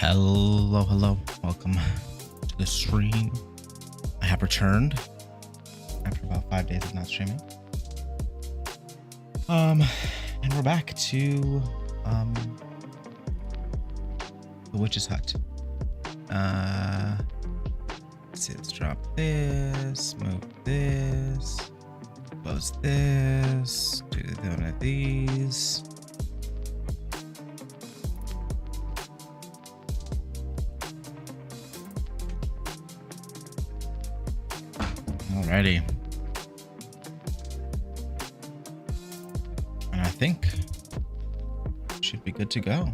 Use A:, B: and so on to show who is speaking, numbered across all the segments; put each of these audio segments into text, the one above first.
A: Hello, welcome to the stream. I have returned after about 5 days of not streaming. And we're back to the witch's hut. Let's see, let's drop this, move this. Close this. Do one of these. Alrighty. And I think should be good to go.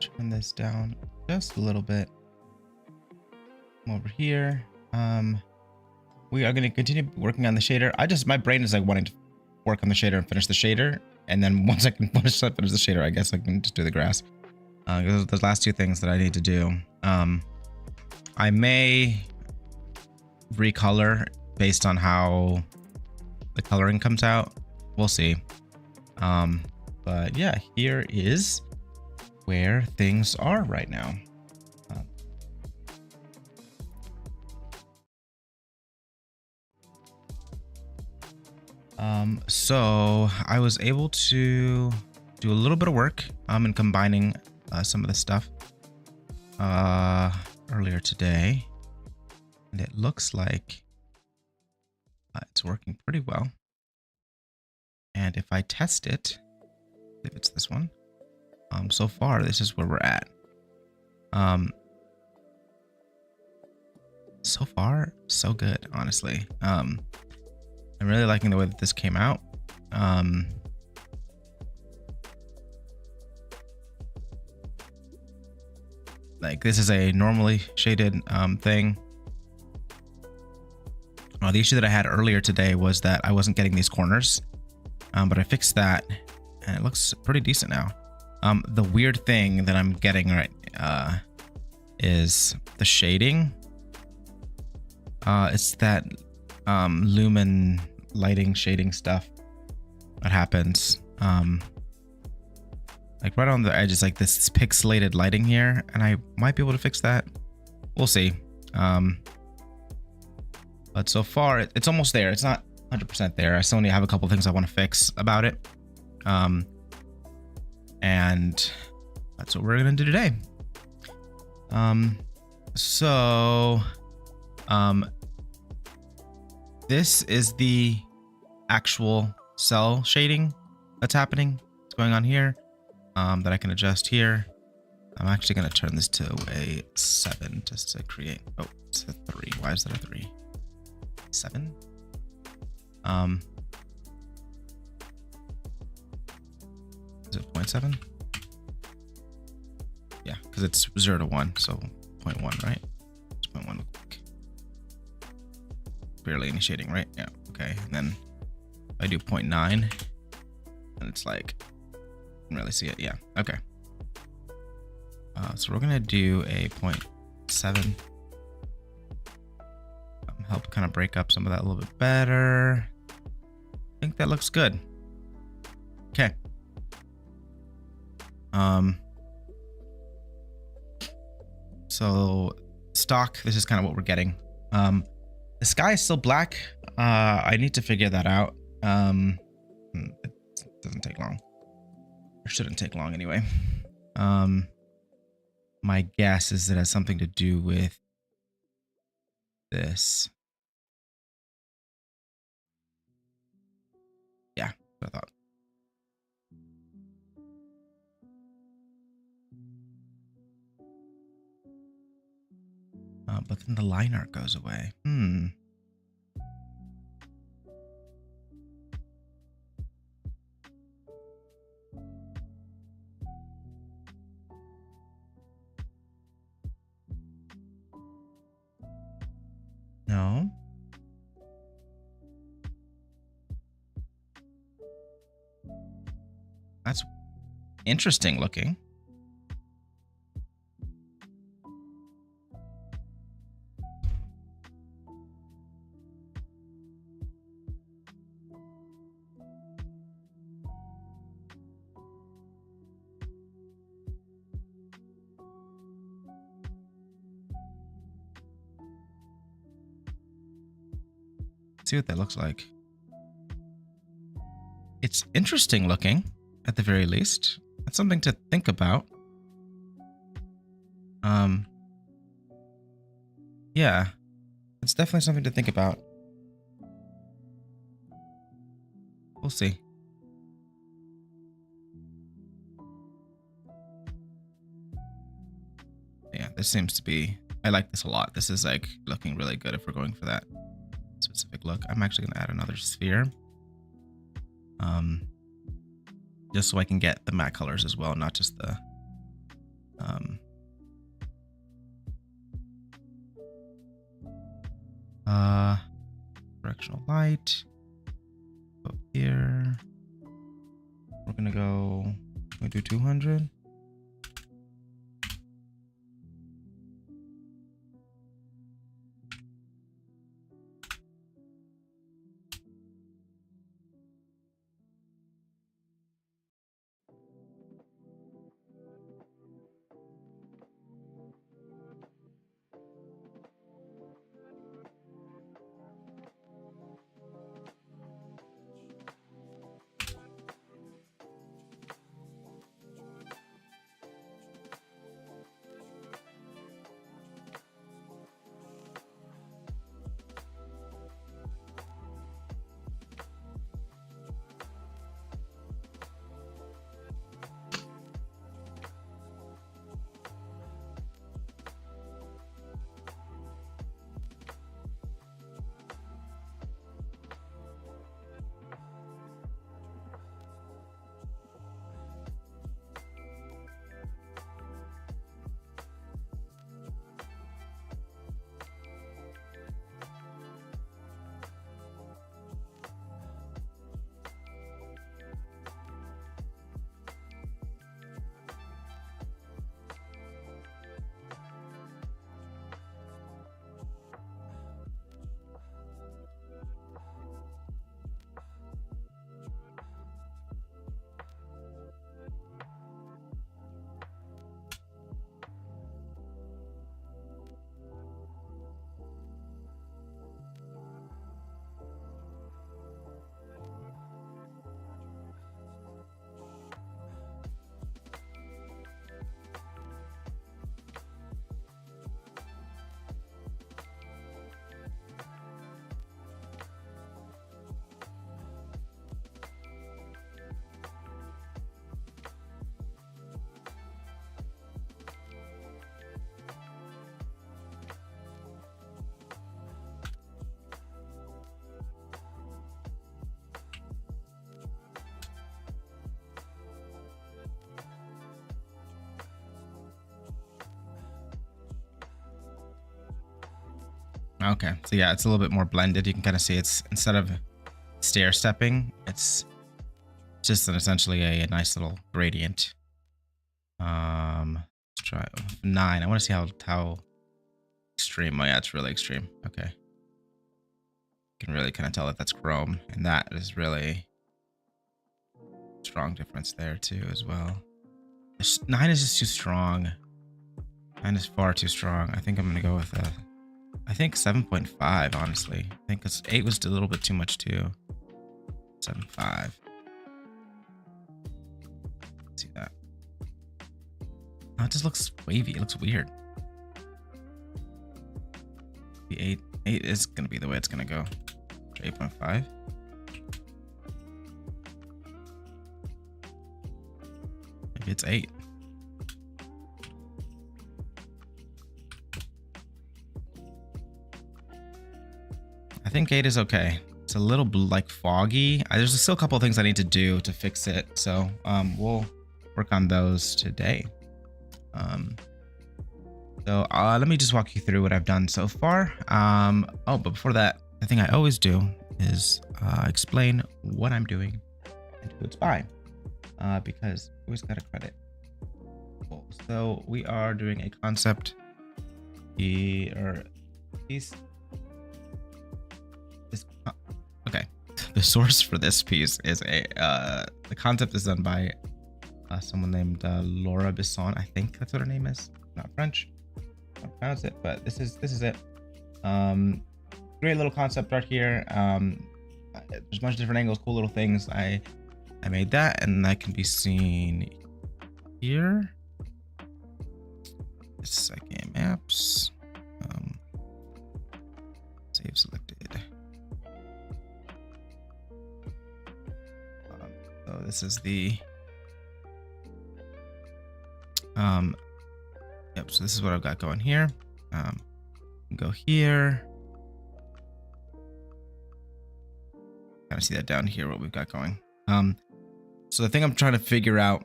A: Turn this down just a little bit. Come over here. We are going to continue working on the shader. My brain is like wanting to work on the shader and finish the shader. And then once I can finish the shader, I guess I can just do the grass. Those are the last two things that I need to do. I may recolor based on how the coloring comes out. We'll see. But yeah, here is where things are right now. So I was able to do a little bit of work in combining some of the stuff earlier today, and it looks like it's working pretty well. And if I test it, if it's this one, so far this is where we're at. So far so good, honestly. I'm really liking the way that this came out. Like this is a normally shaded thing. The issue that I had earlier today was that I wasn't getting these corners, but I fixed that and it looks pretty decent now. The weird thing that I'm getting right is the shading. It's that lumen lighting shading stuff that happens. Like right on the edge is like this pixelated lighting here, and I might be able to fix that. We'll see. But so far it's almost there. It's not 100% there. I still only have a couple things I want to fix about it. And that's what we're gonna do today. This is the actual cell shading that's happening. It's going on here, that I can adjust here. I'm actually going to turn this to a 7 just to create. Oh, it's a 3. Why is that a 3? 7. Is it 0.7? Yeah, because it's 0 to 1, so 0.1, right? It's 0.1 look like. Barely any shading, right? Yeah, okay. And then I do 0.9, and it's like, I can really see it. Yeah, okay. So we're gonna do a 0.7. Help kind of break up some of that a little bit better. I think that looks good. Okay. So stock, this is kind of what we're getting. The sky is still black. I need to figure that out. It doesn't take long. Or shouldn't take long anyway. My guess is it has something to do with this. Yeah, that's what I thought. But then the line art goes away. No. That's interesting looking. See what that looks like. It's interesting looking, at the very least. that's something to think about. Yeah, it's definitely something to think about. We'll see. Yeah, this seems to be, I like this a lot. This is like looking really good if we're going for that specific look. I'm actually going to add another sphere. Just so I can get the matte colors as well, not just the directional light up here. We're gonna do 200. Okay, so yeah, it's a little bit more blended. You can kind of see it's, instead of stair stepping, it's just essentially a nice little gradient. Let's try 9. I want to see how extreme. Oh yeah, it's really extreme. Okay, you can really kind of tell that that's chrome, and that is really strong difference there too as well. 9 is just too strong. 9 is far too strong. I think I'm gonna go with I think 7.5, honestly. I think 8 was a little bit too much too. 7.5. See that? Oh, it just looks wavy. It looks weird. The 8 is gonna be the way it's gonna go. 8.5. Maybe it's 8. I think 8 is okay. It's a little like foggy. There's still a couple of things I need to do to fix it, so we'll work on those today. So let me just walk you through what I've done so far. But before that, the thing I always do is explain what I'm doing and who it's by, because we always got to credit. Cool. So we are doing a concept piece. Okay, the source for this piece is the concept is done by someone named Laura Bisson. I think that's what her name is. Not French. I don't pronounce it, but this is it. Great little concept art here. There's a bunch of different angles, cool little things. I made that, and that can be seen here. Second maps. Save selected. So this is the yep, so this is what I've got going here. Go here. Kind of see that down here, what we've got going. So the thing I'm trying to figure out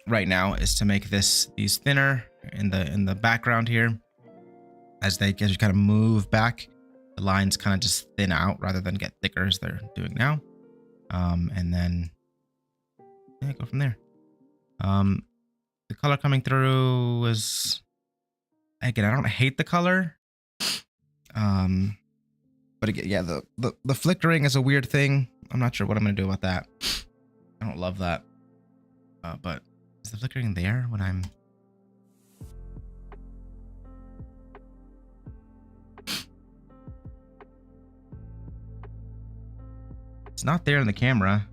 A: right now is to make these thinner in the background here. As you kind of move back, the lines kind of just thin out rather than get thicker as they're doing now. And then yeah, go from there. The color coming through is, again, I don't hate the color. But again, yeah, the flickering is a weird thing. I'm not sure what I'm gonna do about that. I don't love that. But is the flickering there when I'm? It's not there in the camera.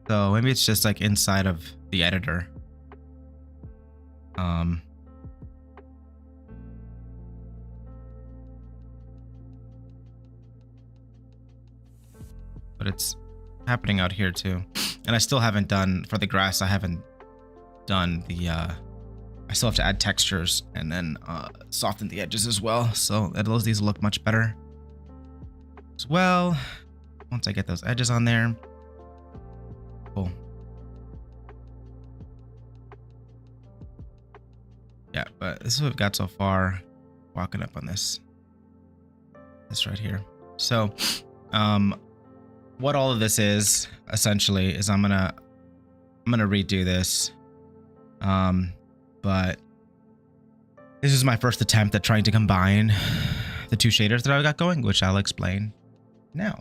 A: So maybe it's just like inside of the editor. But it's happening out here too. And I still haven't done, for the grass, I haven't done the, I still have to add textures and then soften the edges as well. So these will look much better as well. Once I get those edges on there. Cool. Yeah, but this is what we've got so far. Walking up on this right here. So, what all of this is essentially is I'm gonna redo this. But this is my first attempt at trying to combine the two shaders that I've got going, which I'll explain now.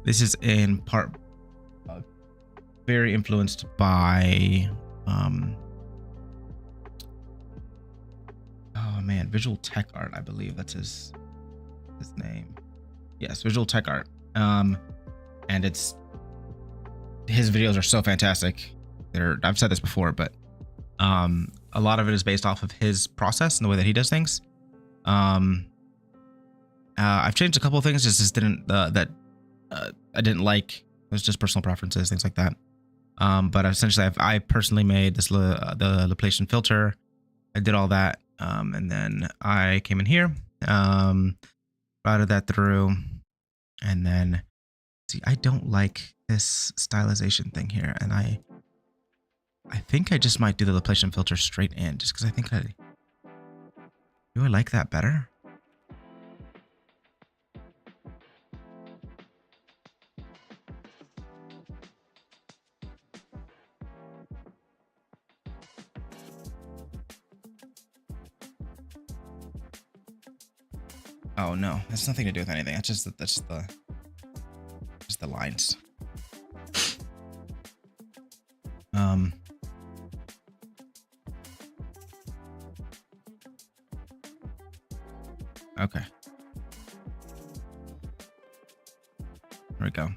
A: This is in part very influenced by oh man, Visual Tech Art, I believe that's his name. Yes, Visual Tech Art. And his videos are so fantastic. I've said this before, but a lot of it is based off of his process and the way that he does things. I've changed a couple of things, just I didn't like. It was just personal preferences, things like that. But essentially, I personally made this the Laplacian filter. I did all that, and then I came in here, routed that through, and then see, I don't like this stylization thing here, and I think I just might do the Laplacian filter straight in, just because I think I like that better. Oh no, that's nothing to do with anything. That's just the lines. Okay. There we go.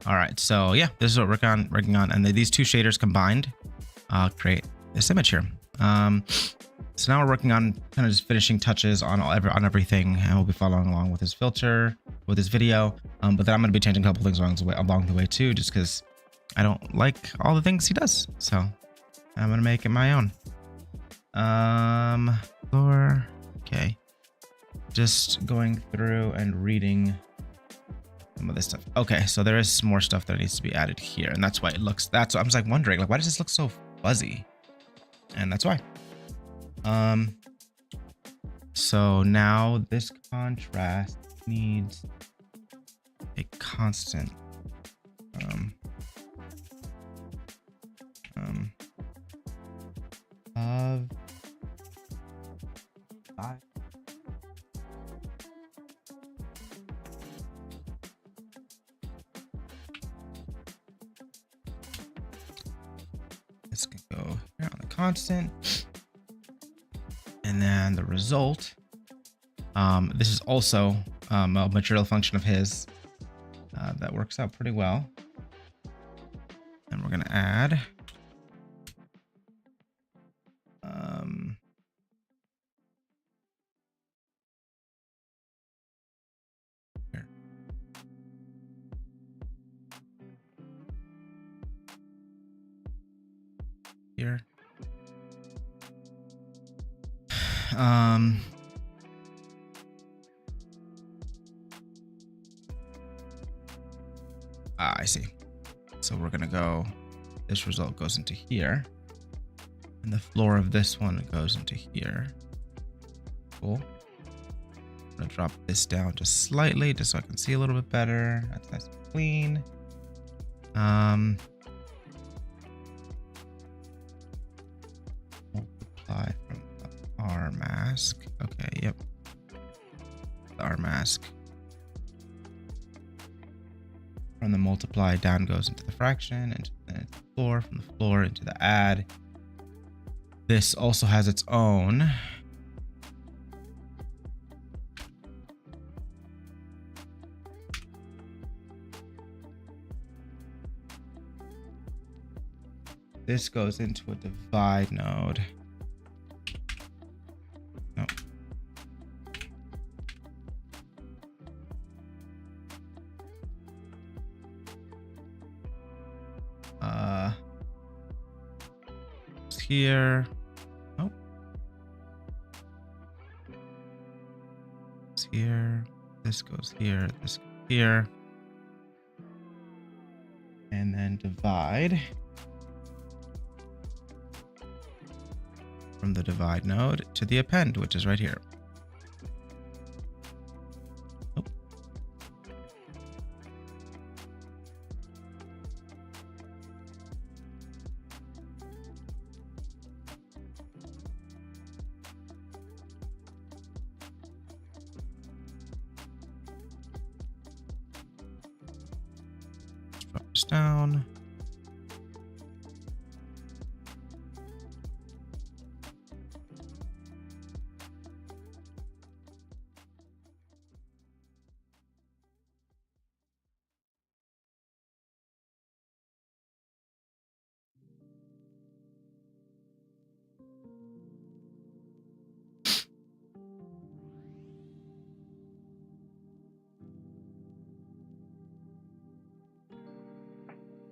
A: All right, so yeah, this is what we're working on, and these two shaders combined create this image here. So now we're working on kind of just finishing touches on everything, and we'll be following along with his filter, with his video. But then I'm going to be changing a couple things along the way too, just because I don't like all the things he does. So I'm going to make it my own. Okay. Just going through and reading some of this stuff. Okay, so there is some more stuff that needs to be added here, and that's why it looks. That's what I was like wondering, like, why does this look so fuzzy? And that's why. So now this contrast needs a constant of 5. This can go here on the constant. And then the result, this is also a material function of his. That works out pretty well. And we're going to add here. Here. I see. So we're gonna go, this result goes into here, and the floor of this one goes into here. Cool. I'm gonna drop this down just slightly, just so I can see a little bit better. That's nice and clean. Multiply from the R mask. Okay, yep. The R mask. From the multiply, down goes into the fraction, into the floor, from the floor into the add. This also has its own. This goes into a divide node. No. Here. Nope. It's here. This goes here. This goes here. And then divide. From the divide node to the append, which is right here. Nope. Let's drop this down.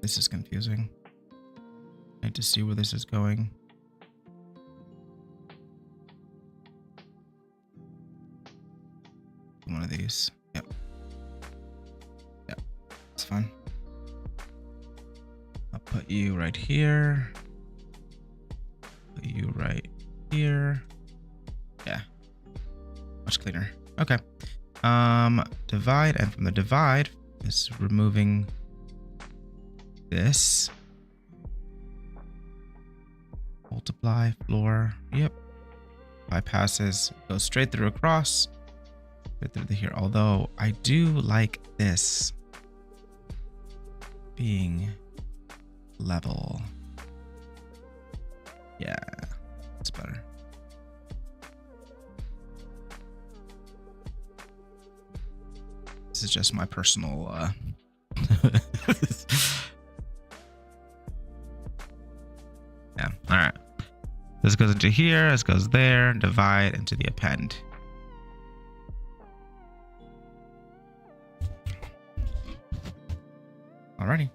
A: This is confusing. I need to see where this is going. One of these. Yep. Yep. It's fine. I'll put you right here. Put you right here. Yeah. Much cleaner. Okay. Divide, and from the divide is removing this. Multiply, floor, yep. Bypasses, goes straight through across, right through the here. Although I do like this being level. Yeah, it's better. This is just my personal yeah, all right. This goes into here, this goes there, divide into the append. Alrighty.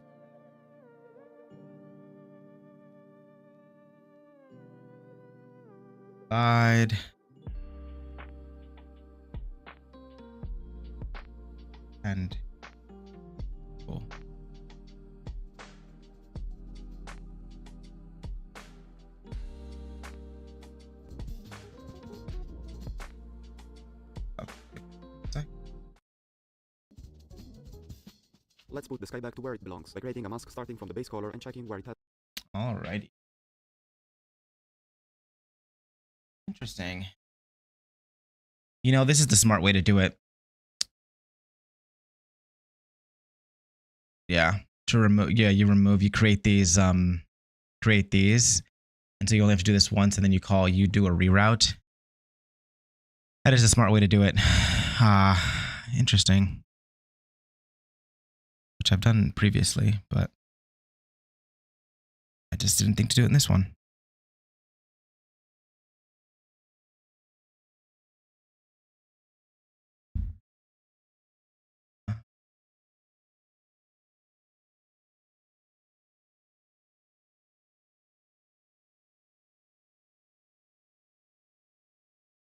A: Divide. And cool.
B: Let's put the sky back to where it belongs by creating a mask starting from the base color and checking where it has.
A: Alrighty. Interesting. You know, this is the smart way to do it. Yeah. To remove, yeah, you create these, and so you only have to do this once, and then you do a reroute. That is a smart way to do it. Interesting. which I've done previously, but I just didn't think to do it in this one.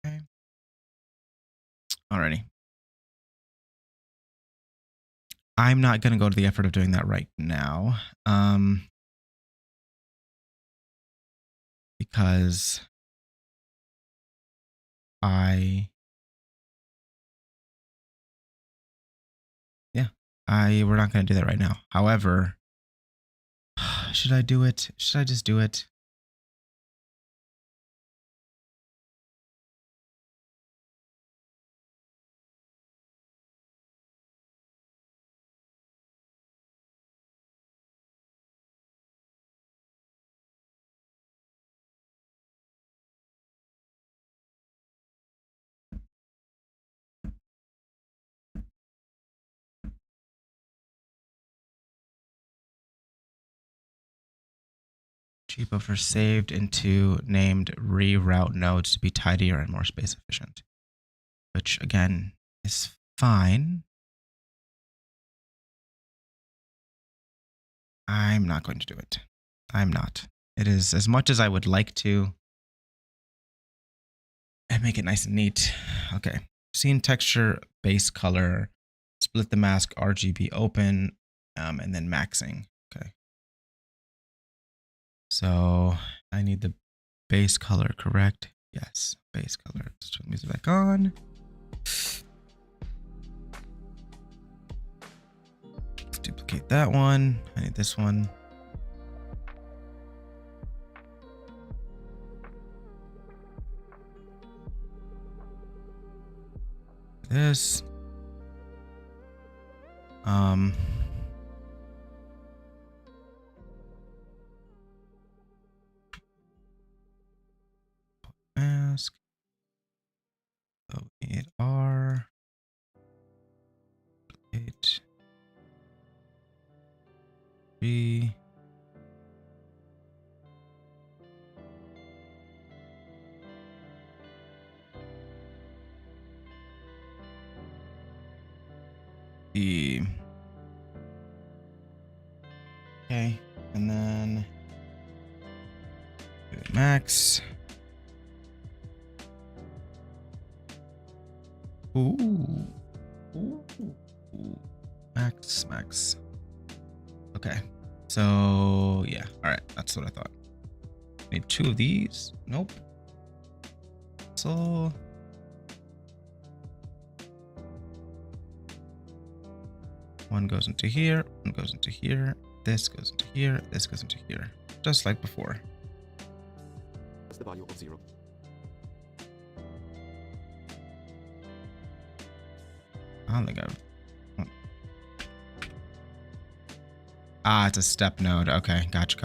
A: Okay. Alrighty. I'm not going to go to the effort of doing that right now. Because we're not going to do that right now. However, should I do it? Should I just do it? Gbuffer saved into named reroute nodes to be tidier and more space efficient, which again is fine. I'm not going to do it. I'm not. It is as much as I would like to and make it nice and neat. Okay. Scene texture, base color, split the mask, RGB open, and then maxing. Okay. So I need the base color, correct? Yes, base color. Let's turn the music back on. Let's duplicate that one. I need this one. This. Mask. So it R. 8. 3. E. Okay, and then do it max. Ooh. Max. Okay. So yeah. All right. That's what I thought. Need 2 of these. Nope. So one goes into here. One goes into here. This goes into here. This goes into here. Just like before.
B: That's the value of 0.
A: I don't think I've. Ah, it's a step node. Okay, gotcha.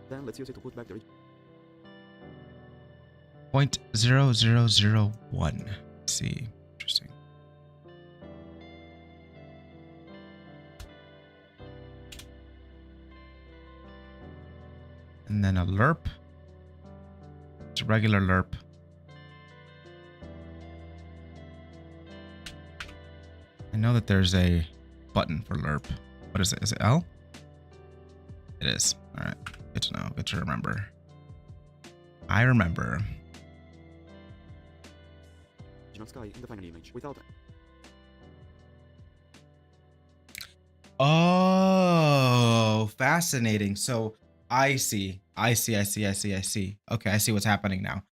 B: Then let's use it to put back the
A: 0.0001. See, interesting. And then a lerp. It's a regular lerp. I know that there's a button for lerp. What is it? Is it L? It is. All right. Good to know. Good to remember. I remember.
B: sky in the final image without.
A: Oh, fascinating. So I see. Okay, I see what's happening now.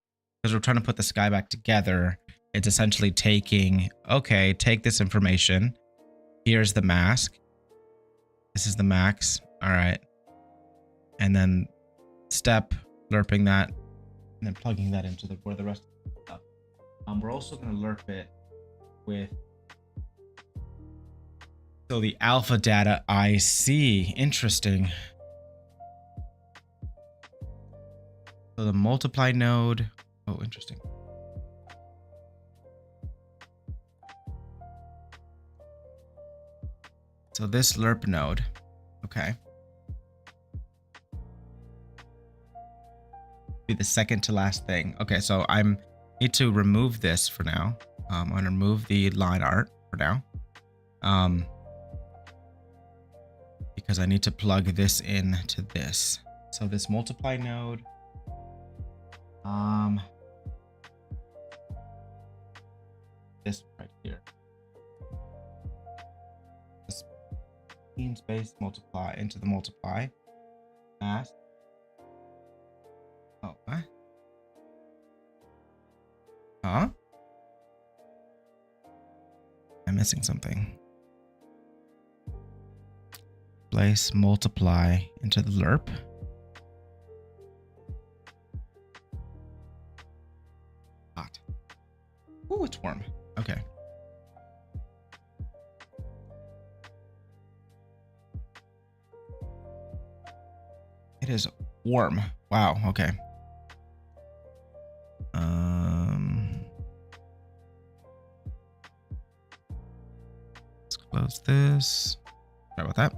A: Because we're trying to put the sky back together. It's essentially taking, okay, take this information. Here's the mask. This is the max. All right. And then step, lerping that, and then plugging that into where the rest of the stuff. We're also going to lerp it with, so the alpha data, I see. Interesting. So the multiply node. Oh, interesting. So this lerp node, okay, be the second to last thing. Okay, so I'm need to remove this for now. I'm gonna remove the line art for now, because I need to plug this in to this. So this multiply node, this right here, this scene space multiply into the multiply mask. Oh, what? Huh? I'm missing something. Place multiply into the lerp. Hot. Ooh, it's warm. Okay. It is warm. Wow. Okay. Let's close this. Sorry about that.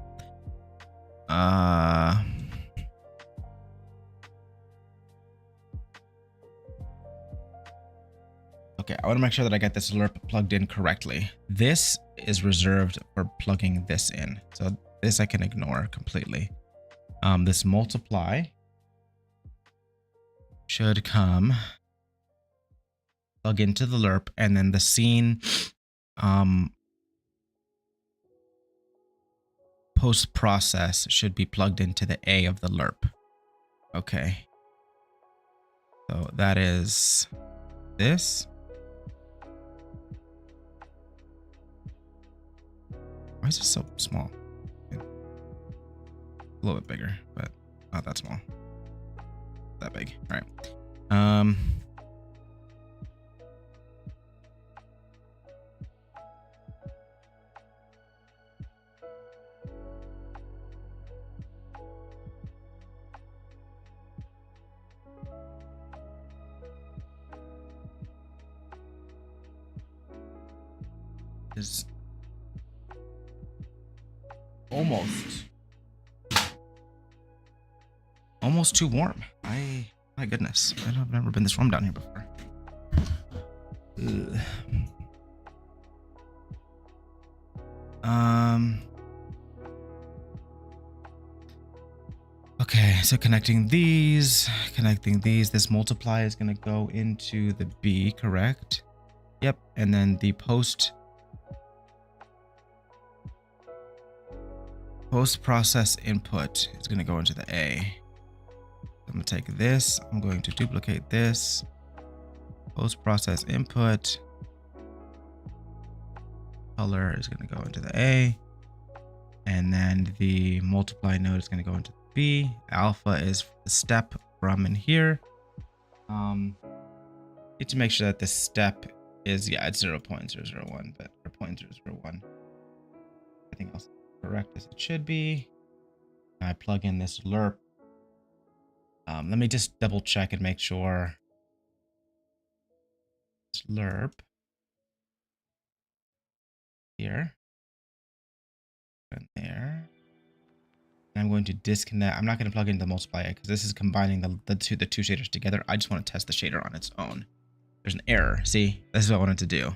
A: Okay, I want to make sure that I get this lerp plugged in correctly. This is reserved for plugging this in. So this I can ignore completely. This multiply should come plug into the lerp, and then the scene post process should be plugged into the A of the lerp. Okay. So that is this. Why is this so small? A little bit bigger, but not that small. That big. All right. Is almost too warm. My goodness, I've never been this warm down here before. Ugh. Okay, so connecting these, this multiply is going to go into the B, correct? Yep, and then the post process input is going to go into the A. I'm going to take this, I'm going to duplicate this, post process input, color is going to go into the A, and then the multiply node is going to go into the B. Alpha is the step from in here. Need to make sure that this step is, yeah, it's 0.001, but 0.001. Everything else is correct as it should be. I plug in this lerp. Let me just double check and make sure. This lerp here and there. And I'm going to disconnect. I'm not going to plug into the multiplier because this is combining the two shaders together. I just want to test the shader on its own. There's an error. See, this is what I wanted to do.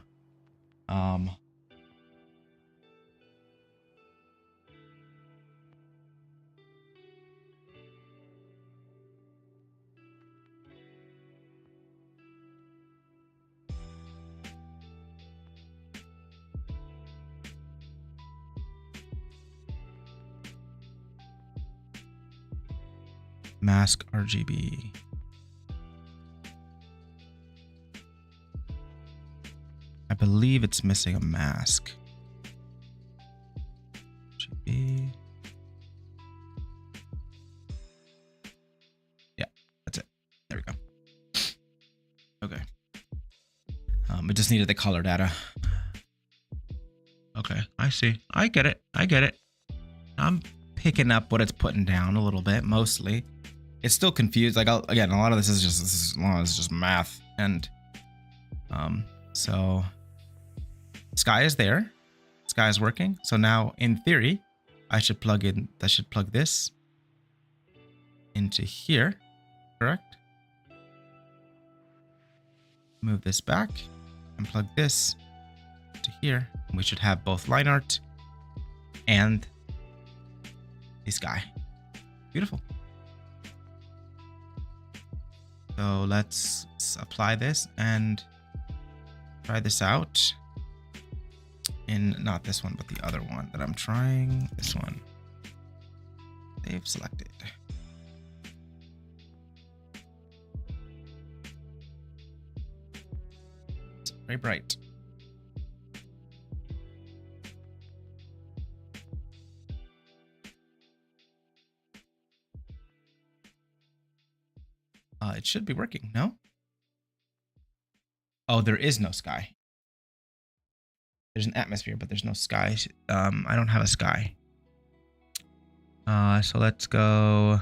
A: Mask RGB. I believe it's missing a mask. RGB. Yeah, that's it. There we go. Okay. It just needed the color data. Okay, I see. I get it. I'm picking up what it's putting down a little bit, mostly. It's still confused. Like, again, a lot of this is just math, and so sky is there. sky is working. So now, in theory, I should plug this into here, correct? Move this back and plug this to here. And we should have both line art and the sky. Beautiful. So let's apply this and try this out in not this one, but the other one that I'm trying. This one. Save selected. It's very bright. It should be working, no? Oh, there is no sky. There's an atmosphere, but there's no sky. I don't have a sky. So let's go.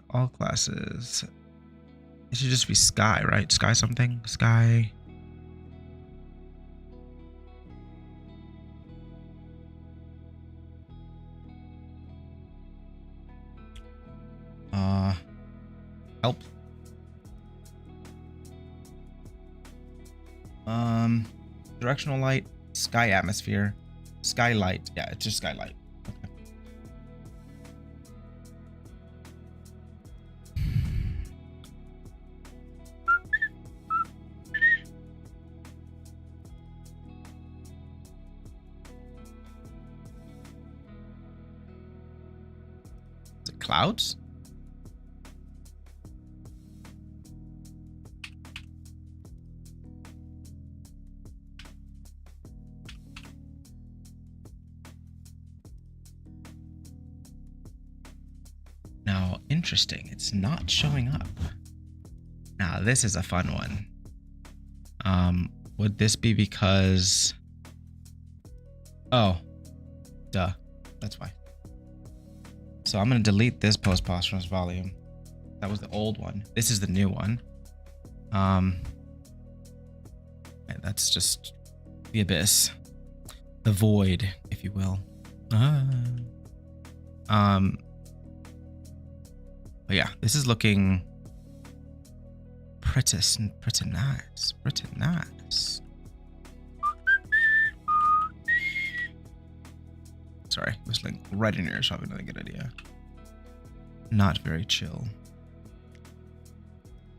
A: All classes. It should just be sky, right? Sky something? Sky. Help. Directional light, sky atmosphere, skylight. Yeah, it's just skylight. Okay. Is it clouds? Now, interesting. It's not showing up. Now, this is a fun one. Would this be because... Oh, duh. That's why. So I'm going to delete this post-posthumous volume. That was the old one. This is the new one. That's just the abyss. The void, if you will. But yeah, this is looking pretty nice. Pretty nice. Sorry, whistling right in your ear is probably not a good idea. Not very chill.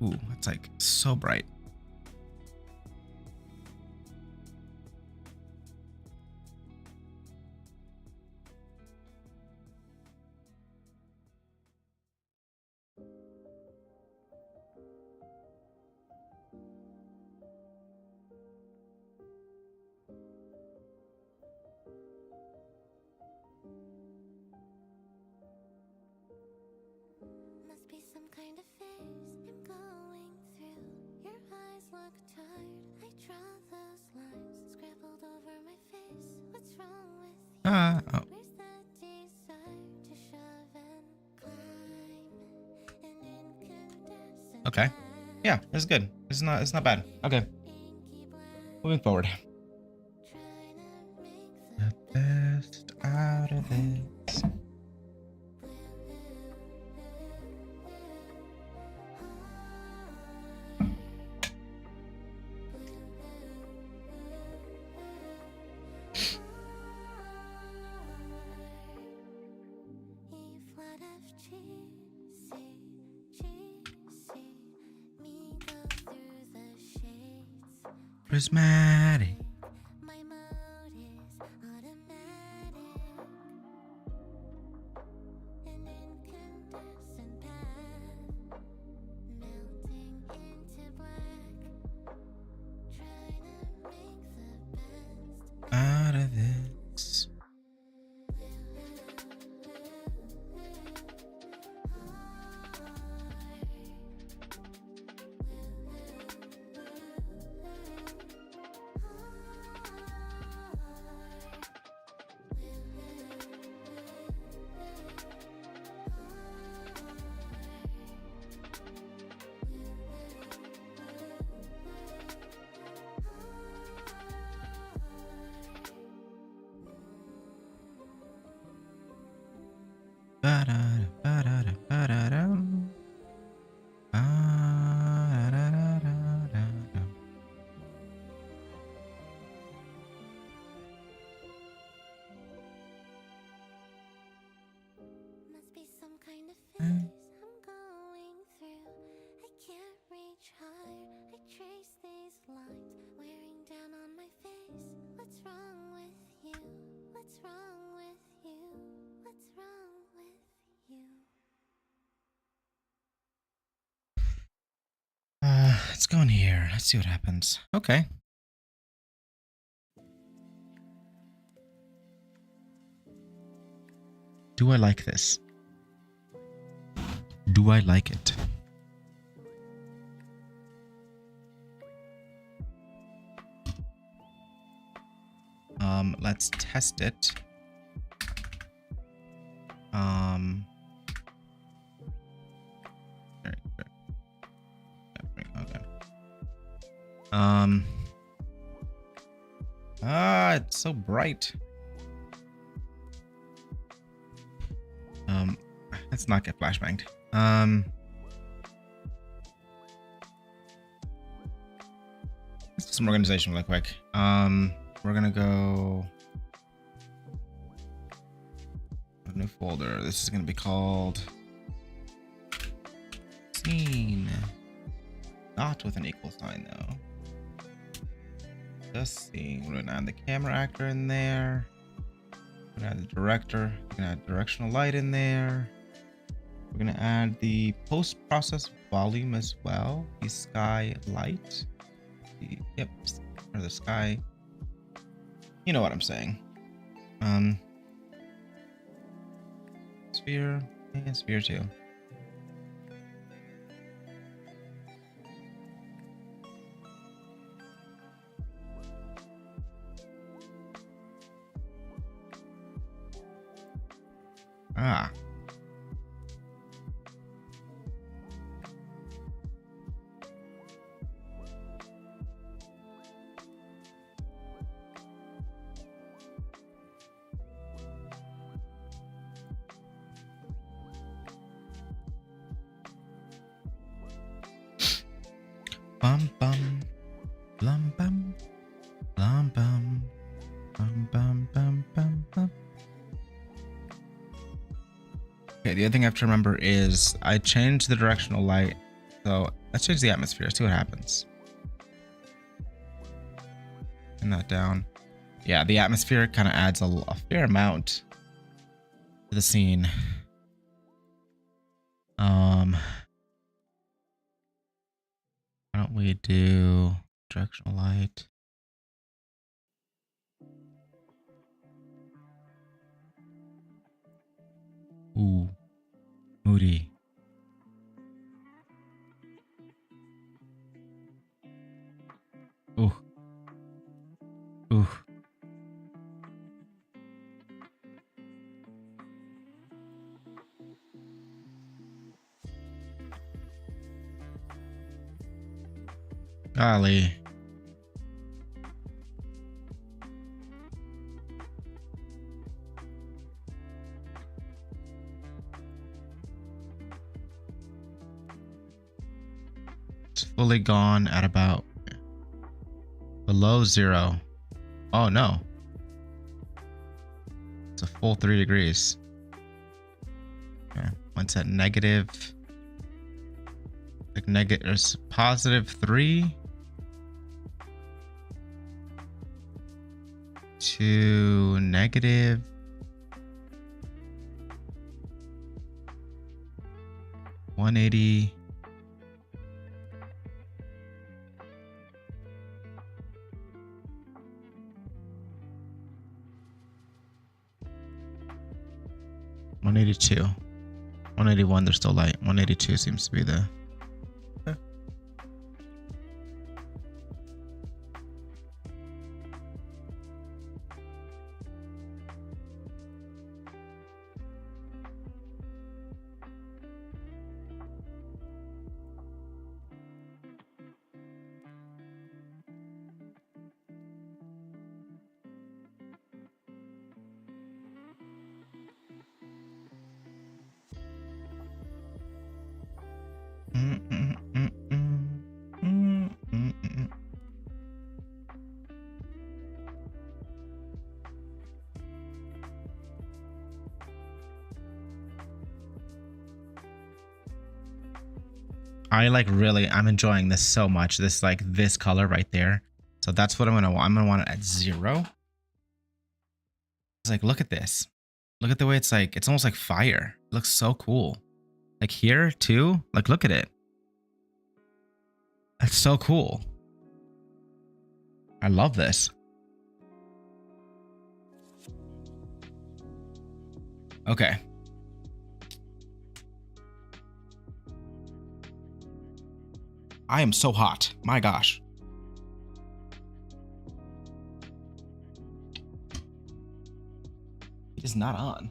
A: Ooh, it's like so bright.
C: Must be some kind of phase I'm going through. Your eyes look tired. I draw those lines scrambled over my face. What's wrong with you?
A: Oh.
C: Where's that desire to shove and climb? An incandescent
A: Okay. Yeah, that's good. It's not bad. Okay.
C: inky black,
A: Moving forward.
C: trying to make
A: The best out of this. Prismatic.
C: My mode is automatic. An incandescent path, melting into black. Trying to make the best
A: Out of this. Ba-da-da, ba-da-da, ba-da-dum. Ba-da-da-da-da-da.
C: Must be some kind of phase I'm going through. I can't reach higher. I trace these lines wearing down on my face. What's wrong with you? What's wrong with you? What's wrong with you?
A: Let's go in here. Let's see what happens. Okay. Do I like this? Do I like it? Let's test it. Okay. It's so bright. Let's not get flashbanged. Let's do some organization real quick. We're gonna go a new folder. This is gonna be called scene. Not with an equal sign though. Just scene. We're gonna add the camera actor in there. We're gonna add the director. We're gonna add directional light in there. We're gonna add the post-process volume as well. The sky light. Yep, or the sky. You know what I'm saying. Sphere and sphere 2. Ah. Bum bum, blum bum, blum bum, bum bum bum bum bum. Okay, the other thing I have to remember is I changed the directional light. So let's change the atmosphere, see what happens. Turn that down. Yeah, the atmosphere kind of adds a fair amount to the scene. Why don't we do directional light? Ooh, moody. Ooh. Ooh. Golly. It's fully gone at about below 0. Oh no. It's a full 3 degrees. Okay. Once at negative, like there's positive 3 to negative 180. $182. 181, they're still light. 182 seems to be the... I'm enjoying this so much. This color right there. So that's what I'm gonna want. I'm gonna want it at 0. It's like, look at this. Look at the way it's almost like fire. It looks so cool. Like here too. Like, look at it. That's so cool. I love this. Okay. I am so hot. My gosh. It is not on.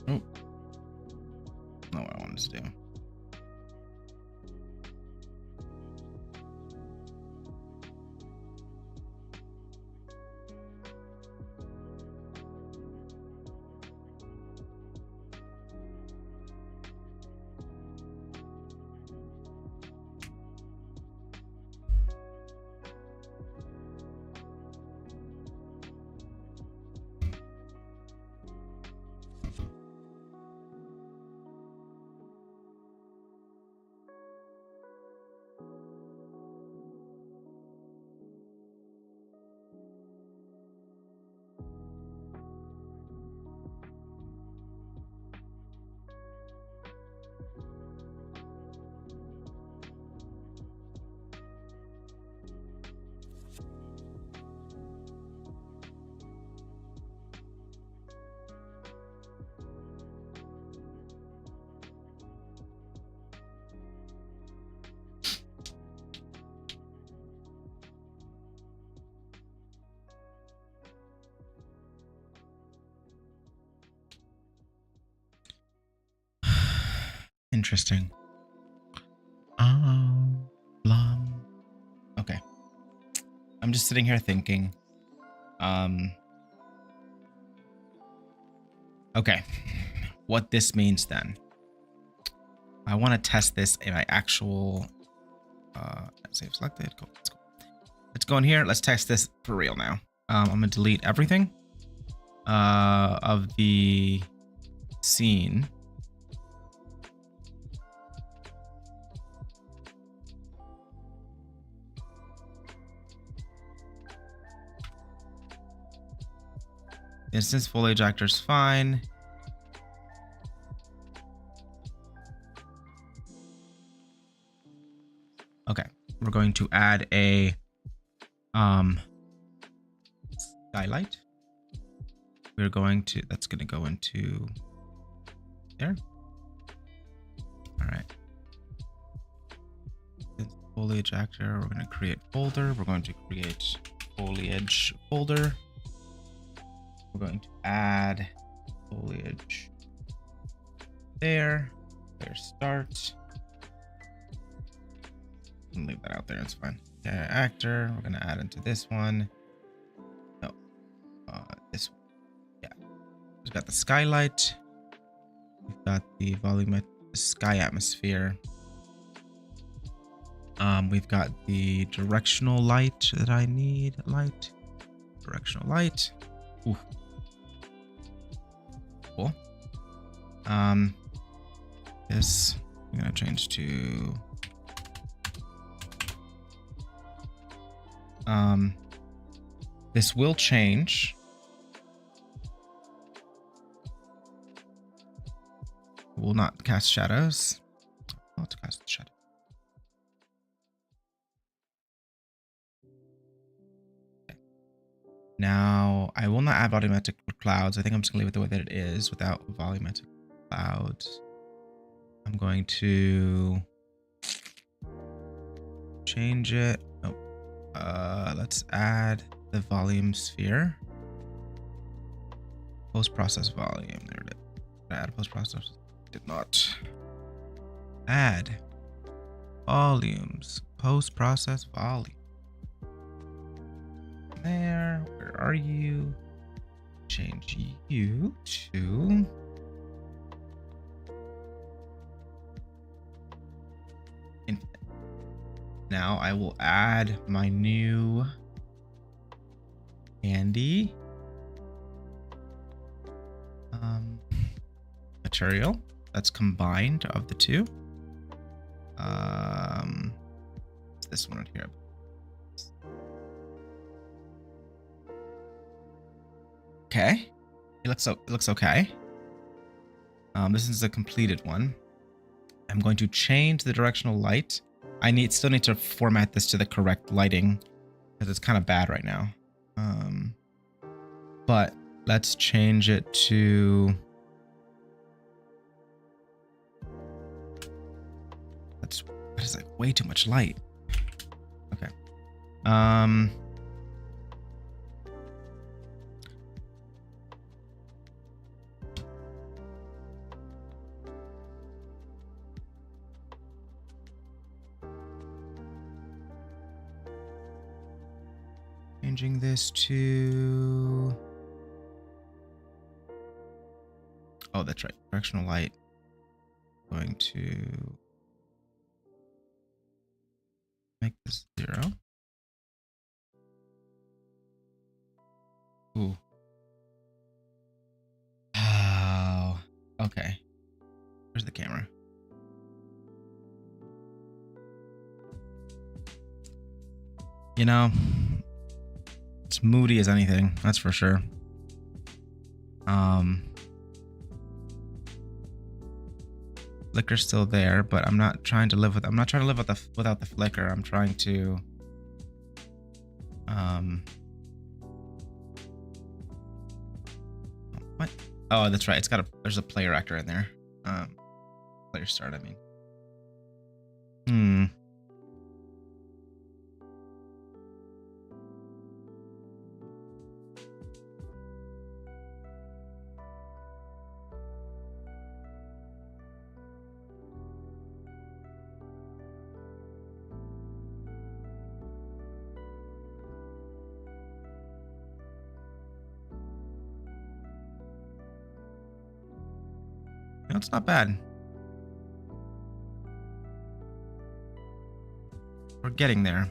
A: Oh. Not what I wanted to do. Interesting. Blum. Okay. I'm just sitting here thinking. Okay. What this means then. I want to test this in my actual save selected. Cool. Let's go. Let's go in here. Let's test this for real now. I'm gonna delete everything of the scene. Instance foliage actor's fine. Okay, we're going to add a skylight. We're going to, that's going to go into there. All right. Foliage actor, we're going to create folder. We're going to create foliage folder. We're going to add foliage there. There's start. Leave that out there. It's fine. Actor. We're gonna add into this one. No, this one. Yeah. We've got the skylight. We've got the volume, the sky atmosphere. We've got the directional light that I need. Light. Directional light. Ooh. Cool. This I'm gonna change to this will change. Will not cast shadows. Not to cast shadow. Okay. Now I will not add volumetric clouds. I think I'm just gonna leave it the way that it is without volumetric clouds. I'm going to change it. Oh, let's add the volume sphere. Post-process volume. There it is. Add post-process. Did not. Add volumes. Post-process volume. there. Where are you? Change you to infinite. Now I will add my new candy material that's combined of the two. This one right here. Okay, it looks okay. This is a completed one. I'm going to change the directional light. I still need to format this to the correct lighting because it's kind of bad right now. But let's change it to. That is like way too much light. Okay. Changing this to. Oh, that's right. Directional light. Going to make this 0. Ooh. Oh. Okay. Where's the camera? You know, it's moody as anything, that's for sure. Flicker's still there, but I'm not trying to live with without the flicker. I'm trying to what? Oh, that's right. There's a player actor in there. Player start, I mean. No, it's not bad. We're getting there.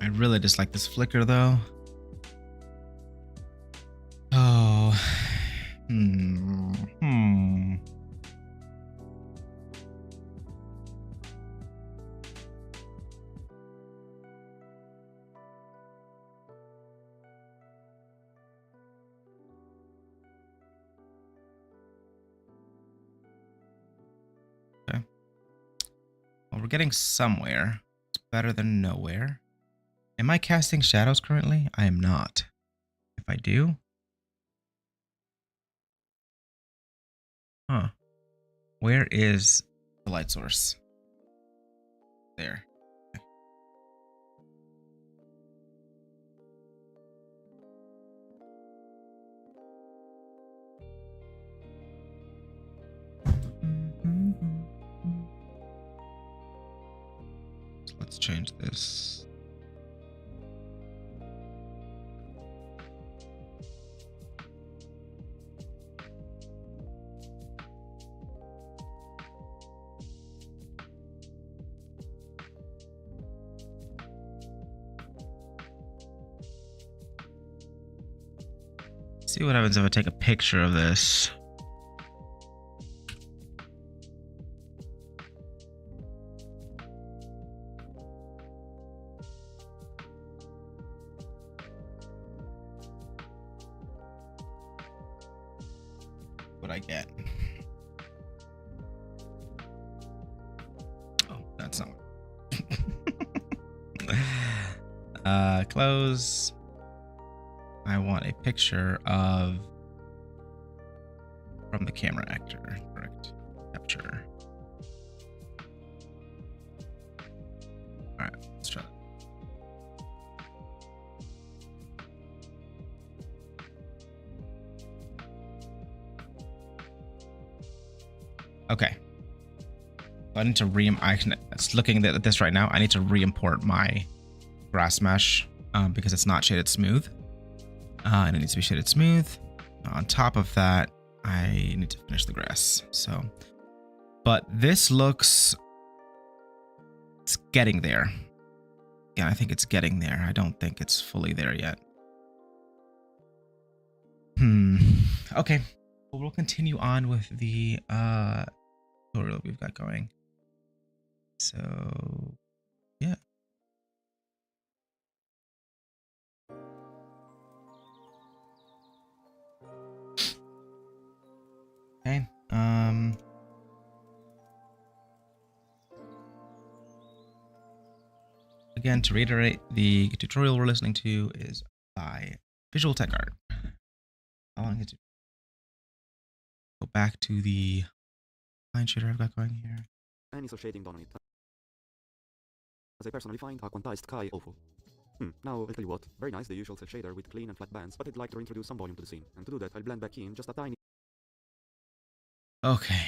A: I really dislike this flicker though. Oh. Okay. Well, we're getting somewhere. It's better than nowhere. Am I casting shadows currently? I am not. If I do. Huh. Where is the light source? There. Okay. So let's change this. See what happens if I take a picture of this. What I get. Oh, that's not. Close. I want a picture of from the camera actor. Correct. Capture. All right, let's try that. I need to it's looking at this right now. I need to re-import my grass mesh because it's not shaded smooth. And it needs to be shaded smooth. On top of that, I need to finish the grass. So, but this looks, it's getting there. Yeah, I think it's getting there. I don't think it's fully there yet. Okay. Well, we'll continue on with the tutorial we've got going. So, yeah. Okay. Again, to reiterate, the tutorial we're listening to is by Visual Tech Art. How long is it? Go back to the line shader I've got going here.
B: Any so shading done on it. As I personally find a quantized sky awful. Now I'll tell you what, very nice the usual cell shader with clean and flat bands, but I'd like to introduce some volume to the scene. And to do that, I'll blend back in just a tiny.
A: Okay.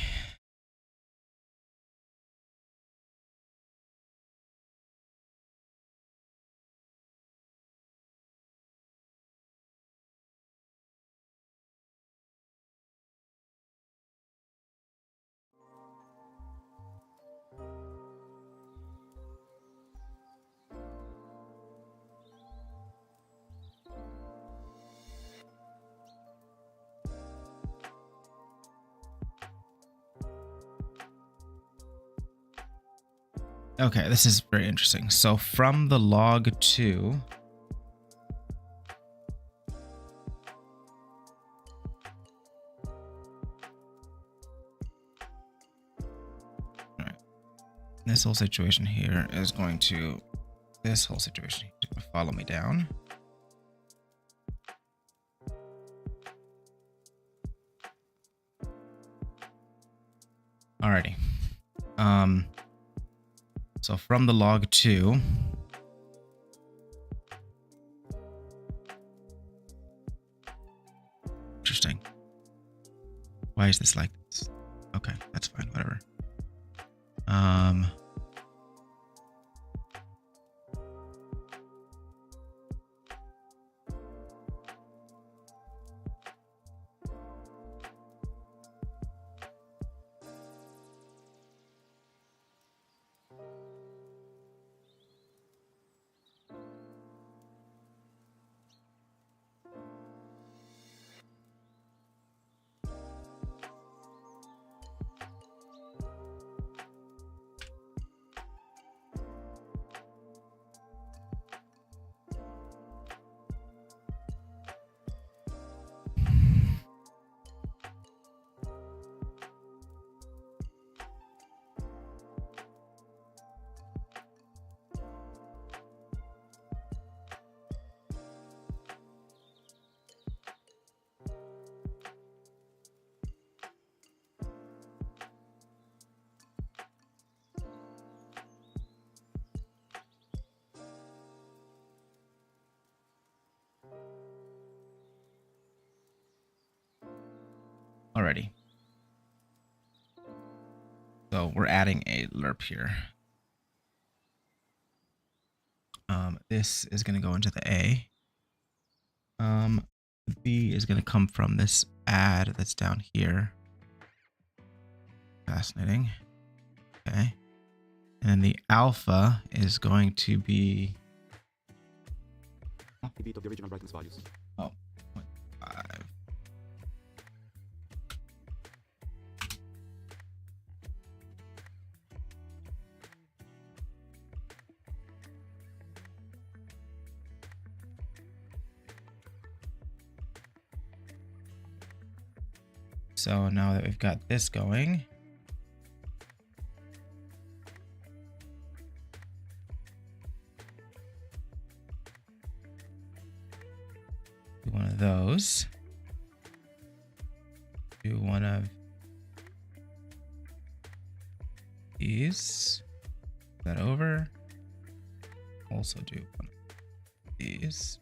A: Okay, this is very interesting. So from the log 2, all right, this whole situation here is going to, this whole situation is going to follow me down. Alrighty. So from the log 2, interesting. Why is this like this? Okay, that's fine, whatever. Alrighty. So we're adding a lerp here. This is going to go into the A. The B is going to come from this add that's down here. Fascinating. Okay. And then the alpha is going to be
B: A bit of the original brightness values.
A: oh, 0.5. So now that we've got this going, do one of those, do one of these, that over, also do one of these.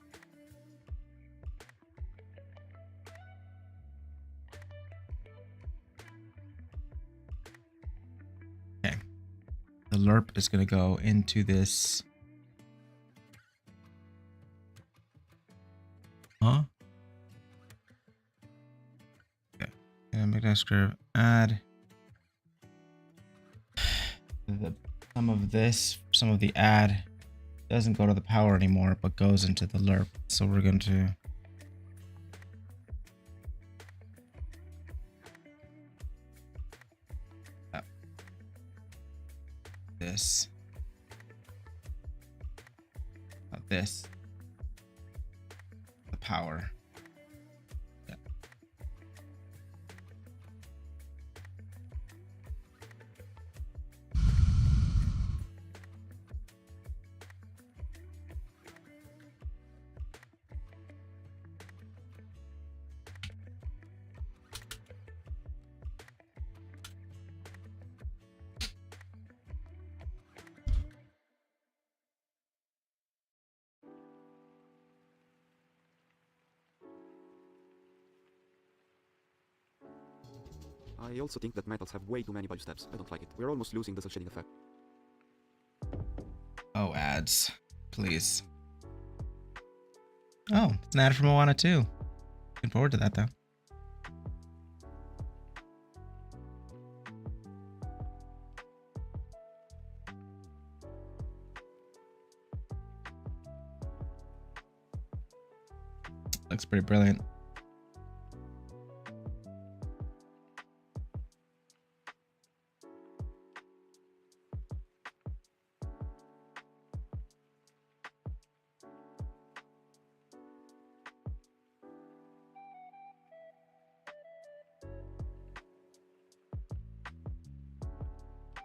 A: the lerp is going to go into this. Huh? Okay. And magnetic curve, add some of this, some of the add doesn't go to the power anymore, but goes into the lerp. So we're going to this, this, the power. Yeah.
B: I also think that metals have way too many value steps. I don't like it. We're almost losing the cel shading effect.
A: Oh, ads, please. Oh, it's an ad from Moana too. Looking forward to that though. Looks pretty brilliant.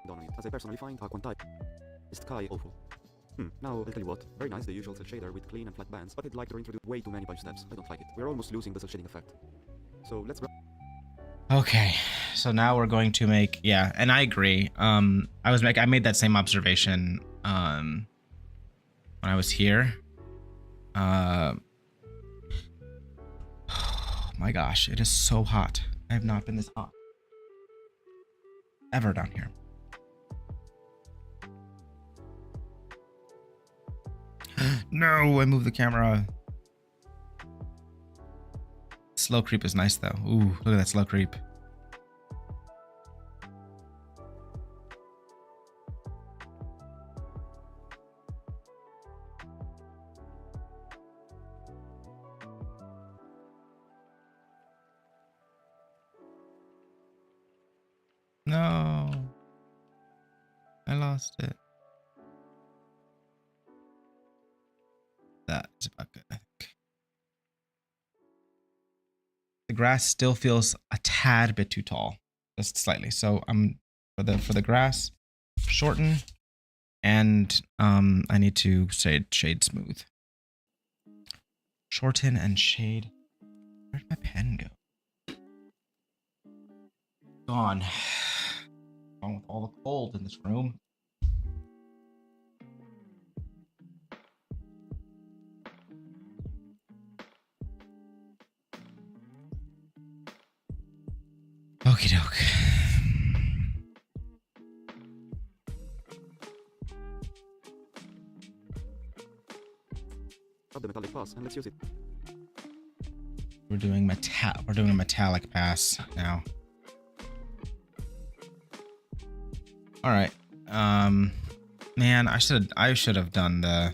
B: Done on it, as I personally find Aquantized Sky awful. Now I'll tell you what. Very nice, the usual cel shader with clean and flat bands, but I'd like to introduce way too many value steps. I don't like it. We're almost losing the cel shading effect. So let's
A: Okay, so now we're going to make, yeah, and I agree. I made that same observation when I was here. Oh my gosh, it is so hot. I have not been this hot ever down here. No, I moved the camera. Slow creep is nice though. Ooh, look at that slow creep. No, I lost it. That is about good, I think. The grass still feels a tad bit too tall, just slightly. So I'm for the grass, shorten, and I need to shade smooth. Shorten and shade. Where'd my pen go? Gone. Gone with all the cold in this room. Okie doke.
B: add the metallic pass and let's use it.
A: We're doing a metallic pass now. All right. Man, I should have done the.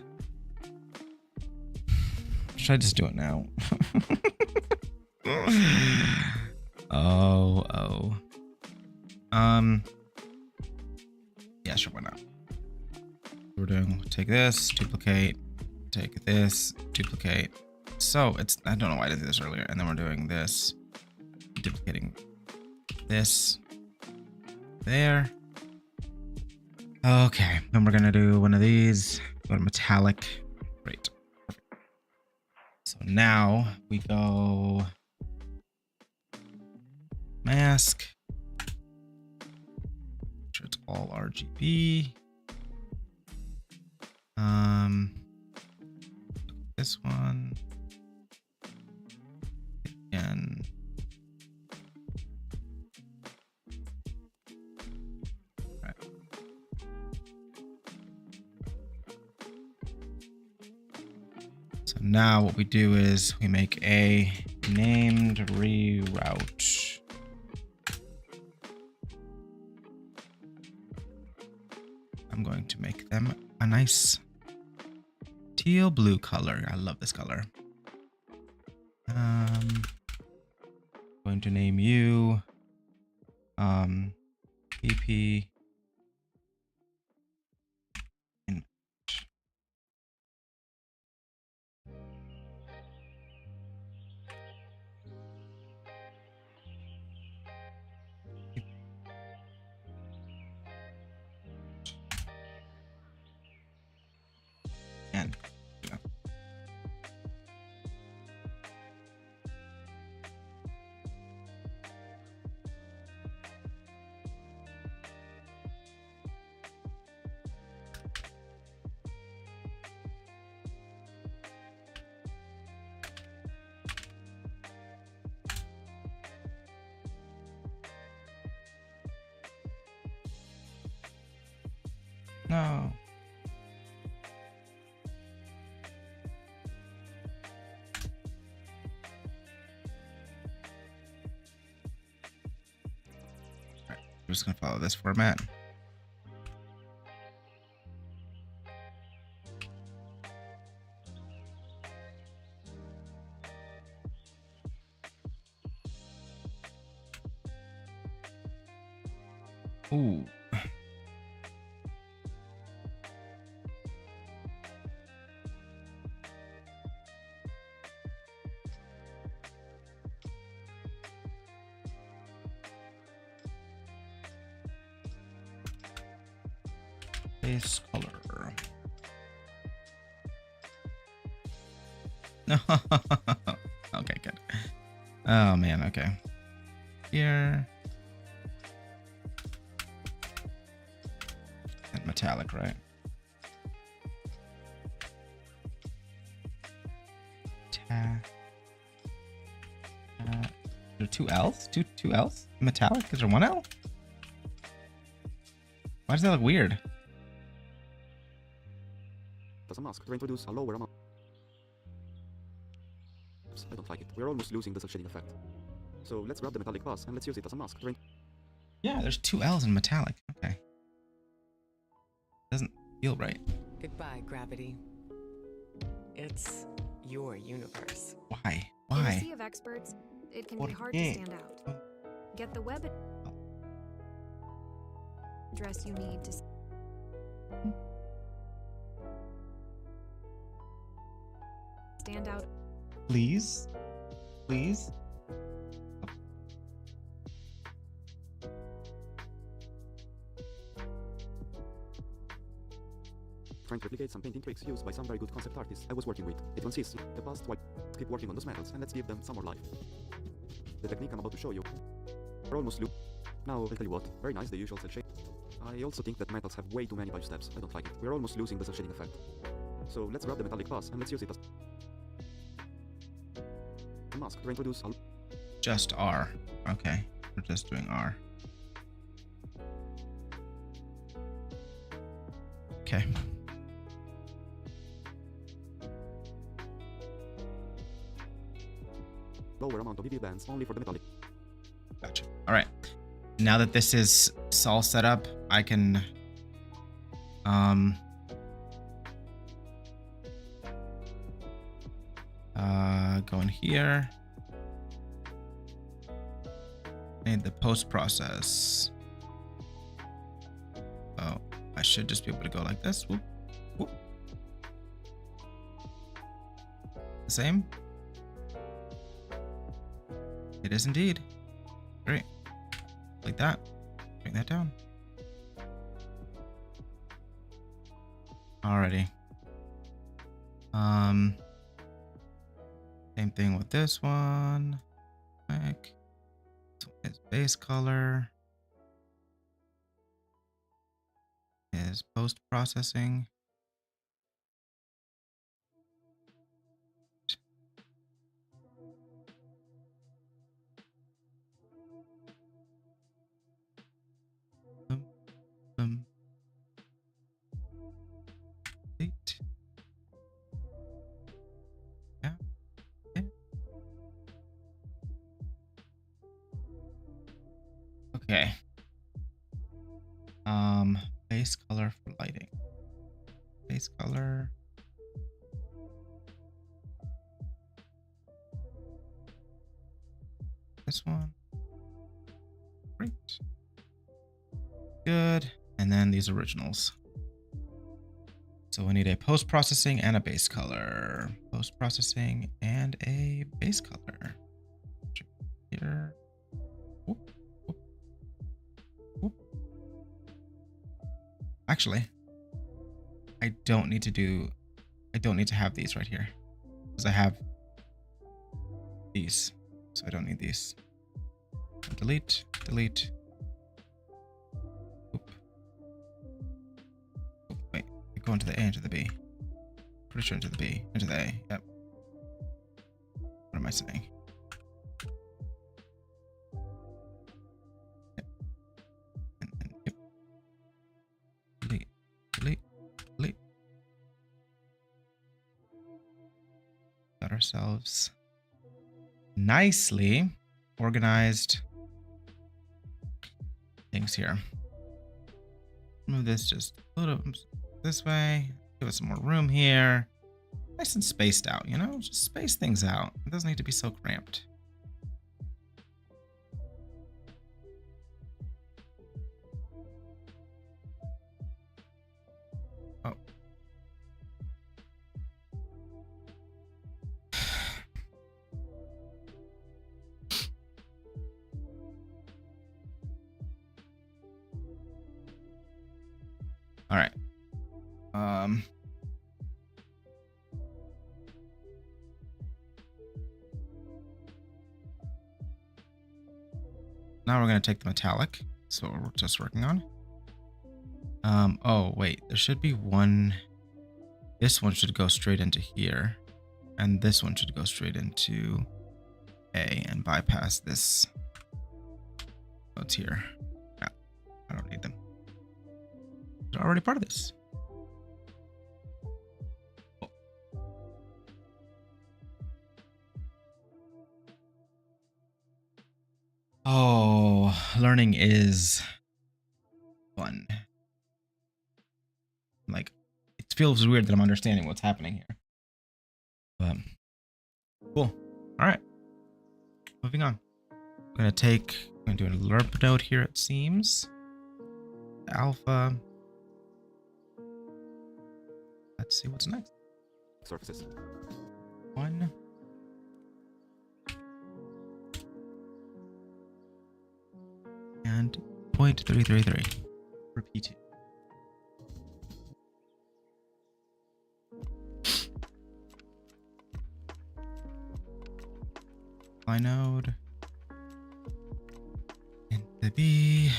A: Should I just do it now? Oh. Yeah, sure, why not? We're doing take this, duplicate, take this, duplicate. So it's, I don't know why I did this earlier. And then we're doing this, duplicating this there. Okay, then we're gonna do one of these, go to metallic. Great. Perfect. So now we go mask. Make sure it's all RGB. This one. Again. Right. So now what we do is we make a named reroute. I'm going to make them a nice teal blue color. I love this color. Going to name you PP in. And yeah. No. Alright, we're just gonna follow this format. Ooh. Base color. No. Okay, good. Oh man, okay. Here. And metallic, right? There are two L's? Two L's? Metallic? Is there one L? Why does that look weird?
B: As a mask to introduce a lower amount. I don't like it. We're almost losing the cel shading effect. So let's grab the metallic pass and let's use it as a mask to
A: Yeah, there's two L's in metallic. Okay. Doesn't feel right.
D: Goodbye, gravity. It's your universe.
A: Why?
E: In a
A: Why?
E: sea of experts, it can
A: ¿Por
E: be hard to
A: qué?
E: stand out. Get the web address you need to stand out.
A: Please? Please?
B: trying to replicate some painting tricks used by some very good concept artists I was working with. It consists in the past while keep working on those metals and let's give them some more life. The technique I'm about to show you. We're almost now I'll tell you what, very nice the usual cel shade. I also think that metals have way too many value steps, I don't like it. We're almost losing the cel shading effect. So let's grab the metallic pass and let's use it as a mask to introduce a
A: Just R. Okay. We're just doing R. Okay.
B: lower amount of EV bands only for the metallic.
A: Gotcha. All right. Now that this is all set up, I can go in here. Need the post process. Oh, I should just be able to go like this. Whoop, whoop. The same? It is indeed. Great. Like that. Bring that down. Alrighty. Same thing with this one. Make its base color is post processing. Eight. base color for lighting. Base color. This one. Great. Good. And then these originals. So we need a post-processing and a base color. Post-processing and a base color. Here. Whoop, whoop, whoop. Actually, I don't need to have these right here because I have these, so I don't need these. Delete, delete. Oop. Oop, wait, go into the A, into the B. Pretty sure into the B, into the A. Yep. What am I saying? Yep. And yep. Delete, delete, delete. Got ourselves nicely organized things here. Move this just a little this way. Give us some more room here. Nice and spaced out, you know? Just space things out. It doesn't need to be so cramped. Oh. All right. Now we're going to take the metallic. So we're just working on. Oh, wait. There should be one. This one should go straight into here. And this one should go straight into A and bypass this. Oh, it's here. Yeah, I don't need them. They're already part of this. Oh, learning is fun. Like, it feels weird that I'm understanding what's happening here. But, cool. All right. Moving on. I'm going to do a lerp node here, it seems. Alpha. Let's see what's next.
B: Surfaces.
A: 1. And 0.333. Repeat it. Apply node. Into B.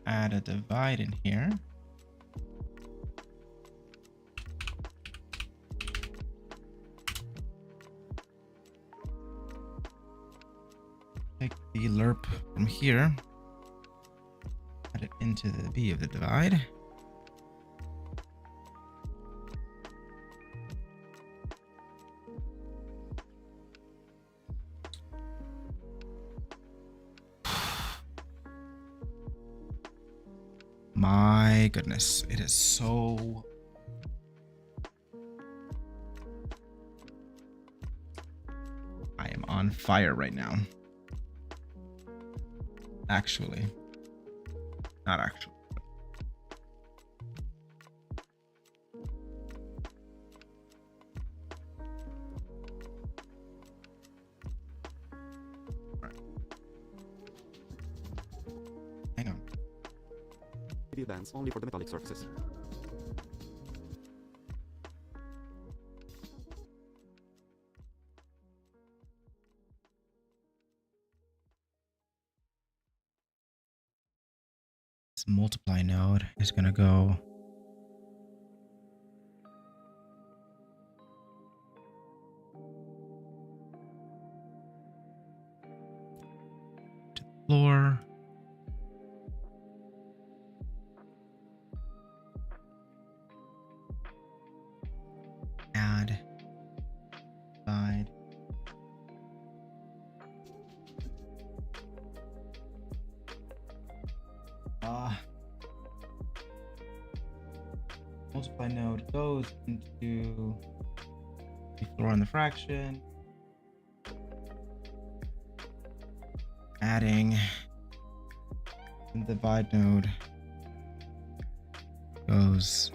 A: Add a divide in here. Take the lerp from here. Add it into the B of the divide. My goodness, it is so... I am on fire right now. Actually. Not actually. Hang on.
B: Review bands only for the metallic surfaces.
A: This multiply node is going to go floor. Add. Side. Multiply node goes into the floor and the fraction. Adding and divide node goes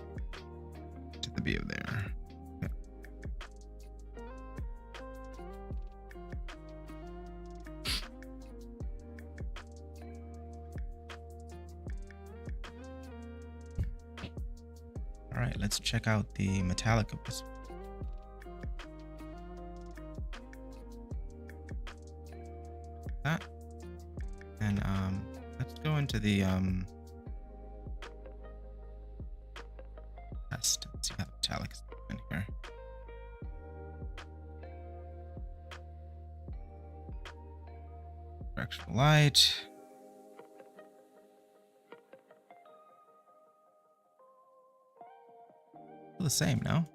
A: to the B of there. Okay. All right, let's check out the metallic of this. That. And let's go into the test and see how the metallic is in here. Directional light. Still the same, no?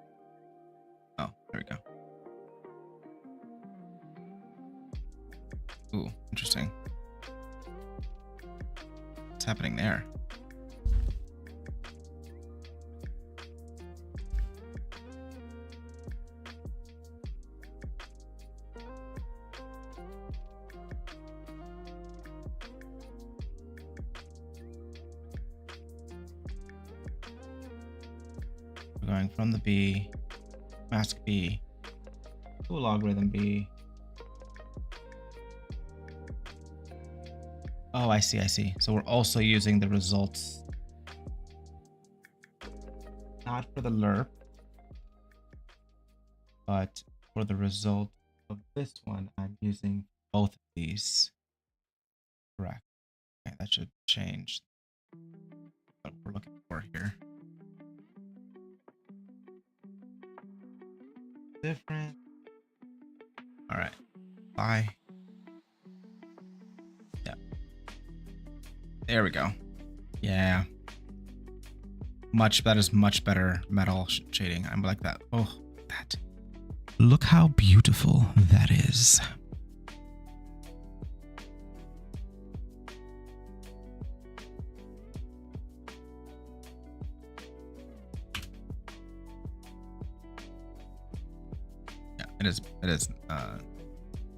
A: Oh, there we go. Ooh, interesting. What's happening there? We're going from the B, mask B, to a logarithm B. Oh, I see, I see. So we're also using the results, not for the lerp, but for the result of this one, I'm using both of these. Correct. Okay, that should change what we're looking for here. Different. All right. Bye. Yeah. There we go. Yeah. That is much better metal shading. I'm like that. Oh, that. Look how beautiful that is. Yeah, it is.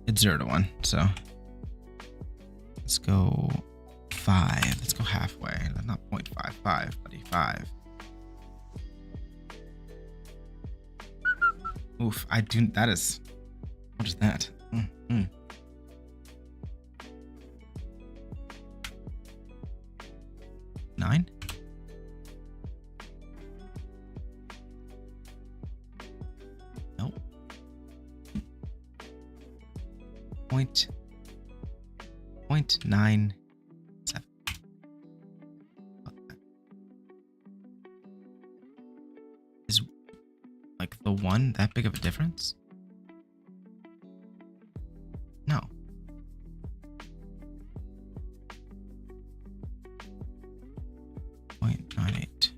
A: It's 0 to 1. So let's go 5. Let's go halfway. Not 0.55, but 5. Oof, that is, what is that? 9? Nope. 0.97. Is like the 1 that big of a difference? No. .98.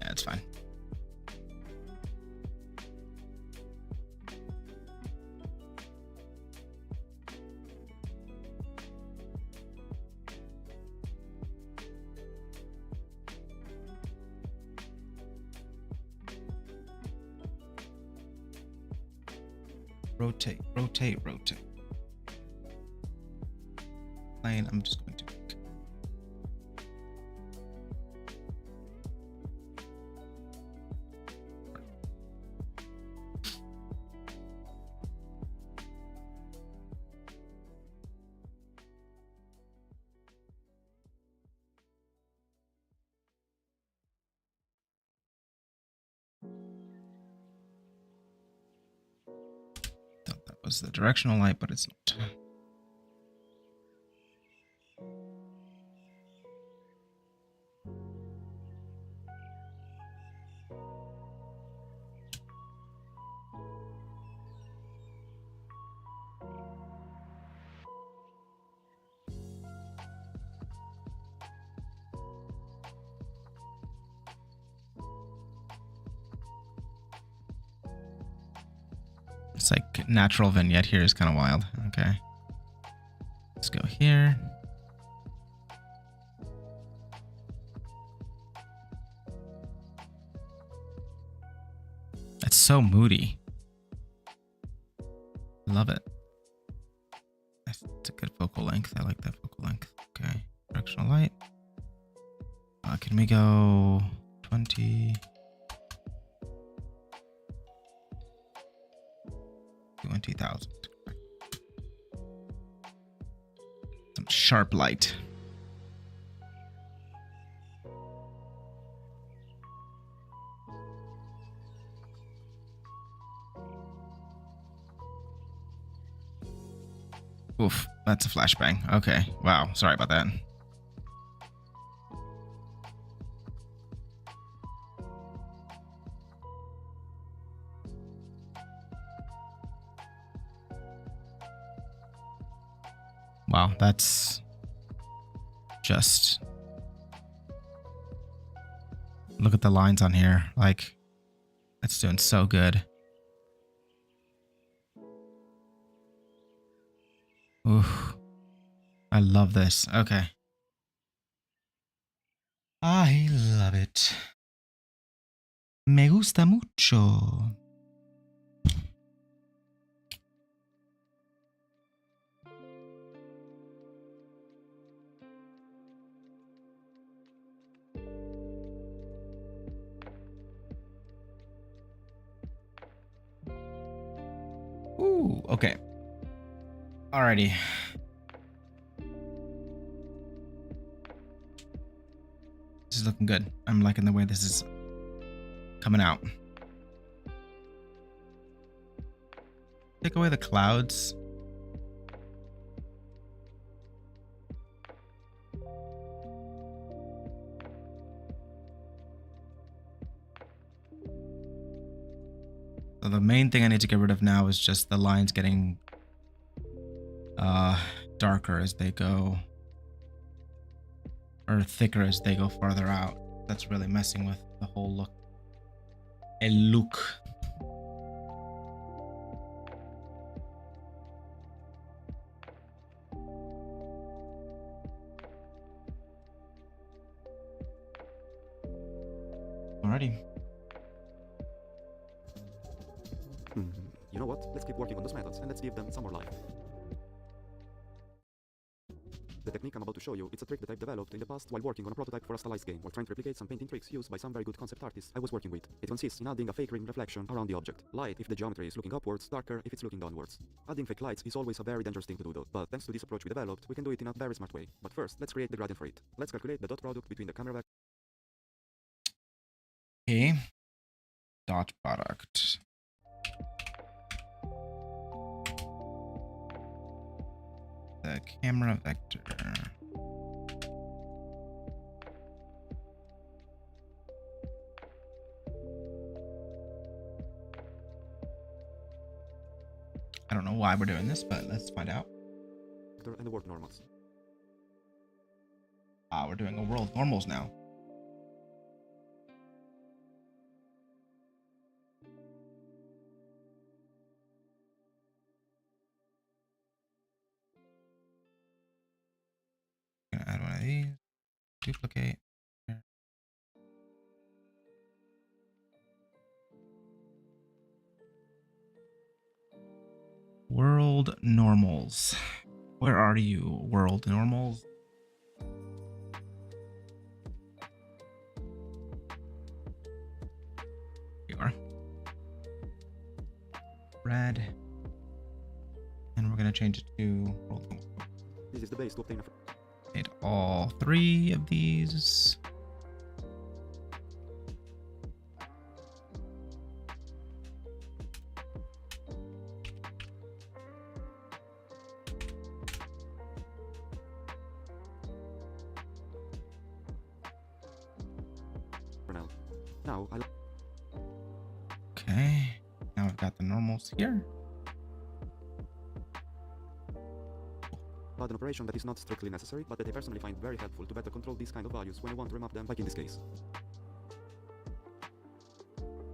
A: Yeah, it's fine. Rotate, rotate, rotate. Plane, I'm just going to. Thought that was the directional light, but it's not. This like natural vignette here is kind of wild. Okay. Let's go here. It's so moody. Love it. It's a good focal length. I like that focal length. Okay. Directional light. Can we go 20? 20,000. Some sharp light. Oof, that's a flashbang. Okay, wow, sorry about that. Wow, that's just... Look at the lines on here. Like, that's doing so good. Oof. I love this. Okay. I love it. Me gusta mucho. Ooh, okay. Alrighty. This is looking good. I'm liking the way this is coming out. Take away the clouds. So the main thing I need to get rid of now is just the lines getting darker as they go, or thicker as they go farther out. That's really messing with the whole look. A look. Alrighty.
B: You know what? Let's keep working on those methods and let's give them some more life. The technique I'm about to show you, it's a trick that I've developed in the past while working on a prototype for a stylized game or trying to replicate some painting tricks used by some very good concept artists I was working with. It consists in adding a fake rim reflection around the object. Light if the geometry is looking upwards, darker if it's looking downwards. Adding fake lights is always a very dangerous thing to do though, but thanks to this approach we developed, we can do it in a very smart way. But first, let's create the gradient for it. Let's calculate the dot product between the camera vector.
A: Okay. Dot product. The camera vector. I don't know why we're doing this, but let's find out.
B: And the world normals.
A: We're doing a world normals now. Gonna add one of these. Duplicate. Here. World normals. Where are you, world normals? Here you are. Red. And we're gonna change it to world normals.
B: This is the base to obtain a
A: Need all three of these.
B: Now I'll
A: Okay. Now we've got the normals here.
B: add an operation that is not strictly necessary, but that I personally find very helpful to better control these kind of values when I want to remap them, like in this case.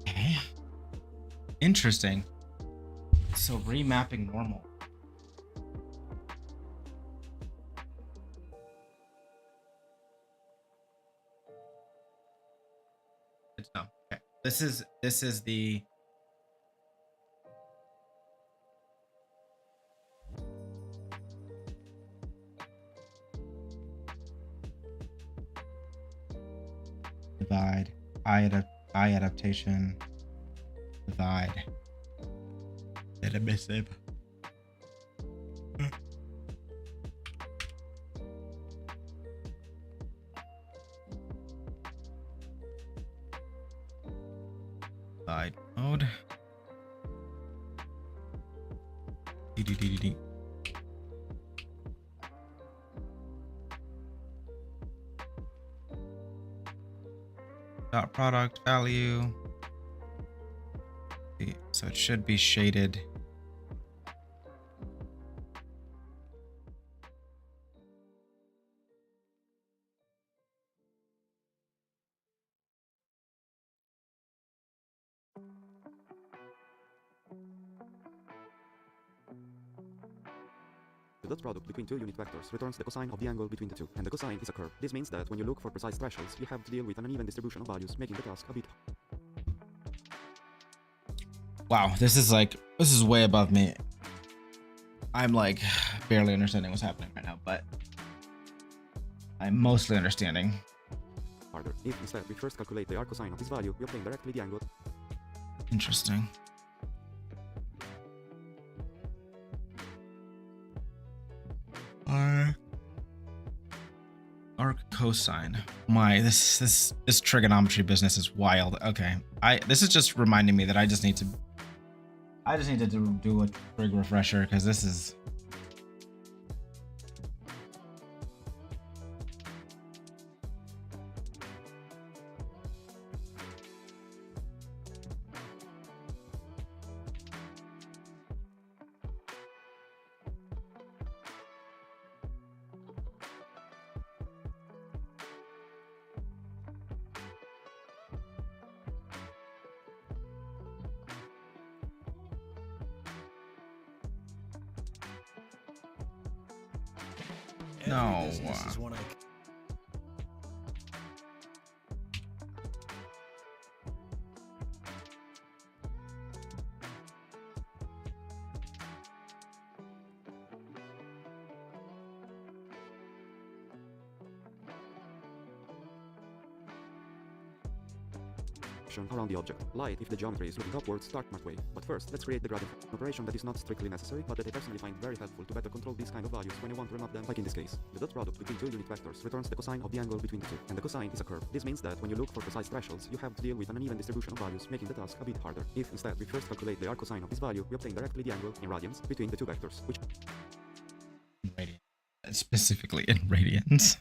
A: Okay. Interesting. So remapping normal. No. Okay. This is the divide, eye adaptation, divide. Did I miss it? Divide mode. D. Dot product value. So it should be shaded.
B: The dot product between two unit vectors returns the cosine of the angle between the two, and the cosine is a curve. This means that when you look for precise thresholds, you have to deal with an uneven distribution of values, making the task a bit.
A: Wow, this is way above me. I'm like barely understanding what's happening right now, but I'm mostly understanding.
B: Harder. If instead we first calculate the arc cosine of this value, we obtain directly the angle.
A: Interesting. Arc cosine. My this trigonometry business is wild. Okay, this is just reminding me that I just need to do a trig refresher because this is. No.
F: Business is one of the
B: around the object. Light if the geometry is looking upwards, dark marked way. But first, let's create the gradient operation that is not strictly necessary, but that I personally find very helpful to better control these kind of values when you want to remap them, like in this case. The dot product between two unit vectors returns the cosine of the angle between the two, and the cosine is a curve. This means that when you look for precise thresholds, you have to deal with an uneven distribution of values, making the task a bit harder. If instead we first calculate the arc cosine of this value, we obtain directly the angle in radians between the two vectors, which
A: Radian. Specifically in radians.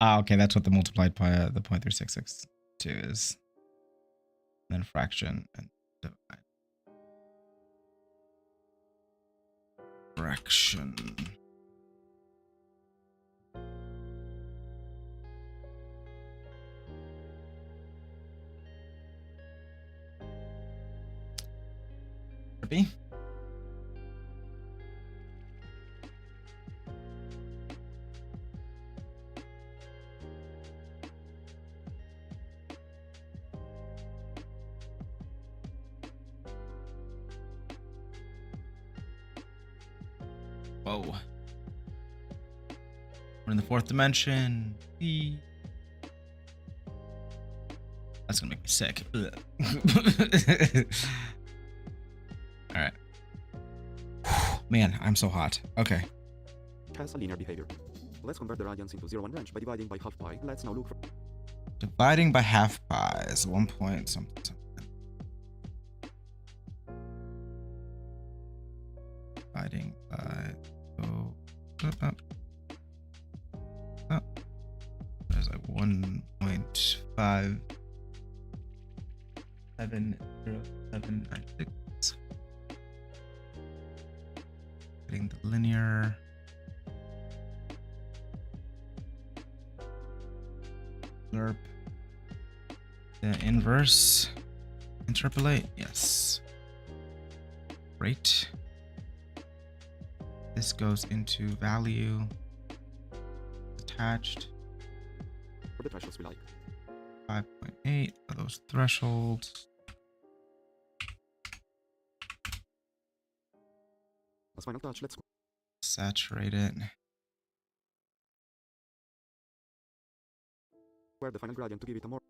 A: Okay, that's what the multiplied by the 0.3662 is. Then fraction and divide. Fraction. B. Whoa. We're in the fourth dimension. Eee. That's gonna make me sick. Alright. Man, I'm so hot. Okay.
B: has a linear behavior. Let's convert the radians into 0 1 range by dividing by half pi. Let's now look for
A: Dividing by half pi is 1 point something something. Dividing by there's like 1.5700796. Getting the linear. Lerp. The inverse. Interpolate. Yes. Great. This goes into value. Attached.
B: For the thresholds we like.
A: 5.8 are those thresholds.
B: As final touch, let's
A: Saturate it.
B: square the final gradient to give it a more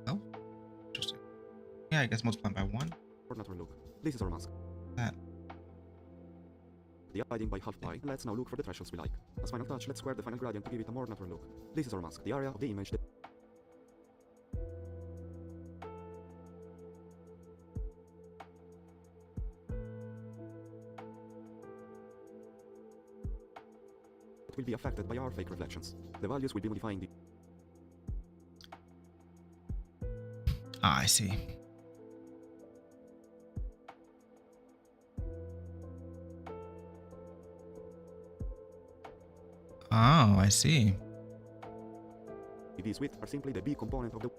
A: Oh, interesting. Yeah, I guess multiplying by 1.
B: or natural look. This is our mask.
A: That.
B: Dividing by half pi. Let's now look for the thresholds we like. As final touch, let's square the final gradient to give it a more natural look. This is our mask. The area of the image that will be affected by our fake reflections. The values will be modifying the
A: Ah, I see. Oh, I see.
B: these width are simply the B component of the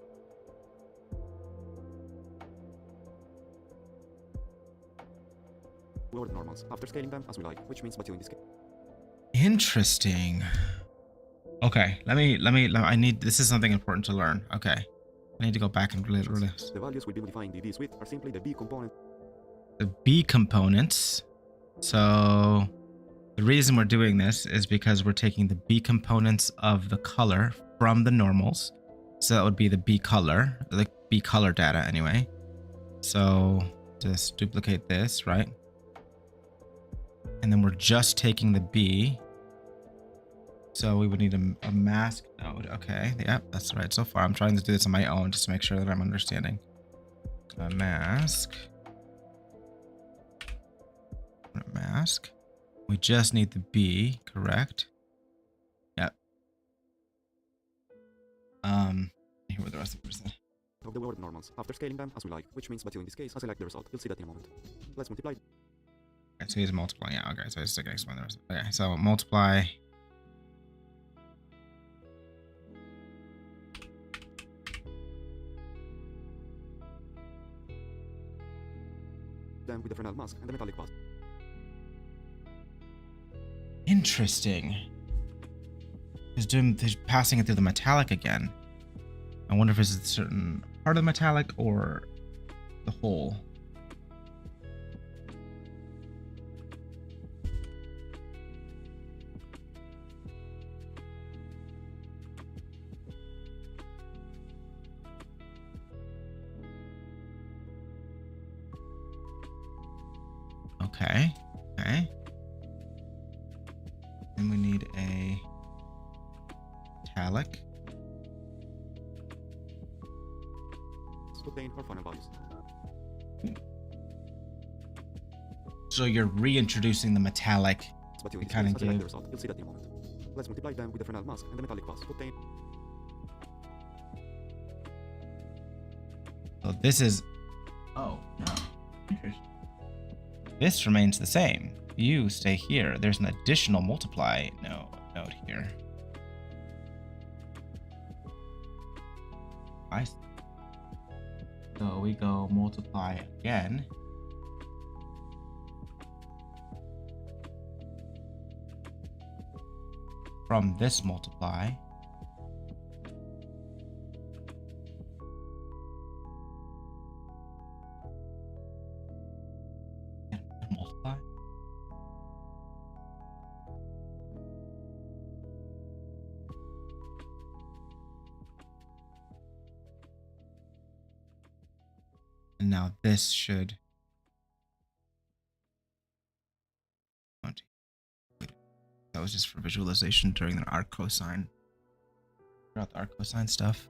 B: word normals after scaling them as we like, which means but you in this case.
A: Interesting. Okay, let me, I need, this is something important to learn. Okay. I need to go back and really.
B: The values will be modifying the these width are simply the B component.
A: The B components. So the reason we're doing this is because we're taking the B components of the color from the normals. So that would be the B color, the B color data anyway. So just duplicate this, right? And then we're just taking the B. So we would need a mask node. Okay, yep, that's right so far. I'm trying to do this on my own just to make sure that I'm understanding. A mask. A mask. We just need the B, correct? Yep. Here were the rest of the percent.
B: Of the word normals after scaling them as we like, which means but you in this case I select the result. You'll see that in a moment. Let's multiply
A: Okay, so he's multiplying. Yeah, okay, so it's gonna explain the rest. Okay, so multiply.
B: them with the Fresnel mask and the metallic path.
A: Interesting. He's passing it through the metallic again. I wonder if it's a certain part of the metallic or the whole. Okay. Okay. And we need a metallic.
B: To obtain our final values.
A: So you're reintroducing the metallic.
B: But you
A: We
B: in this
A: kinda
B: case I select
A: give-
B: the result. You'll see that in a moment. Let's multiply them with the Fresnel mask and the metallic path to obtain.
A: So this is. Oh no. Interesting. This remains the same. You stay here. There's an additional multiply node here. I see. So we go multiply again. From this multiply. And multiply. And now this should. That was just for visualization during the arc cosine. Throughout the arc cosine stuff.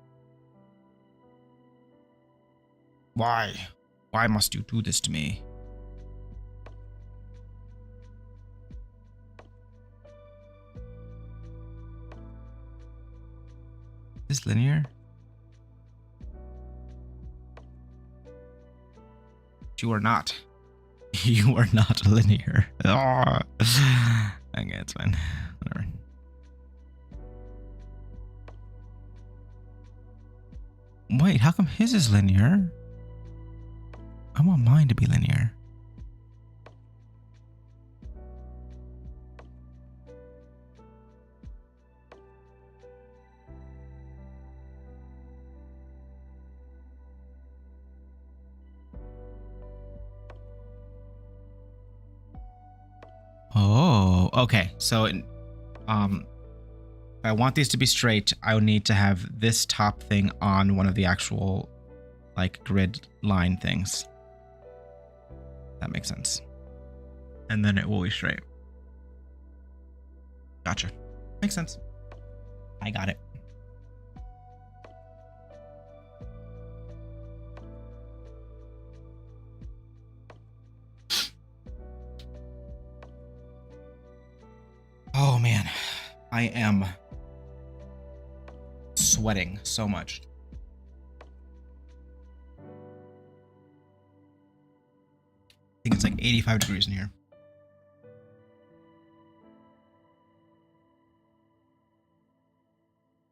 A: Why? Why must you do this to me? Is this linear? You are not. You are not linear. Ah. Okay, it's fine. Whatever. Wait, how come his is linear? I want mine to be linear. Oh, okay. So, if I want these to be straight, I would need to have this top thing on one of the actual, like, grid line things. That makes sense. And then it will be straight. Gotcha. Makes sense. I got it. Oh man, I am sweating so much. I think it's like 85 degrees in here.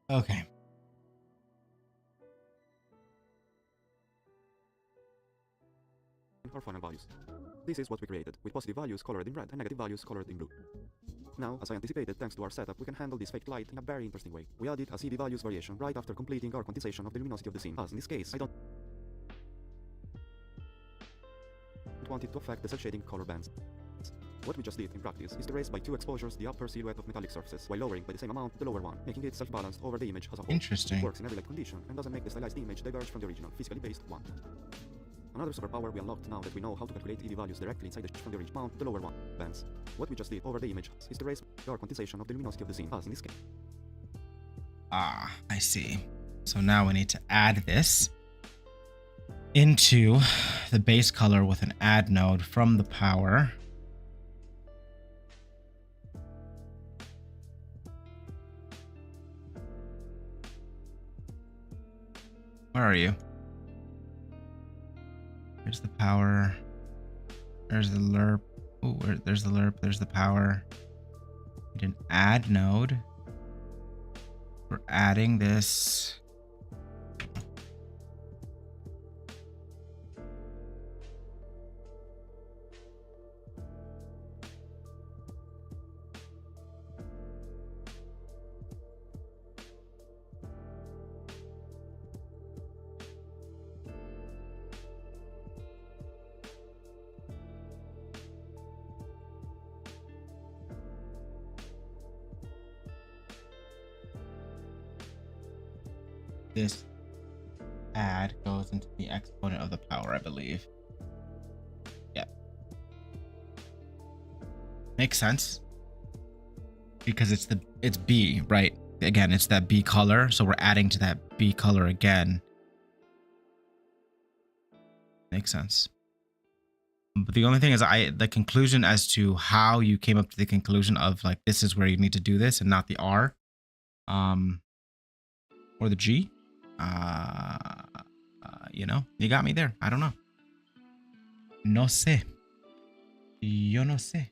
A: Okay.
B: Our final values. This is what we created, with positive values colored in red and negative values colored in blue. Now, as I anticipated, thanks to our setup, we can handle this faked light in a very interesting way. We added a CD values variation right after completing our quantization of the luminosity of the scene, as in this case, I don't want it to affect the cell shading color bands. What we just did in practice is to raise by 2 exposures the upper silhouette of metallic surfaces, while lowering by the same amount the lower one, making it self-balanced over the image as a whole.
A: Interesting.
B: It works in every light condition and doesn't make the stylized image diverge from the original, physically based one. Another superpower we unlocked now that we know how to calculate EV values directly inside the from the original mount, the lower one, bands. What we just did over the image is to raise our quantization of the luminosity of the scene, as in this case.
A: Ah, I see. So now we need to add this into the base color with an add node from the power. Where are you? There's the power. There's the lerp. Oh, there's the lerp. There's the power. Need an add node. We're adding this. This add goes into the exponent of the power, I believe. Yep. Makes sense. Because it's B, right? Again, it's that B color, so we're adding to that B color again. Makes sense. But the only thing is the conclusion as to how you came up to the conclusion of like this is where you need to do this and not the R. Or the G. You know, you got me there. I don't know. No sé. Yo no sé.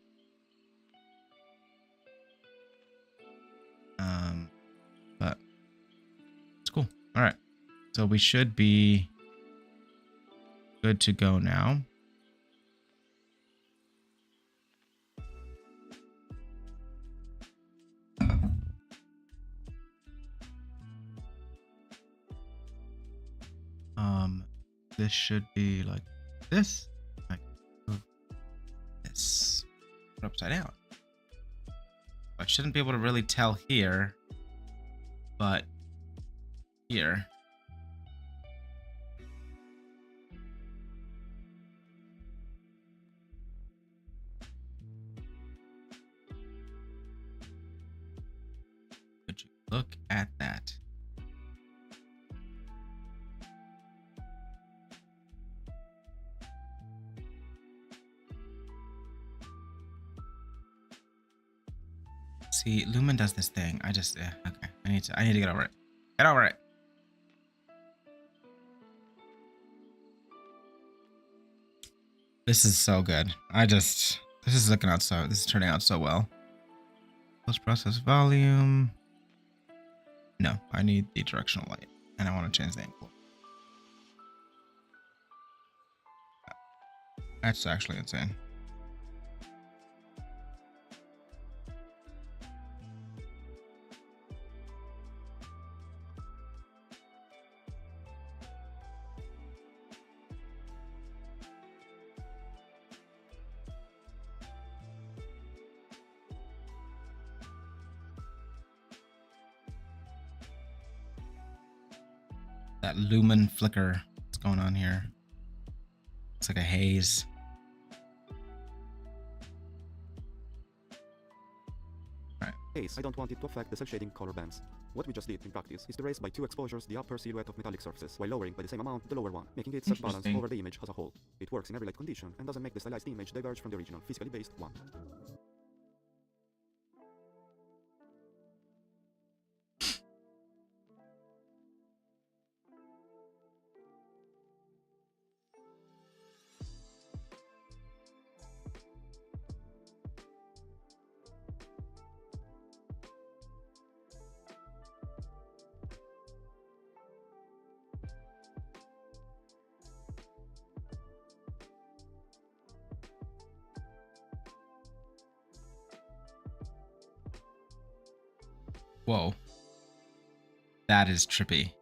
A: But it's cool. All right. So we should be good to go now. This should be like this, like this, upside down. I shouldn't be able to really tell here, but here. Would you look at that? See, Lumen does this thing. I just, okay. I need to get over it. Get over it. This is so good. This is this is turning out so well. Post process volume. No, I need the directional light and I want to change the angle. That's actually insane. That lumen flicker. What's going on here? It's like a haze.
B: Case, I don't want it to affect the cell shading color bands. What we just did in practice is to raise by 2 exposures the upper silhouette of metallic surfaces, while lowering by the same amount the lower one, making it self-balance
A: Interesting.
B: over the image as a whole. It works in every light condition and doesn't make the stylized image diverge from the original, physically based one.
A: Whoa. That is trippy.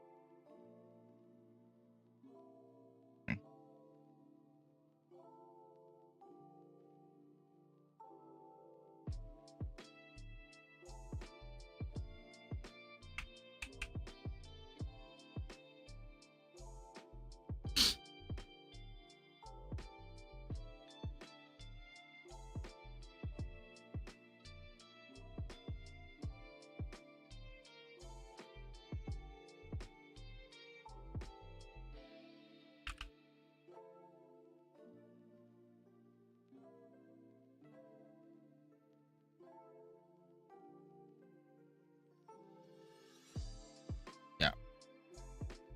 A: Yeah.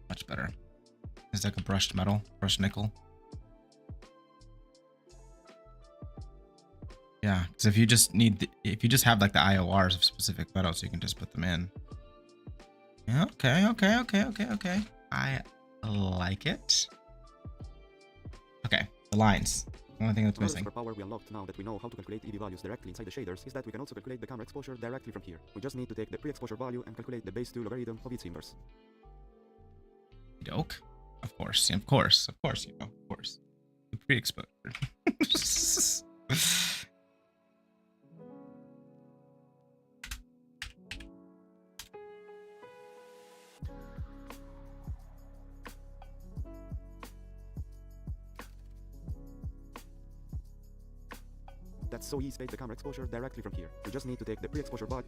A: Much better. It's like a brushed metal, brushed nickel. Yeah, because if you just if you just have like the IORs of specific metals, you can just put them in. Yeah, okay. I like it. Okay, the lines. The only thing that's
B: Another
A: missing.
B: superpower we unlocked now that we know how to calculate EV values directly inside the shaders is that we can also calculate the camera exposure directly from here. We just need to take the pre-exposure value and calculate the base 2 logarithm of its inverse.
A: Doke. Of course. The pre-exposure.
B: That's so easy to take the camera exposure directly from here. We just need to take the pre-exposure value.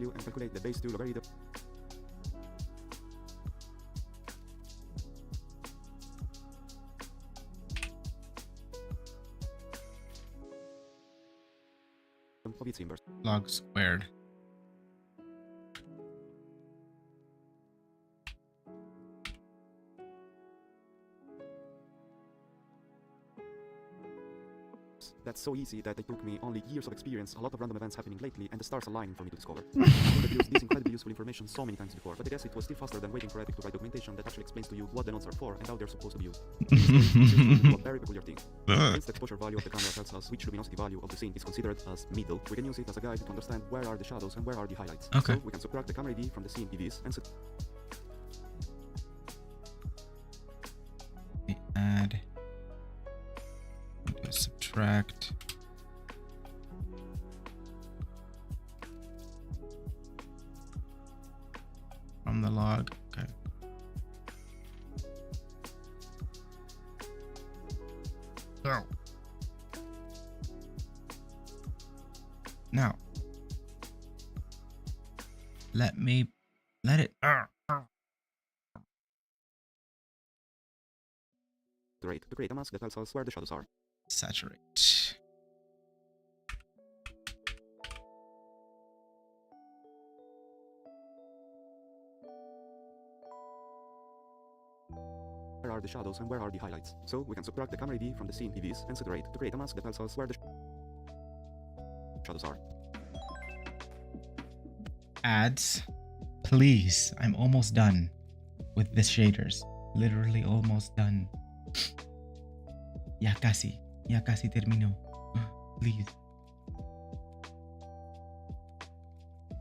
B: And calculate the base 2 logarithm. Of its inverse.
A: Log squared.
B: That's so easy that it took me only years of experience, a lot of random events happening lately, and the stars aligning for me to discover. I have used this incredibly useful information so many times before, but I guess it was still faster than waiting for Epic to write documentation that actually explains to you what the nodes are for and how they're supposed to be used. A very peculiar thing. Since the exposure value of the camera tells us which luminosity value of the scene is considered as middle, we can use it as a guide to understand where are the shadows and where are the highlights.
A: Okay.
B: So we can subtract the camera EV from the scene EVs and
A: Add. Subtract. From the log. Okay. Now, let it
B: Great, to create a mask that tells us where the shadows are.
A: saturate.
B: Where are the shadows and where are the highlights? So we can subtract the camera ID from the scene EVs and saturate to create a mask that tells us where the shadows are.
A: Ads, please. I'm almost done with the shaders. Literally almost done. Ya casi termino. Please.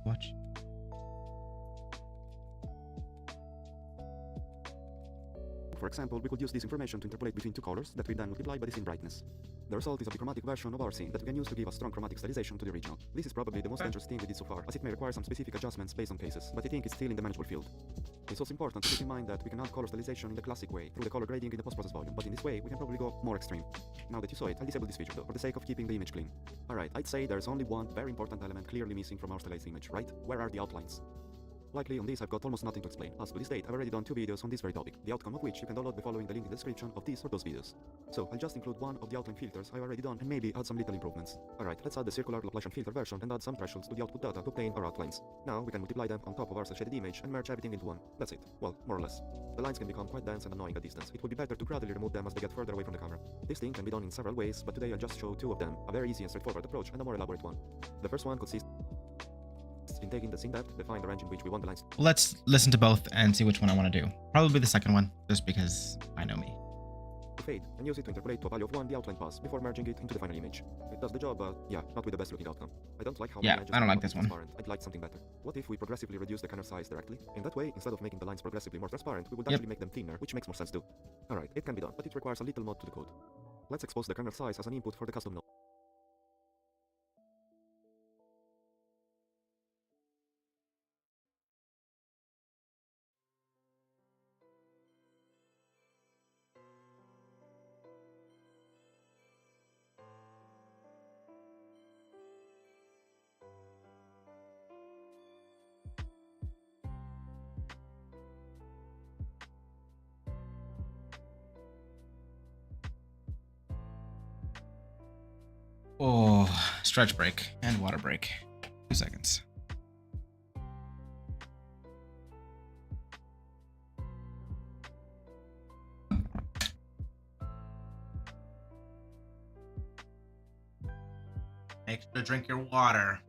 A: Watch.
B: For example, we could use this information to interpolate between two colors that we then multiply by the scene brightness. The result is a bichromatic version of our scene that we can use to give a strong chromatic stylization to the original. This is probably the most dangerous thing we did so far, as it may require some specific adjustments based on cases, but I think it's still in the manageable field. It's also important to keep in mind that we can add color stylization in the classic way, through the color grading in the post-process volume, but in this way we can probably go more extreme. Now that you saw it, I'll disable this feature though, for the sake of keeping the image clean. Alright, I'd say there's only one very important element clearly missing from our stylized image, right? Where are the outlines? Likely on this I've got almost nothing to explain, as to this date I've already done 2 videos on this very topic, the outcome of which you can download by following the link in the description of these or those videos. So I'll just include one of the outline filters I've already done and maybe add some little improvements. Alright, let's add the circular Laplacian filter version and add some thresholds to the output data to obtain our outlines. Now we can multiply them on top of our shaded image and merge everything into one. That's it. Well, more or less. The lines can become quite dense and annoying at distance. It would be better to gradually remove them as they get further away from the camera. This thing can be done in several ways, but today I'll just show 2 of them, a very easy and straightforward approach and a more elaborate one. The first one consists in taking the scene depth, define the range in which we want the lines
A: Let's listen to both and see which one I want to do. Probably the second one, just because I know me.
B: to fade, and use it to interpolate to a value of 1 the outline pass before merging it into the final image. It does the job, but yeah, not with the best looking outcome. I don't like how
A: Yeah,
B: many edges
A: I don't
B: are
A: like this one.
B: transparent. I'd like something better. What if we progressively reduce the kernel size directly? In that way, instead of making the lines progressively more transparent, we would
A: Yep.
B: actually make them thinner, which makes more sense too. Alright, it can be done, but it requires a little mod to the code. Let's expose the kernel size as an input for the custom node.
A: Oh, stretch break and water break. 2 seconds. Make sure to drink your water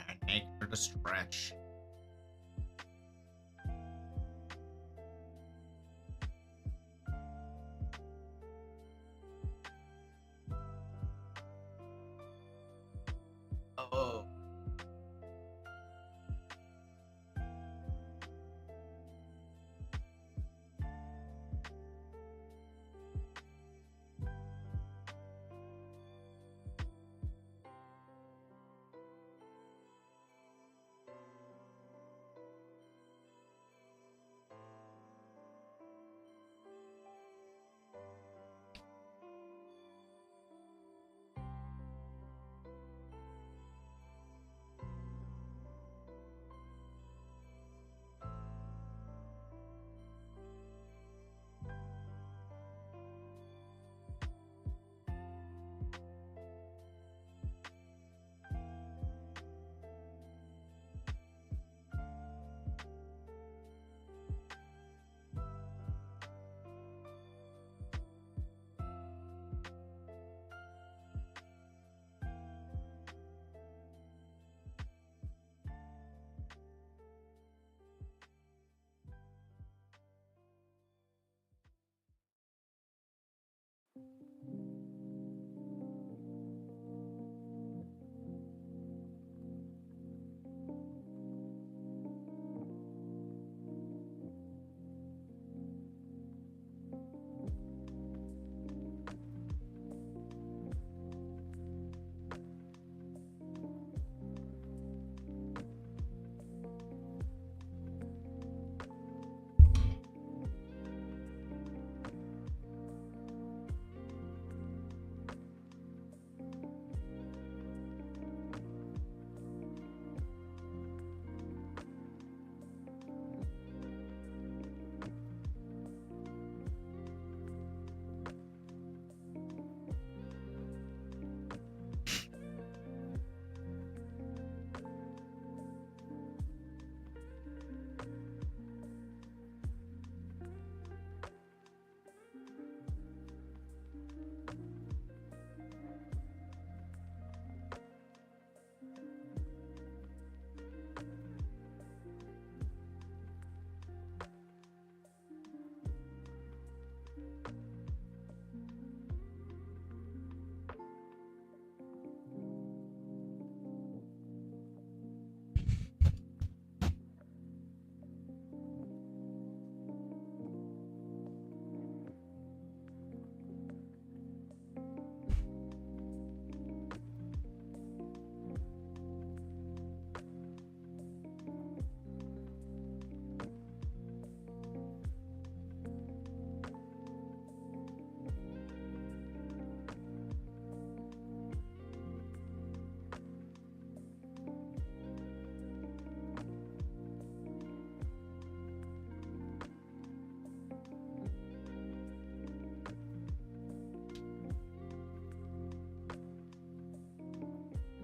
A: and make sure to stretch. Oh.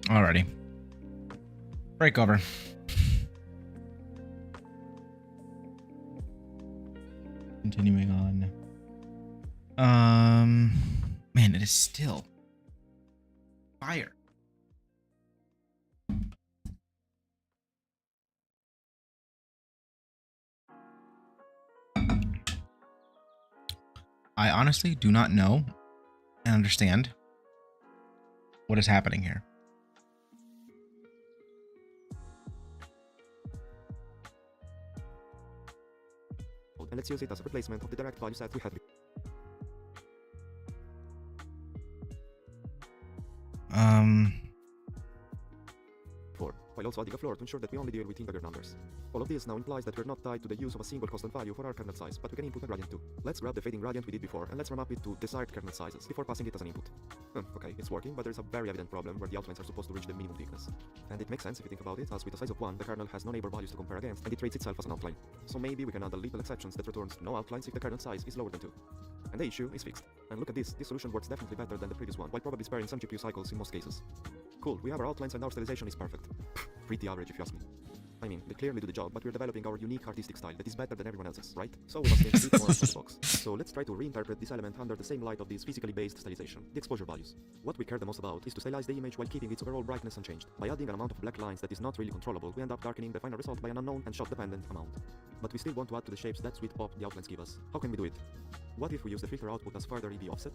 A: Alrighty. Break over. Continuing on. Man, it is still fire. I honestly do not know and understand what is happening here.
B: And let's use it as a replacement of the direct value set we had before, while also adding a floor to ensure that we only deal with integer numbers. All of this now implies that we're not tied to the use of a single constant value for our kernel size, but we can input a gradient too. Let's grab the fading gradient we did before, and let's remap it to desired kernel sizes before passing it as an input. Okay, it's working, but there's a very evident problem where the outlines are supposed to reach the minimum thickness. And it makes sense if you think about it, as with a size of 1, the kernel has no neighbor values to compare against, and it treats itself as an outline. So maybe we can add a little exceptions that returns no outlines if the kernel size is lower than 2. And the issue is fixed. And look at this solution works definitely better than the previous one, while probably sparing some GPU cycles in most cases. Cool, we have our outlines and our stylization is perfect. Pretty average if you ask me. I mean, they clearly do the job, but we're developing our unique artistic style that is better than everyone else's, right? So we must think a bit more out of the box. So let's try to reinterpret this element under the same light of this physically based stylization, the exposure values. What we care the most about is to stylize the image while keeping its overall brightness unchanged. By adding an amount of black lines that is not really controllable, we end up darkening the final result by an unknown and shot-dependent amount. But we still want to add to the shapes that sweet pop the outlines give us. How can we do it? What if we use the filter output as further EV offset?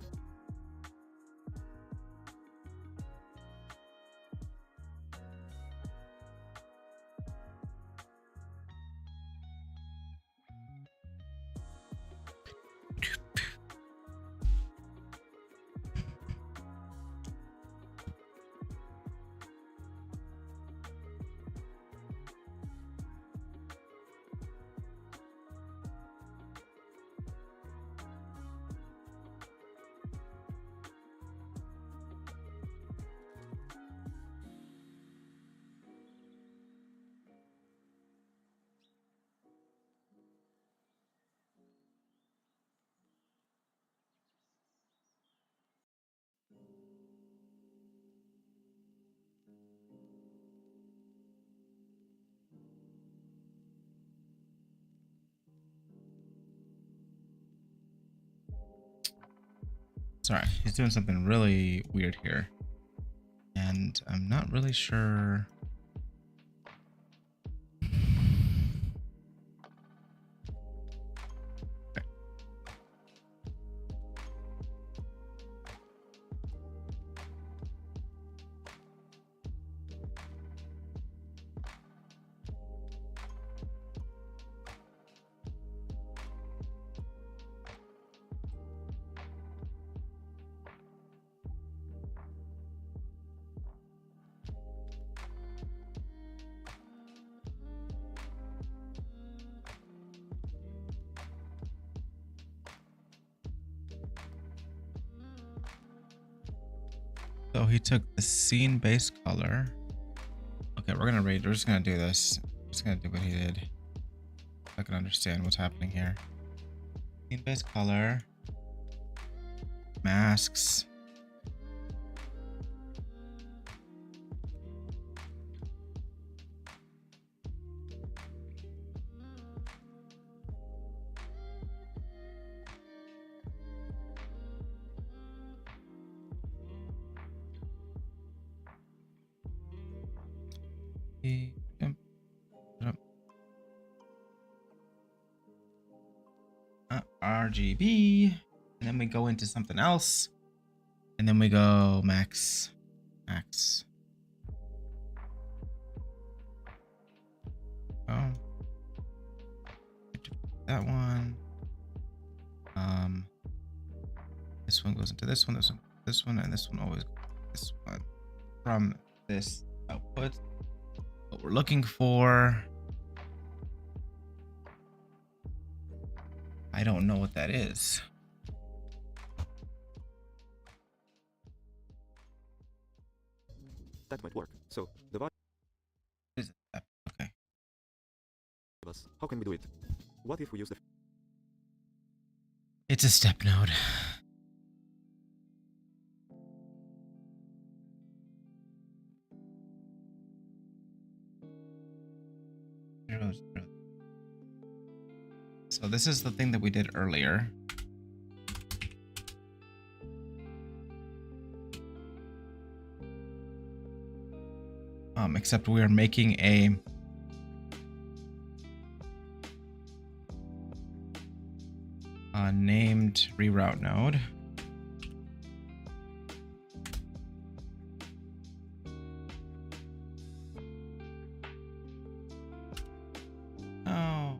A: Sorry, he's doing something really weird here. And I'm not really sure. Okay. So he took the scene base color. Okay, we're just gonna do this. We're just gonna do what he did. So I can understand what's happening here. Scene base color. Masks. RGB, and then we go into something else, and then we go max. Oh, that one. This one goes into this one, this one, and this one always goes this one from this output. What we're looking for. I don't know what that is.
B: That might work. So, the value
A: Is it? Okay.
B: of us. How can we do it? What if we use the
A: It's a step node. 0, 0. So this is the thing that we did earlier. Except we are making a named reroute node. Oh.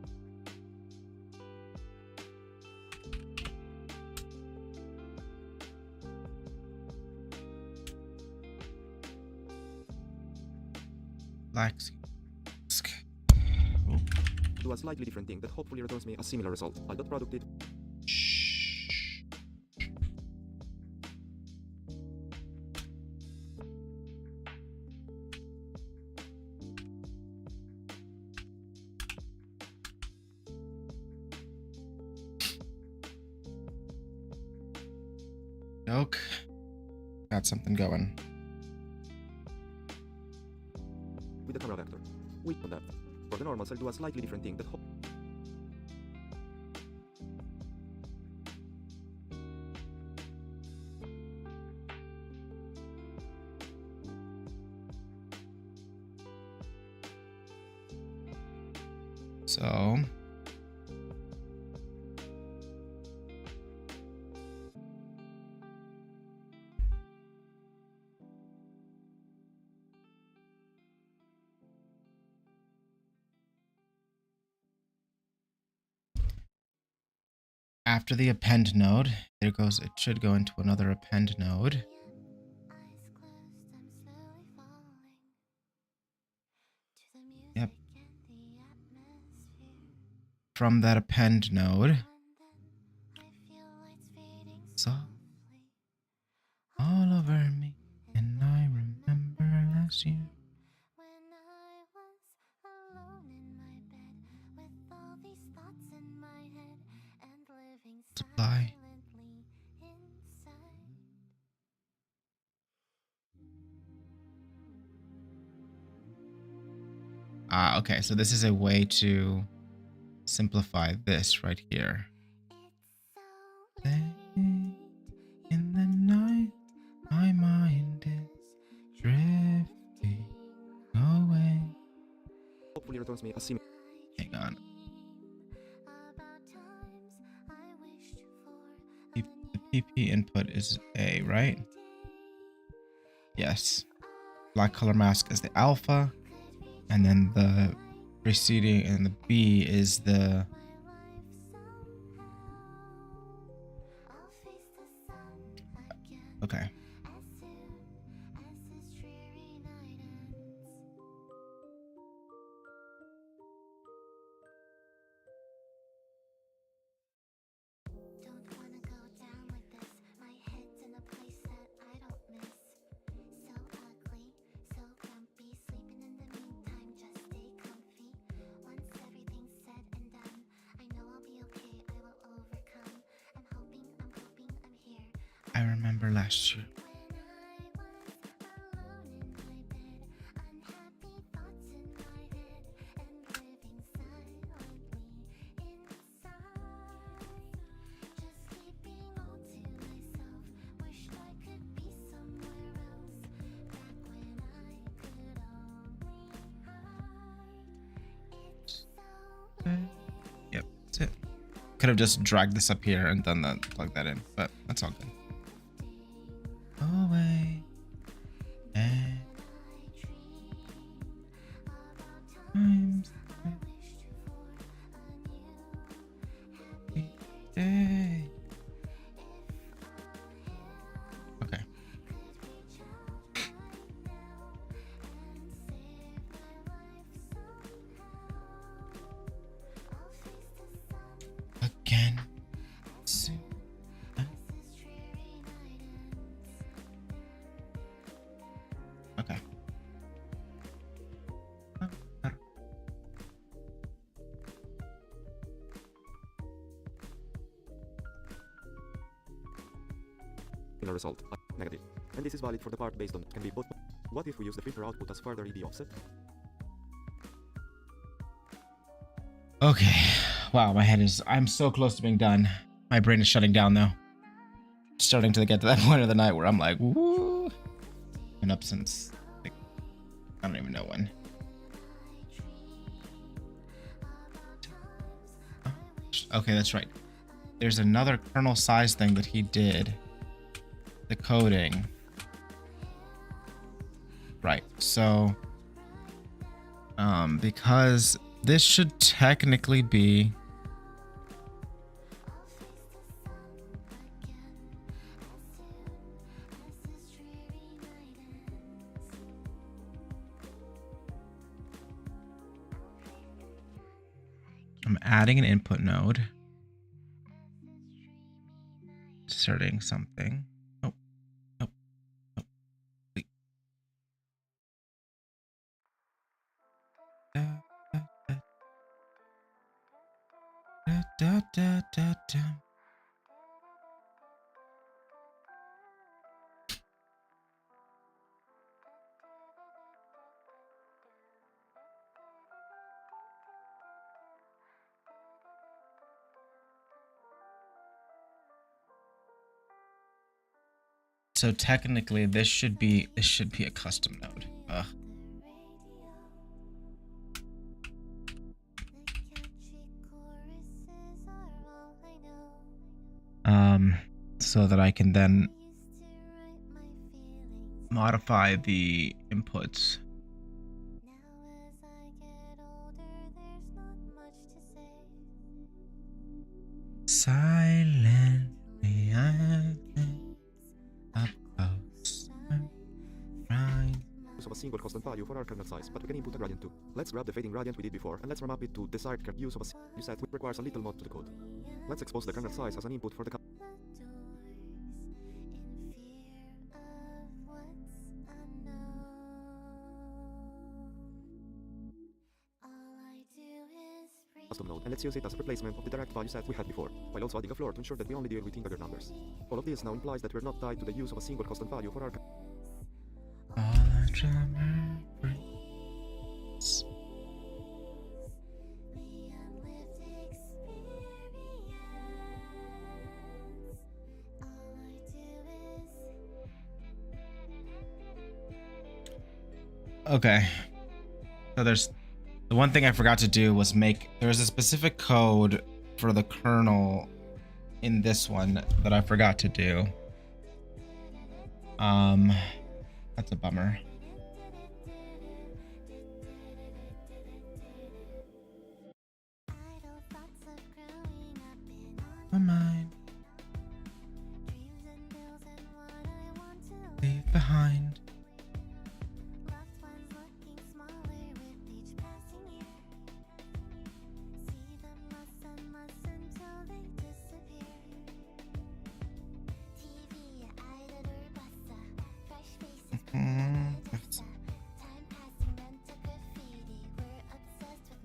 B: Do a slightly different thing that hopefully returns me a similar result. I'll dot product it.
A: Joke. Got something going.
B: With the camera vector. With the depth. For the normals, I'll do a slightly different thing that
A: So after the append node, there goes, it should go into another append node.
C: Eyes closed, I'm slowly falling to the music
A: Yep.
C: and the atmosphere.
A: From that append node,
C: And then I feel lights fading
A: so
C: softly
A: all over me, and I remember last year.
C: when I was alone in my bed with all these thoughts in my head and living
A: Supply.
C: silently inside.
A: Okay, so this is a way to simplify this right here.
C: It's so
A: Late
C: late
A: in the night, my mind is drifting away.
B: hopefully returns me a similar.
A: Hang on.
C: about times I wished for
A: The PP input is A, right? Yes. Black color mask is the alpha, and then the preceding and the B is the
C: I'll face the sun again
A: okay.
C: as soon as this dreary night ends. Don't wanna go down like this. My head's in a place that I don't miss. So ugly, so grumpy. Sleeping in the meantime, just stay comfy. Once everything's said and done, I know I'll be okay. I will overcome. I'm hoping, I'm here.
A: I remember last year.
C: When I was alone in my bed, unhappy thoughts in my head, and living silently inside. Just keeping all to myself. Wished I could be somewhere else. Back when I could only hide. It's so late.
A: Yep, that's it. Could have just dragged this up here and then plug that in, but that's all good. Away and times day. Okay. Again. Soon. Okay.
B: Similar result. Negative. And this is valid for the part based on can be both. What if we use the filter output as further ED offset?
A: Okay. Wow, my head is. I'm so close to being done. My brain is shutting down though. Starting to get to that point of the night where I'm like, woo. Been up since like, I don't even know when. Okay, that's right. There's another kernel size thing that he did. The coding. Right. So, because this should technically be I'm adding an input node. Inserting something. Oh, oh, oh. Wait. Da, da, da, da, da, da, da. So technically this should be a custom node. Ugh. So that I can then modify the inputs. Silently, I think up close. Right.
B: Use of a single constant value for our kernel size, but we can input a gradient too. Let's grab the fading gradient we did before, and let's remap it to desired use of a value set, which requires a little mod to the code. Let's expose the kernel size as an input for the custom node, and let's use it as a replacement of the direct value set we had before, while also adding a floor to ensure that we only deal with integer numbers. All of this now implies that we're not tied to the use of a single constant value for our
A: All I remember is okay. So there's the one thing I forgot to do was there's a specific code for the kernel in this one that I forgot to do. That's a bummer. My mind leave behind.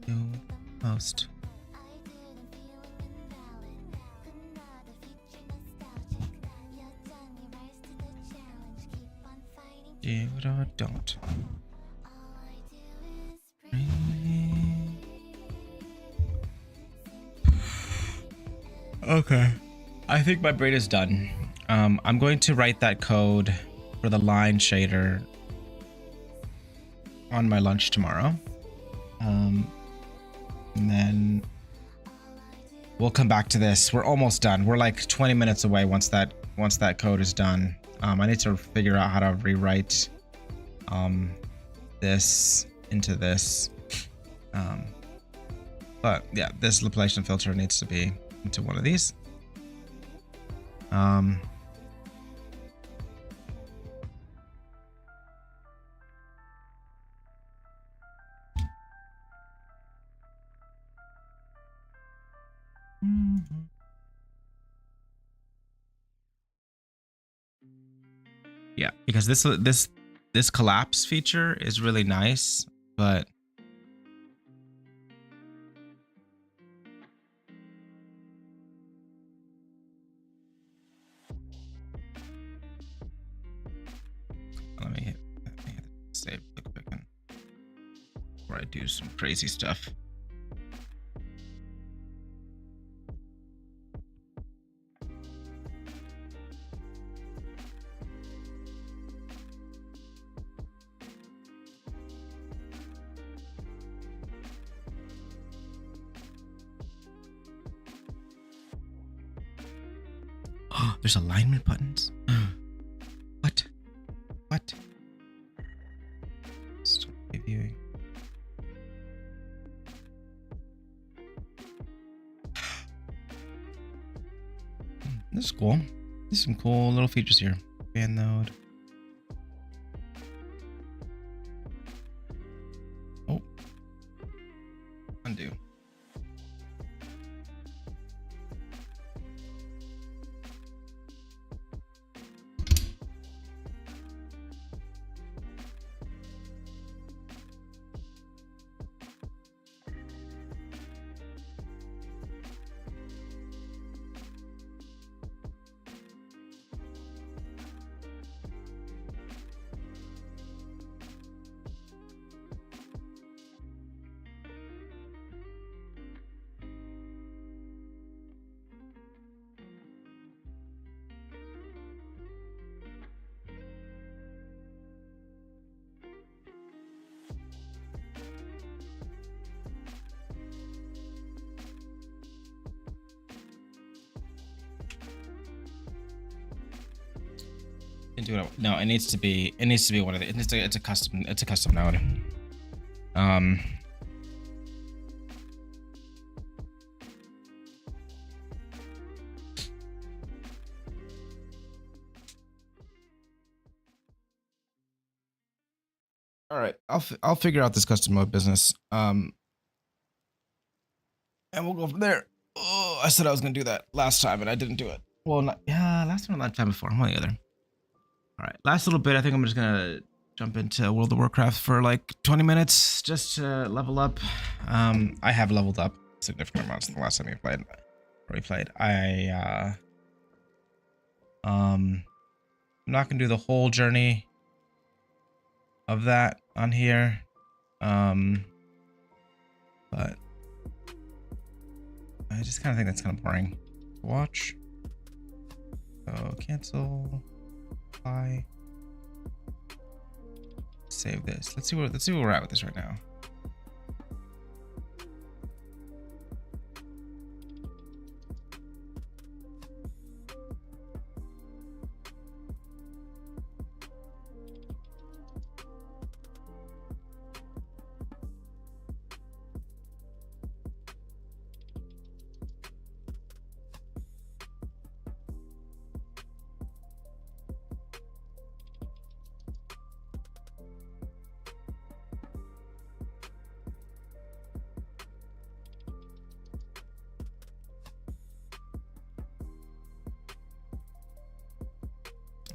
A: Do most. Do it or don't. Okay. I think my brain is done. I'm going to write that code for the line shader on my lunch tomorrow. And then we'll come back to this. We're almost done. We're like 20 minutes away once that code is done. I need to figure out how to rewrite this into this. But yeah, this Laplacian filter needs to be into one of these. Yeah, because this collapse feature is really nice, but let me hit save real quick before I do some crazy stuff. There's alignment buttons. What? What? Start previewing. This is cool. There's some cool little features here. Fan node. Oh. Undo. Do it. No, it needs to be one of the it's a custom node. All right, I'll figure out this custom mode business. And we'll go from there. Oh, I said I was gonna do that last time and I didn't do it. Well, not, yeah, last time or last time before, one or the other. All right, last little bit. I think I'm just gonna jump into World of Warcraft for like 20 minutes just to level up. I have leveled up significant amounts since the last time we played. I'm not gonna do the whole journey of that on here, but I just kind of think that's kind of boring to watch. So cancel. Save this. Let's see where we're at with this right now.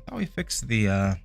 A: How we fix the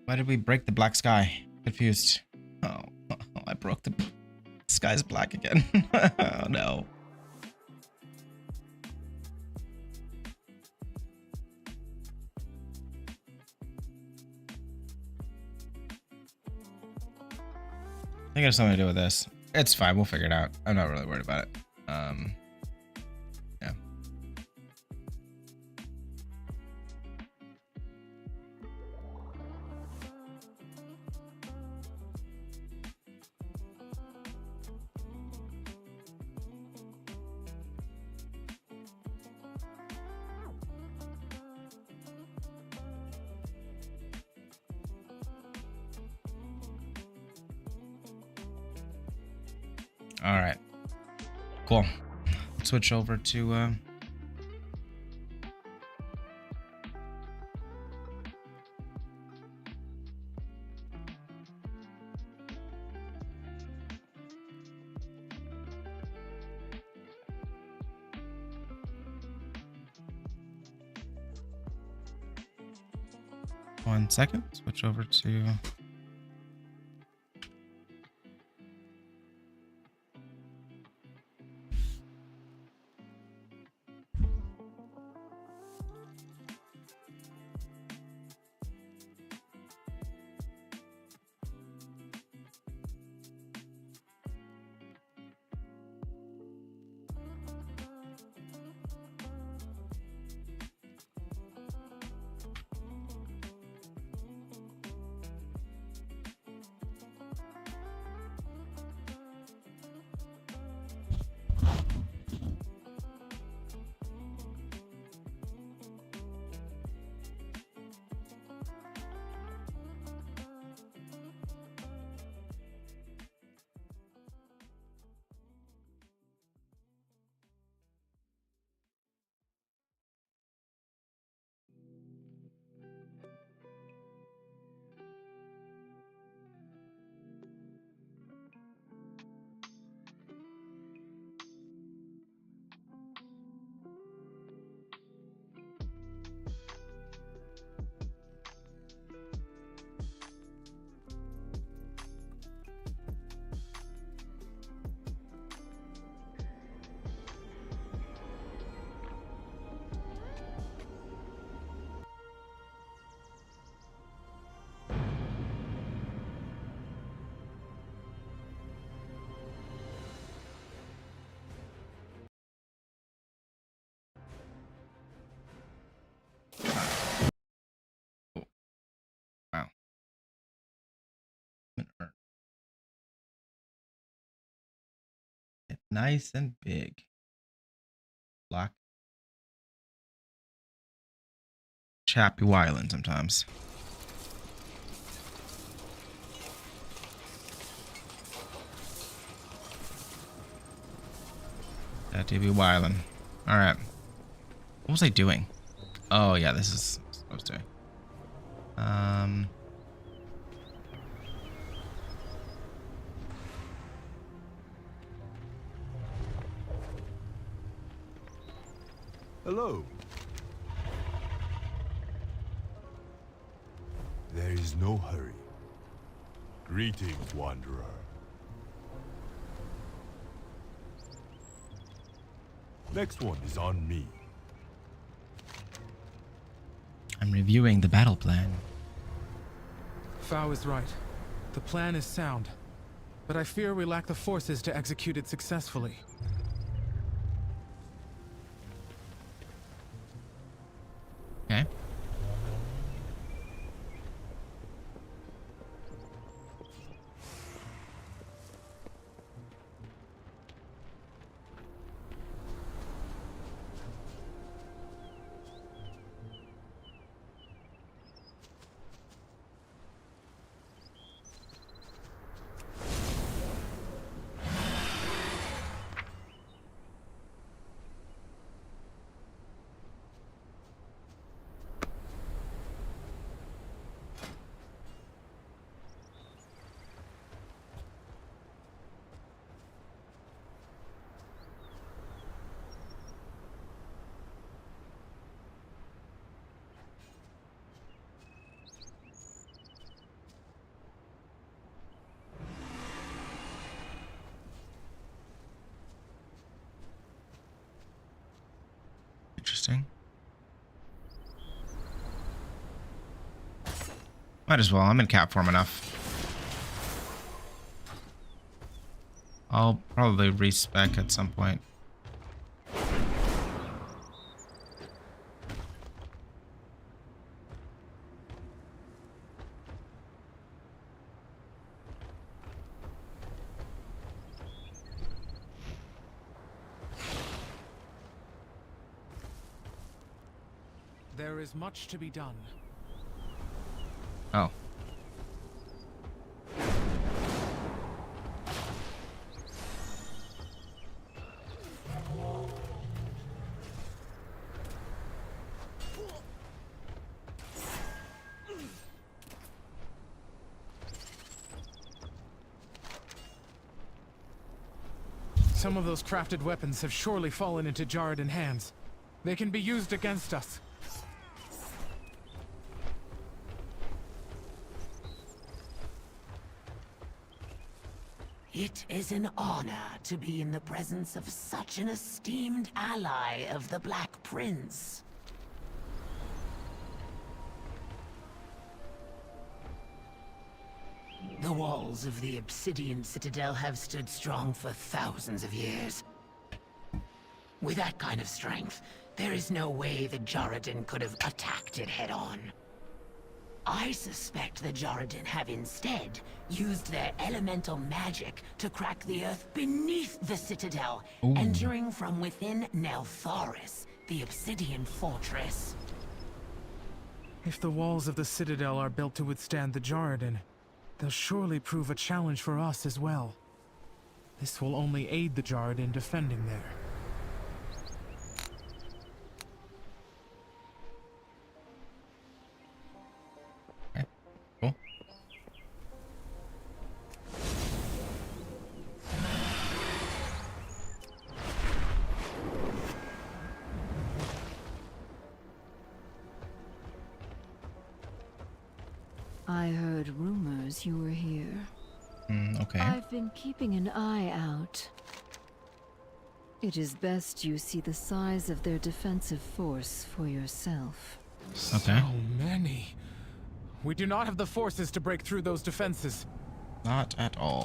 A: why did we break the black sky? Confused. Oh, I broke the sky's black again. Oh no. I think it has something to do with this. It's fine. We'll figure it out. I'm not really worried about it. Yeah. All right. Cool. switch over to one second. Switch over to wow. It's nice and big. Block. Chappy Island sometimes. That TV Wyland. Alright. What was I doing? Oh yeah, this is what I was doing.
F: Hello. There is no hurry. Greetings, wanderer. Next one is on me.
A: I'm reviewing the battle plan.
G: Fao is right. The plan is sound, but I fear we lack the forces to execute it successfully.
A: Okay. Interesting. Might as well. I'm in cap form enough. I'll probably respec at some point.
G: There is much to be done.
A: Oh.
G: Some of those crafted weapons have surely fallen into Jarden hands. They can be used against us.
H: It is an honor to be in the presence of such an esteemed ally of the Black Prince. The walls of the Obsidian Citadel have stood strong for thousands of years. With that kind of strength, there is no way the Jarden could have attacked it head-on. I suspect the Jarden have instead used their elemental magic to crack the earth beneath the Citadel, entering from within Neltharis, the Obsidian Fortress.
G: If the walls of the Citadel are built to withstand the Jarden, they'll surely prove a challenge for us as well. This will only aid the Jarden in defending there.
A: Cool.
I: I heard rumors you were here.
A: Okay.
I: I've been keeping an eye out. It is best you see the size of their defensive force for yourself.
A: Okay.
G: So many. We do not have the forces to break through those defenses.
A: Not at all.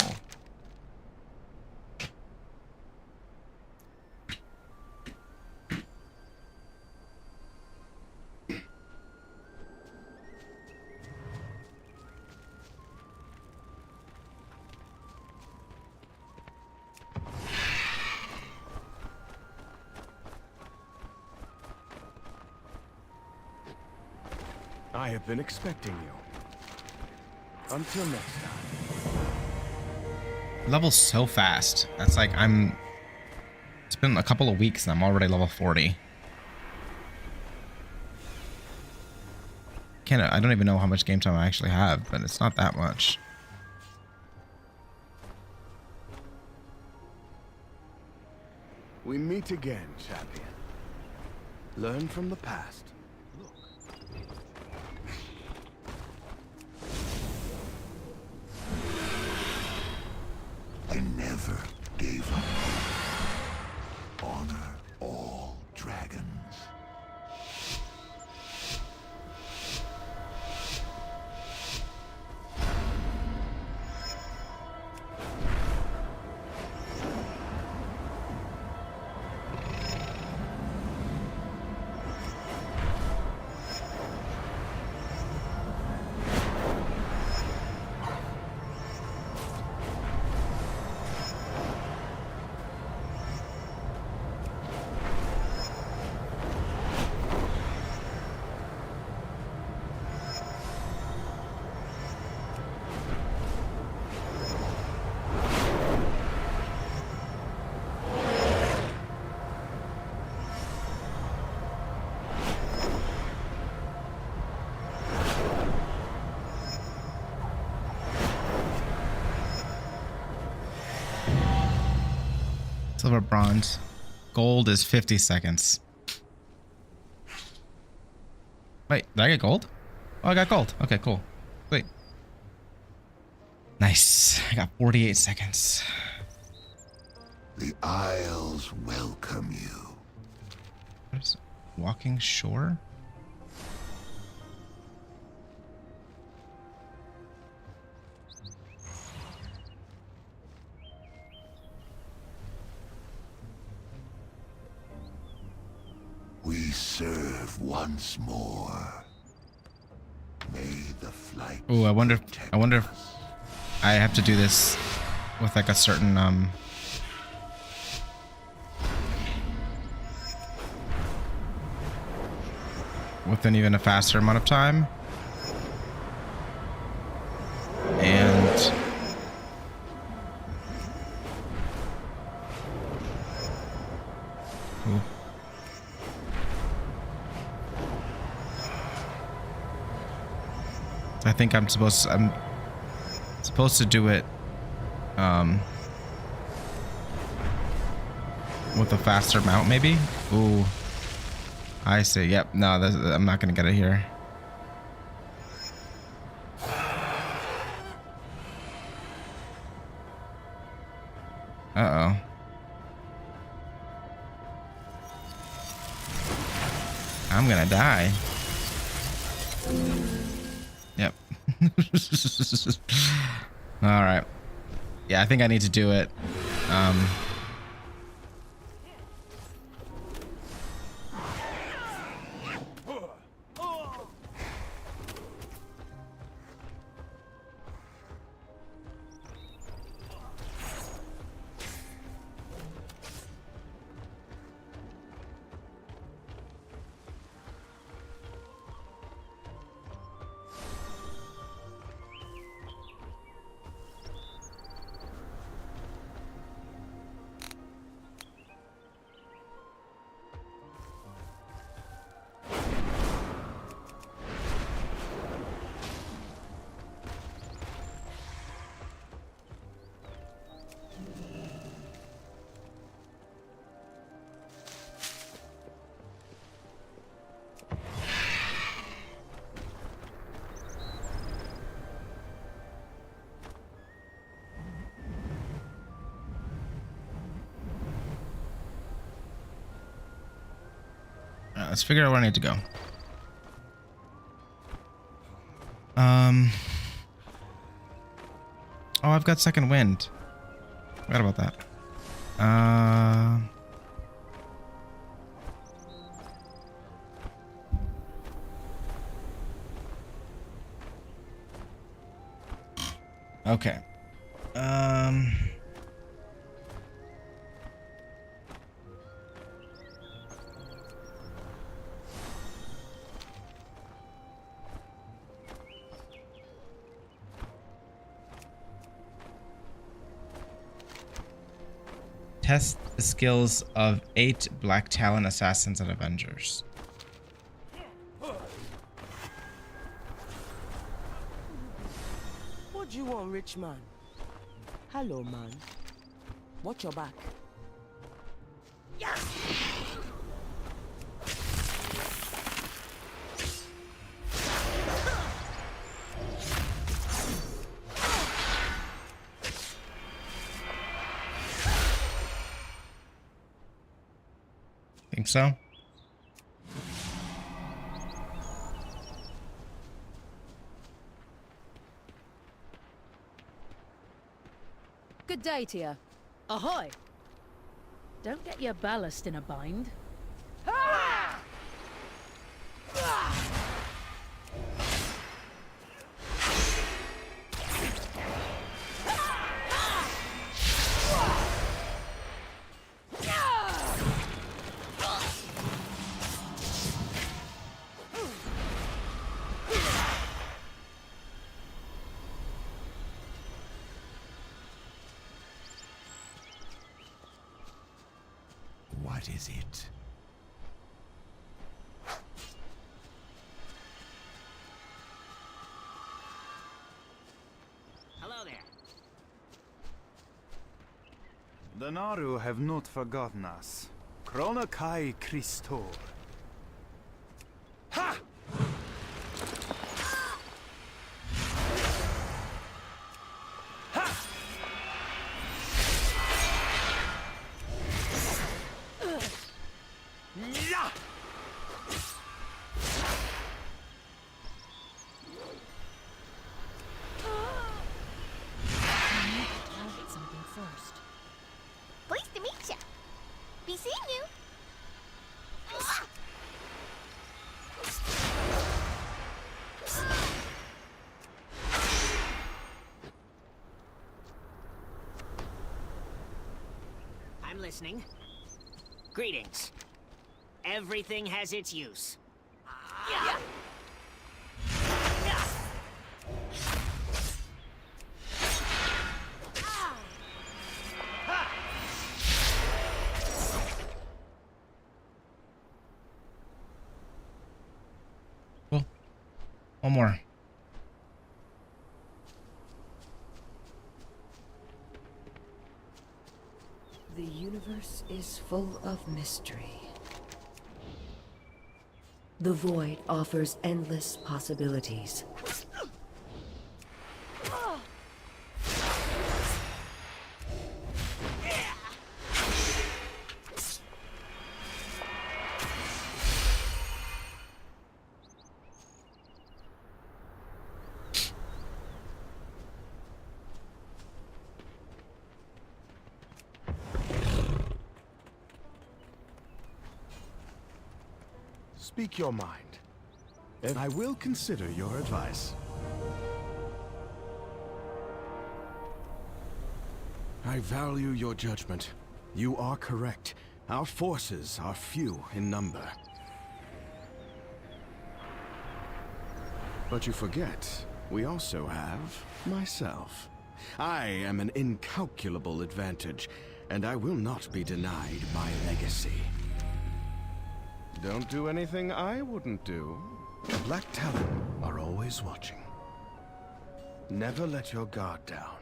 F: I have been expecting you. Until next time.
A: Level so fast. That's like it's been a couple of weeks and I'm already level 40. I don't even know how much game time I actually have, but it's not that much.
F: We meet again, champion. Learn from the past.
J: I never gave up. Honor all dragons.
A: Silver, bronze. Gold is 50 seconds. Wait, did I get gold? Oh, I got gold. Okay, cool. Wait. Nice. I got 48 seconds.
J: The Isles welcome you.
A: What is it? Walking shore?
J: We serve once more. May the flight.
A: Oh, I wonder if I have to do this with like a certain within even a faster amount of time. And ooh. I think I'm supposed to do it with a faster mount, maybe? Ooh. I see. Yep. No, I'm not going to get it here. Uh-oh. I'm going to die. Yep. All right. Yeah, I think I need to do it. Let's figure out where I need to go. Oh, I've got second wind. Forgot about that. Okay. Test the skills of 8 Black Talon assassins and Avengers.
K: What do you want, rich man? Hello, man. Watch your back. Yes!
A: Think so?
L: Good day to you. Ahoy! Don't get your ballast in a bind.
F: What is it?
M: Hello there.
F: The Naru have not forgotten us. Krona Kai Christor. Ha!
C: Pleased to meet ya. Be seeing you.
M: I'm listening. Greetings. Everything has its use. Yeah.
A: Cool. One more.
I: The
N: The universe is full of mystery. The void offers endless possibilities.
F: Speak your mind, and I will consider your advice. I value your judgment. You are correct. Our forces are few in number. But you forget, we also have myself. I am an incalculable advantage, and I will not be denied my legacy. Don't do anything I wouldn't do. The Black Talon are always watching. Never let your guard down.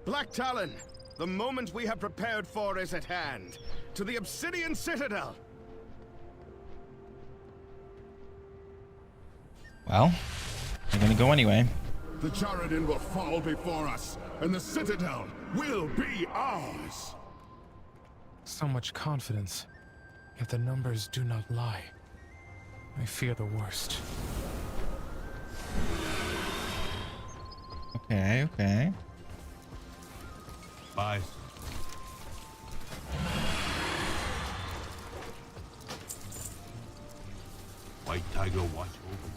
F: Black Talon! The moment we have prepared for is at hand. To the Obsidian Citadel!
A: Well, we're gonna go anyway.
J: The Jarradin will fall before us, and the Citadel will be ours!
G: So much confidence, yet the numbers do not lie. I fear the worst.
A: Okay, okay.
O: Bye. White Tiger, watch over.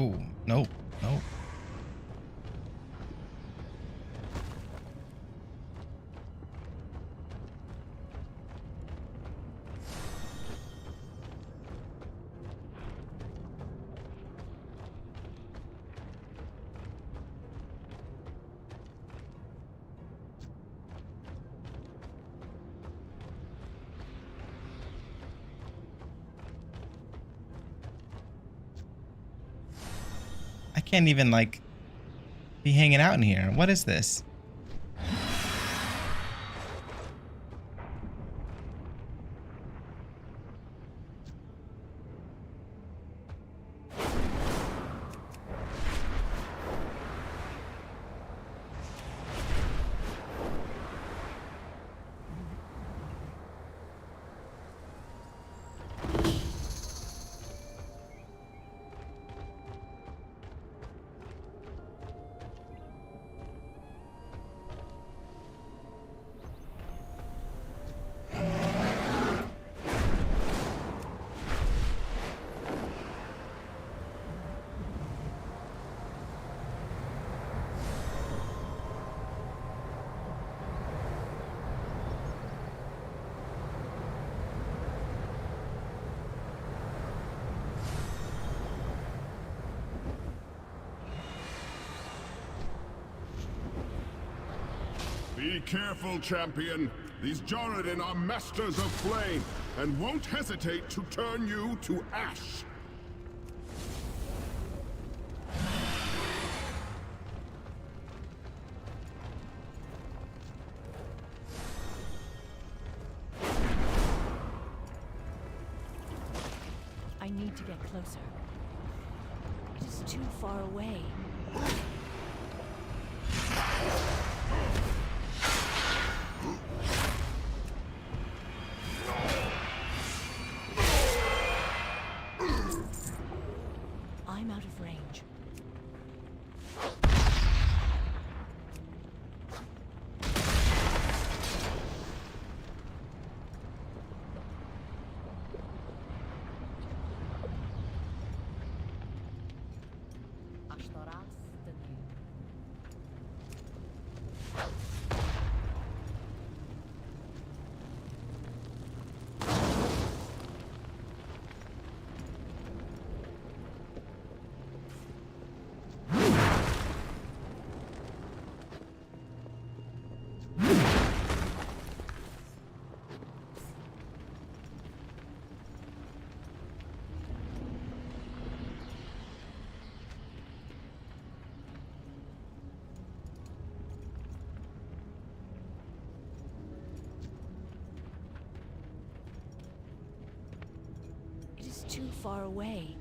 A: Oh, nope, nope. I can't even like be hanging out in here. What is this?
J: Be careful, champion. These Jarradin are masters of flame, and won't hesitate to turn you to ash.
L: I need to get closer. It is too far away. I'm out of range. It is too far away.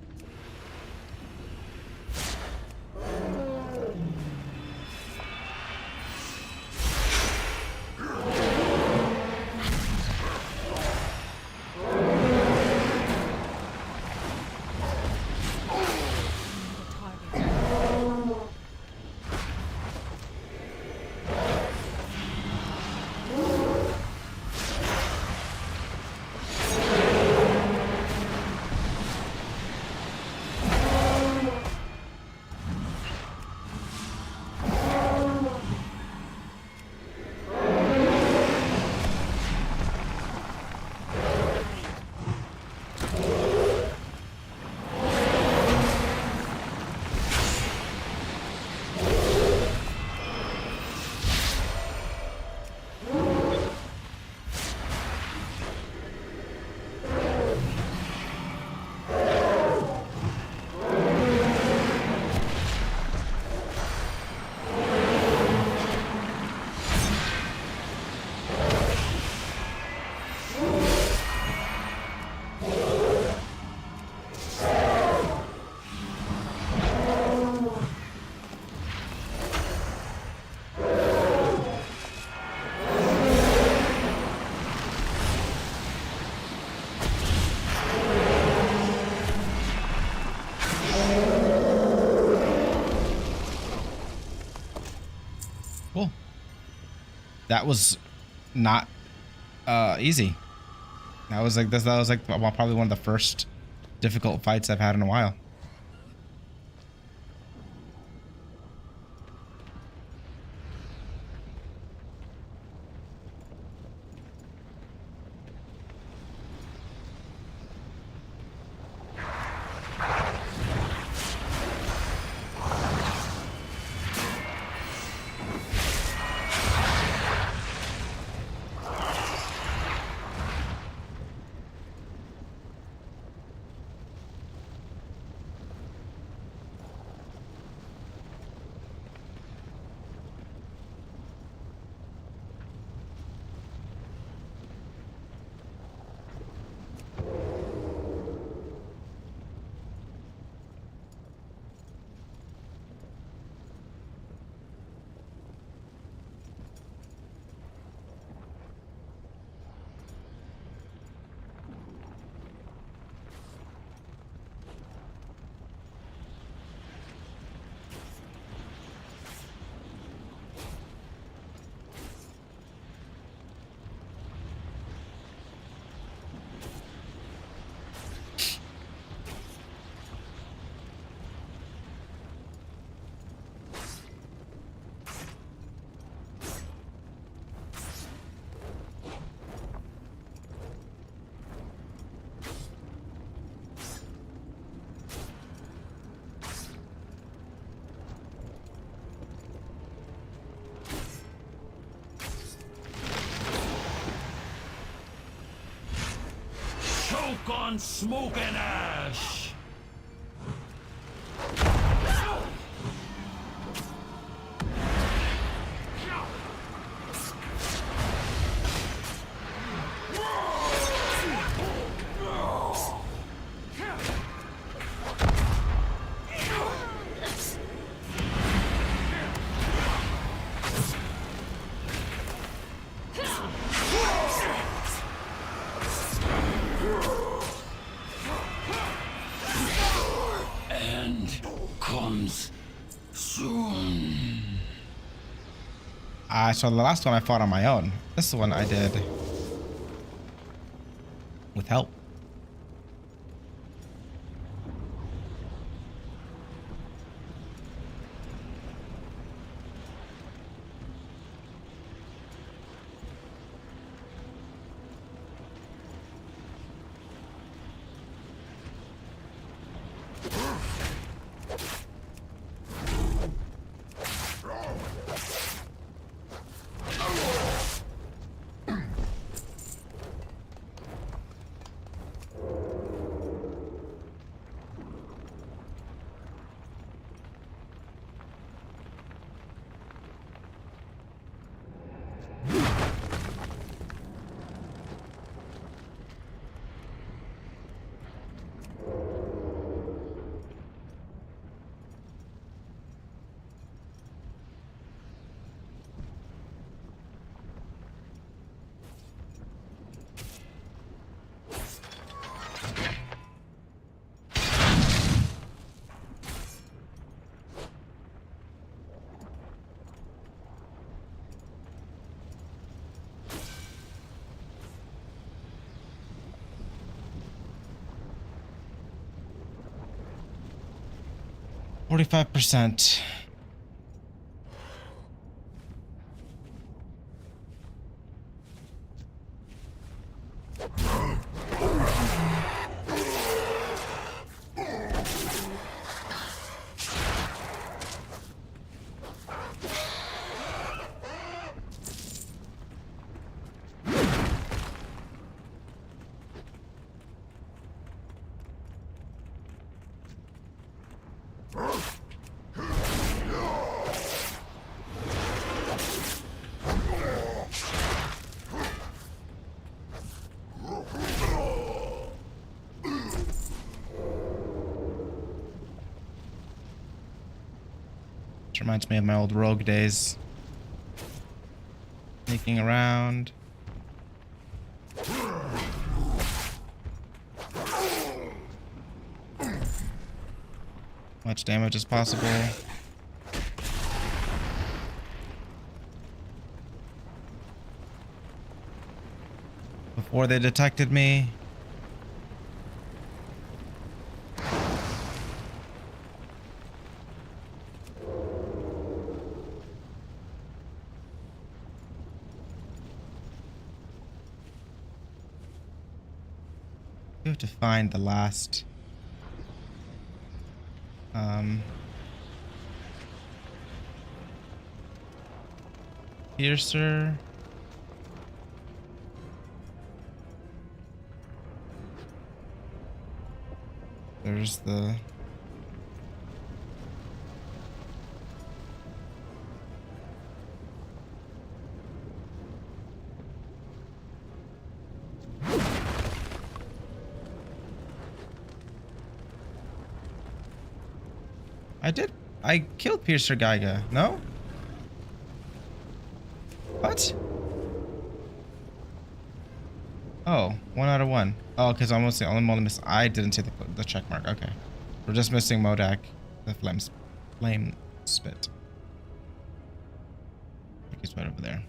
A: Cool. That was not easy. That was like probably one of the first difficult fights I've had in a while.
O: Choke on smoke and ash!
A: So the last one I fought on my own. This one I did with help. %. Which reminds me of my old rogue days. Sneaking around. Much damage as possible. Before they detected me. We have to find the last piercer. There's the I killed Piercer Geiga, no? What? Oh, 1 out of 1. Oh, because almost the only one miss. I didn't see the check mark. Okay. We're just missing Modak, the flame spit. I think he's right over there.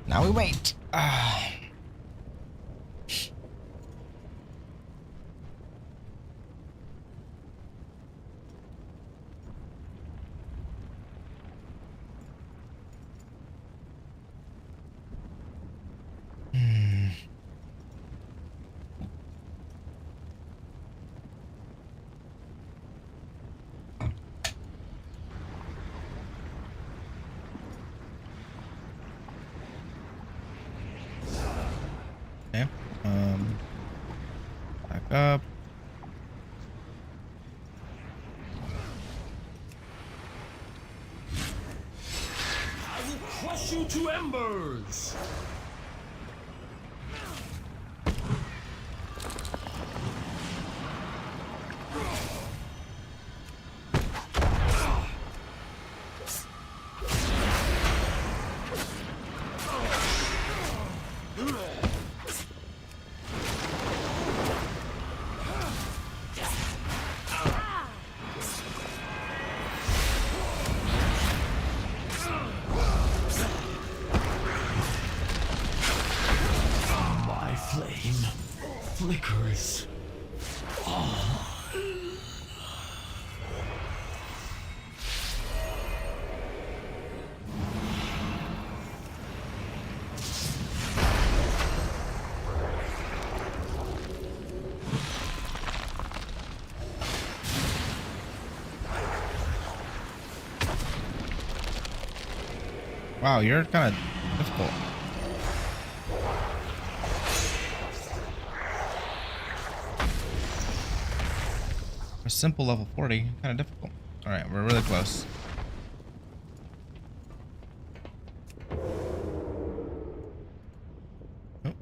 A: Now we wait. up.
O: I will crush you to embers. My flame flickers.
A: Wow, you're kind of difficult. A simple level 40, kind of difficult. All right, we're really close. Oh.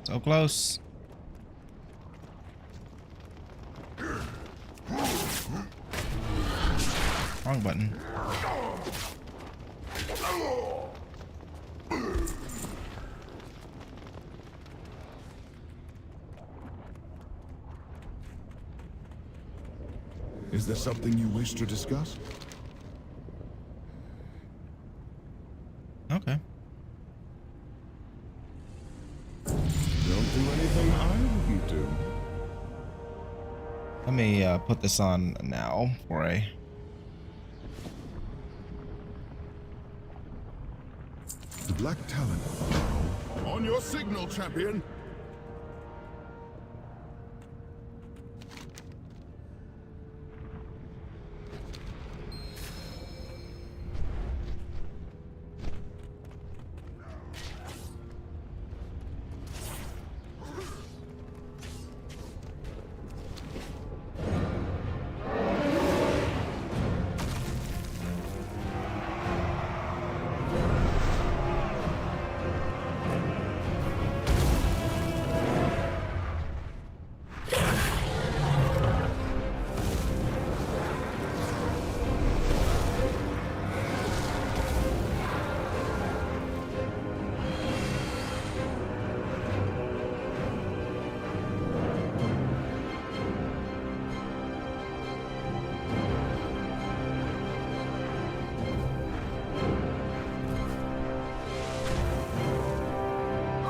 A: So close. Wrong button.
J: Is there something you wish to discuss?
A: Okay.
J: Don't do anything I wouldn't do.
A: Let me put this on now for a.
J: The Black Talon. On your signal, champion.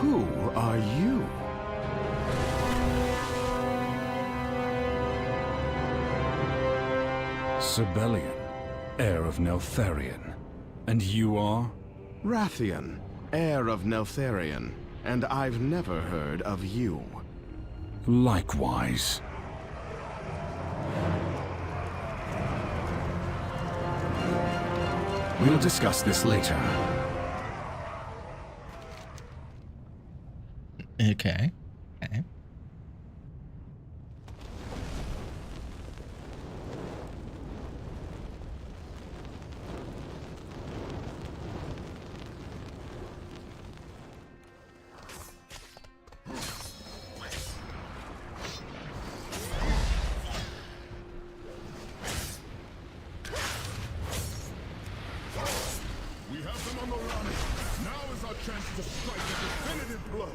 F: Who are you?
P: Sibelian, heir of Neltharion. And you are?
F: Rathian, heir of Neltharion. And I've never heard of you.
P: Likewise. We'll discuss this later.
A: Okay. Okay.
J: We have them on the run. Now is our chance to strike a definitive blow.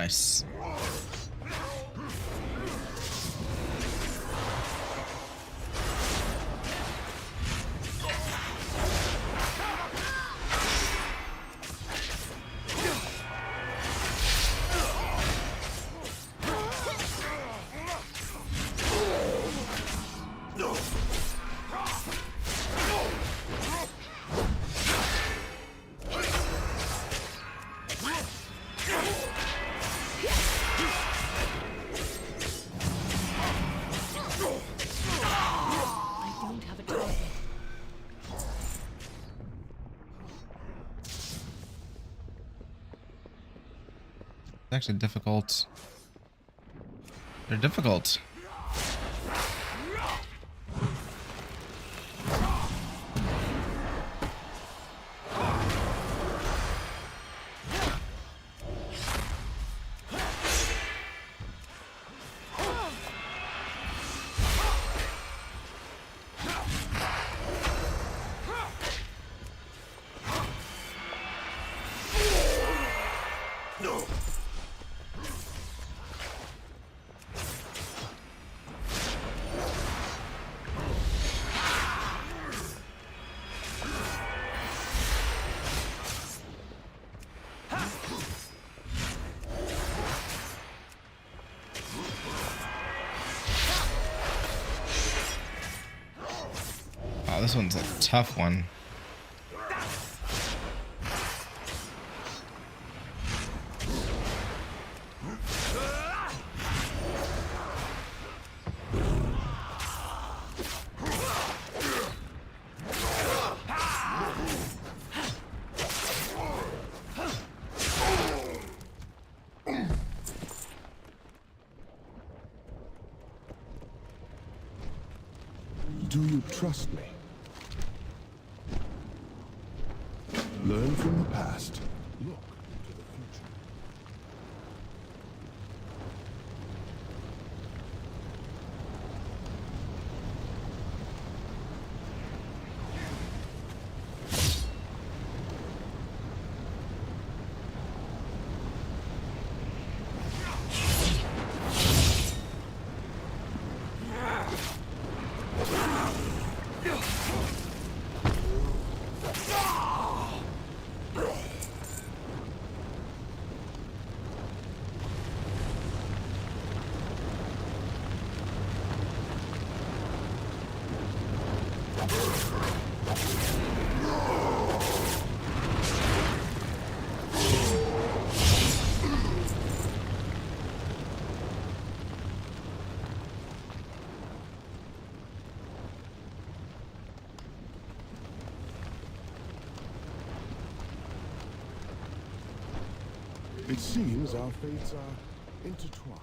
A: Nice.
L: I don't have a target.
A: It's actually difficult. They're difficult. Oh, this one's a tough one.
J: Do you trust me? Learn from the past. Look to the future. It seems our fates are intertwined.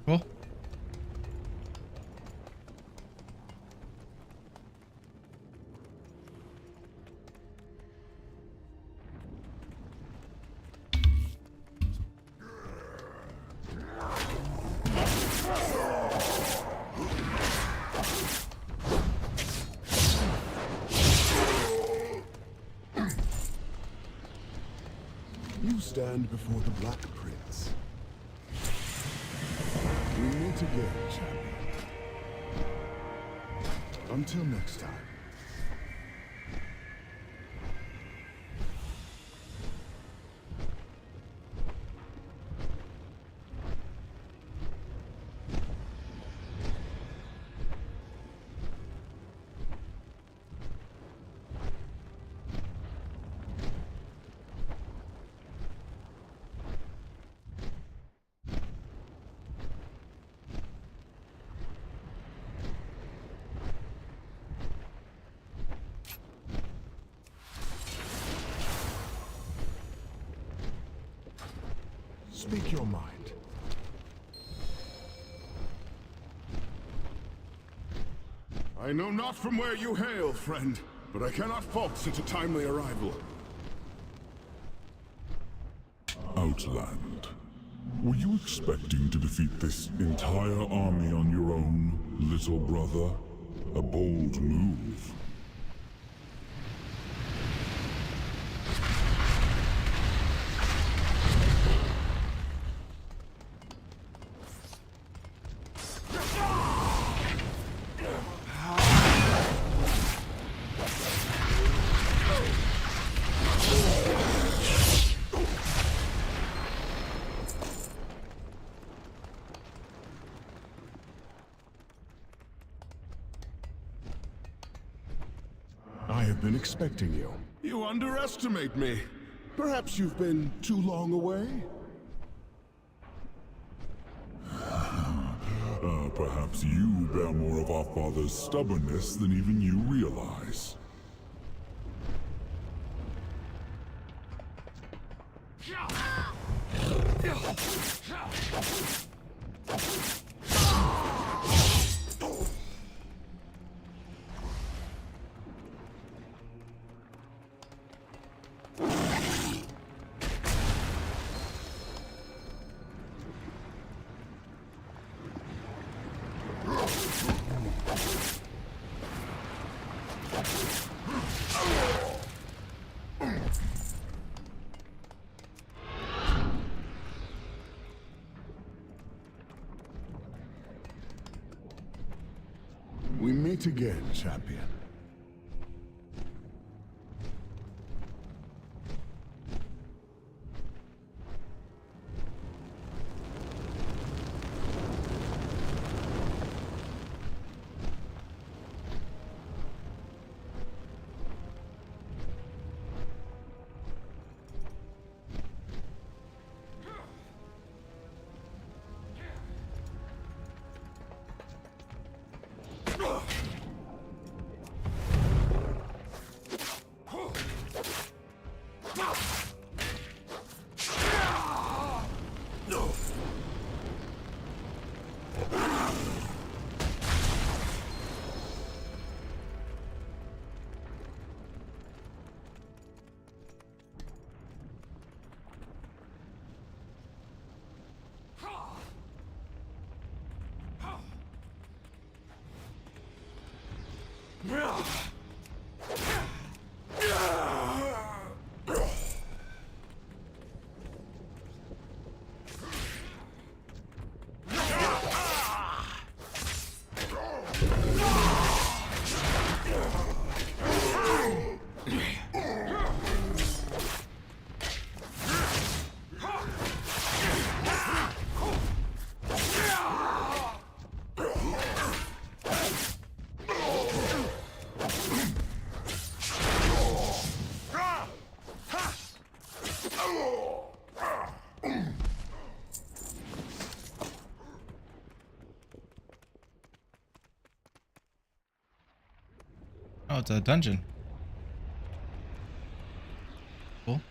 A: Cool.
J: You stand before the Black Prince. meet again, champion. Until next time. Speak your mind. I know not from where you hail, friend, but I cannot fault such a timely arrival.
Q: Outland. Were you expecting to defeat this entire army on your own, little brother? A bold move.
J: I have been expecting you. You underestimate me. Perhaps you've been too long away?
Q: Perhaps you bear more of our father's stubbornness than even you realize.
J: We meet again, champion.
A: Oh, it's a dungeon. Cool.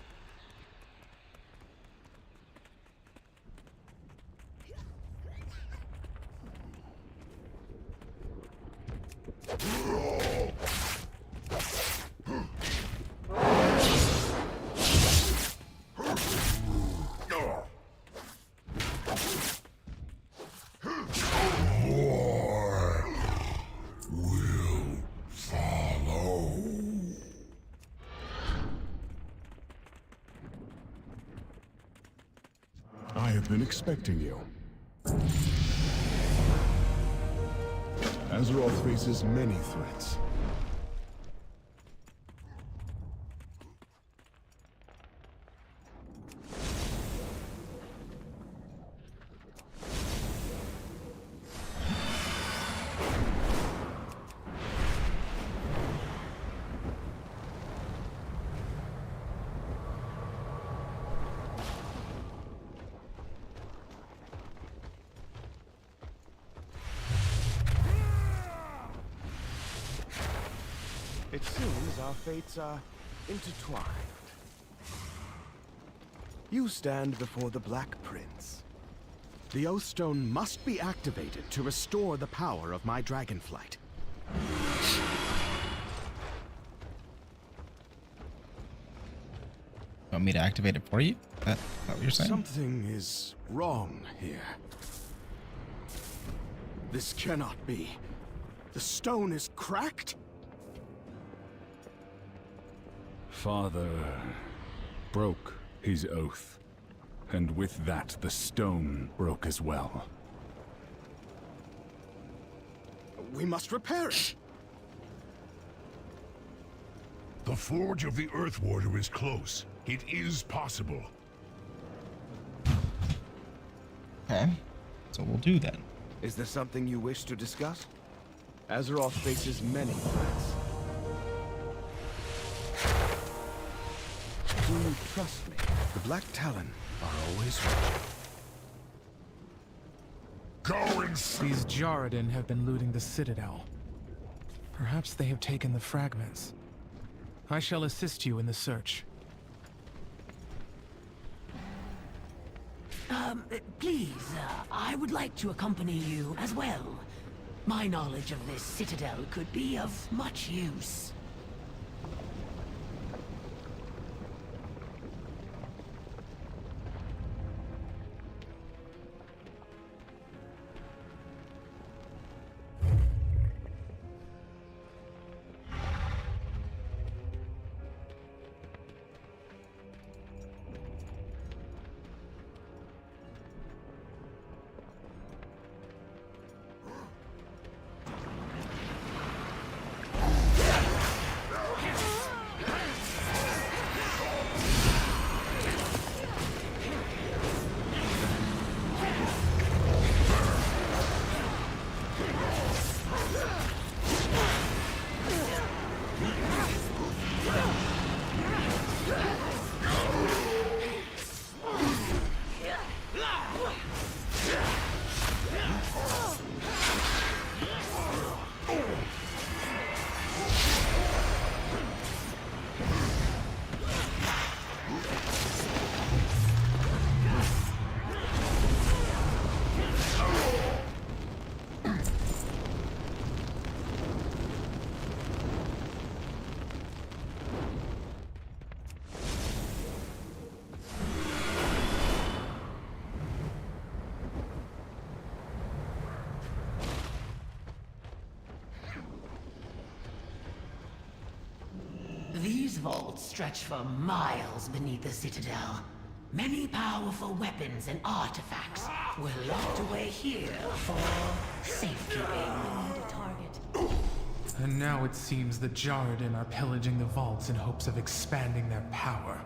J: I have been expecting you. Azeroth faces many threats.
F: It seems our fates are intertwined. You stand before the Black Prince. The Oathstone must be activated to restore the power of my dragonflight.
A: Want me to activate it for you? That's what you're saying?
F: Something is wrong here. This cannot be. The stone is cracked?
P: Father broke his oath, and with that the stone broke as well.
F: We must repair it.
Q: The Forge of the Earth Warder is close. It is possible.
A: Okay, so we'll do then.
F: Is there something you wish to discuss? Azeroth faces many threats. Do you trust me? The Black Talon are always watching.
G: These Jarradin have been looting the Citadel. Perhaps they have taken the fragments. I shall assist you in the search.
H: Please, I would like to accompany you as well. My knowledge of this citadel could be of much use. These vaults stretch for miles beneath the Citadel. Many powerful weapons and artifacts were locked away here for safekeeping.
G: And now it seems the Jarradin are pillaging the vaults in hopes of expanding their power.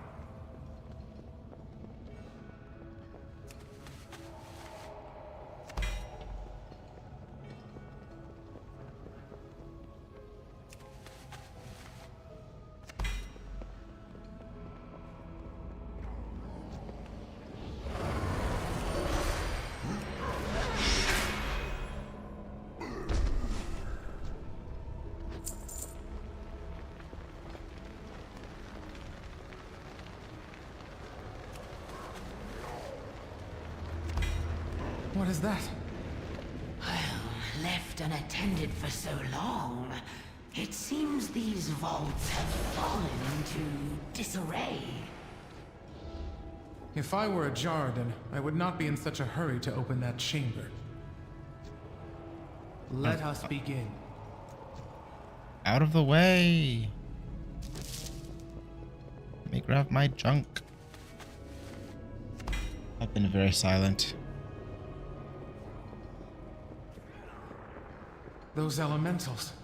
G: What is that?
H: Well, left unattended for so long, it seems these vaults have fallen into disarray.
G: If I were a Jarradin, I would not be in such a hurry to open that chamber. Let us begin.
A: Out of the way! Let me grab my junk. I've been very silent.
G: Those elementals.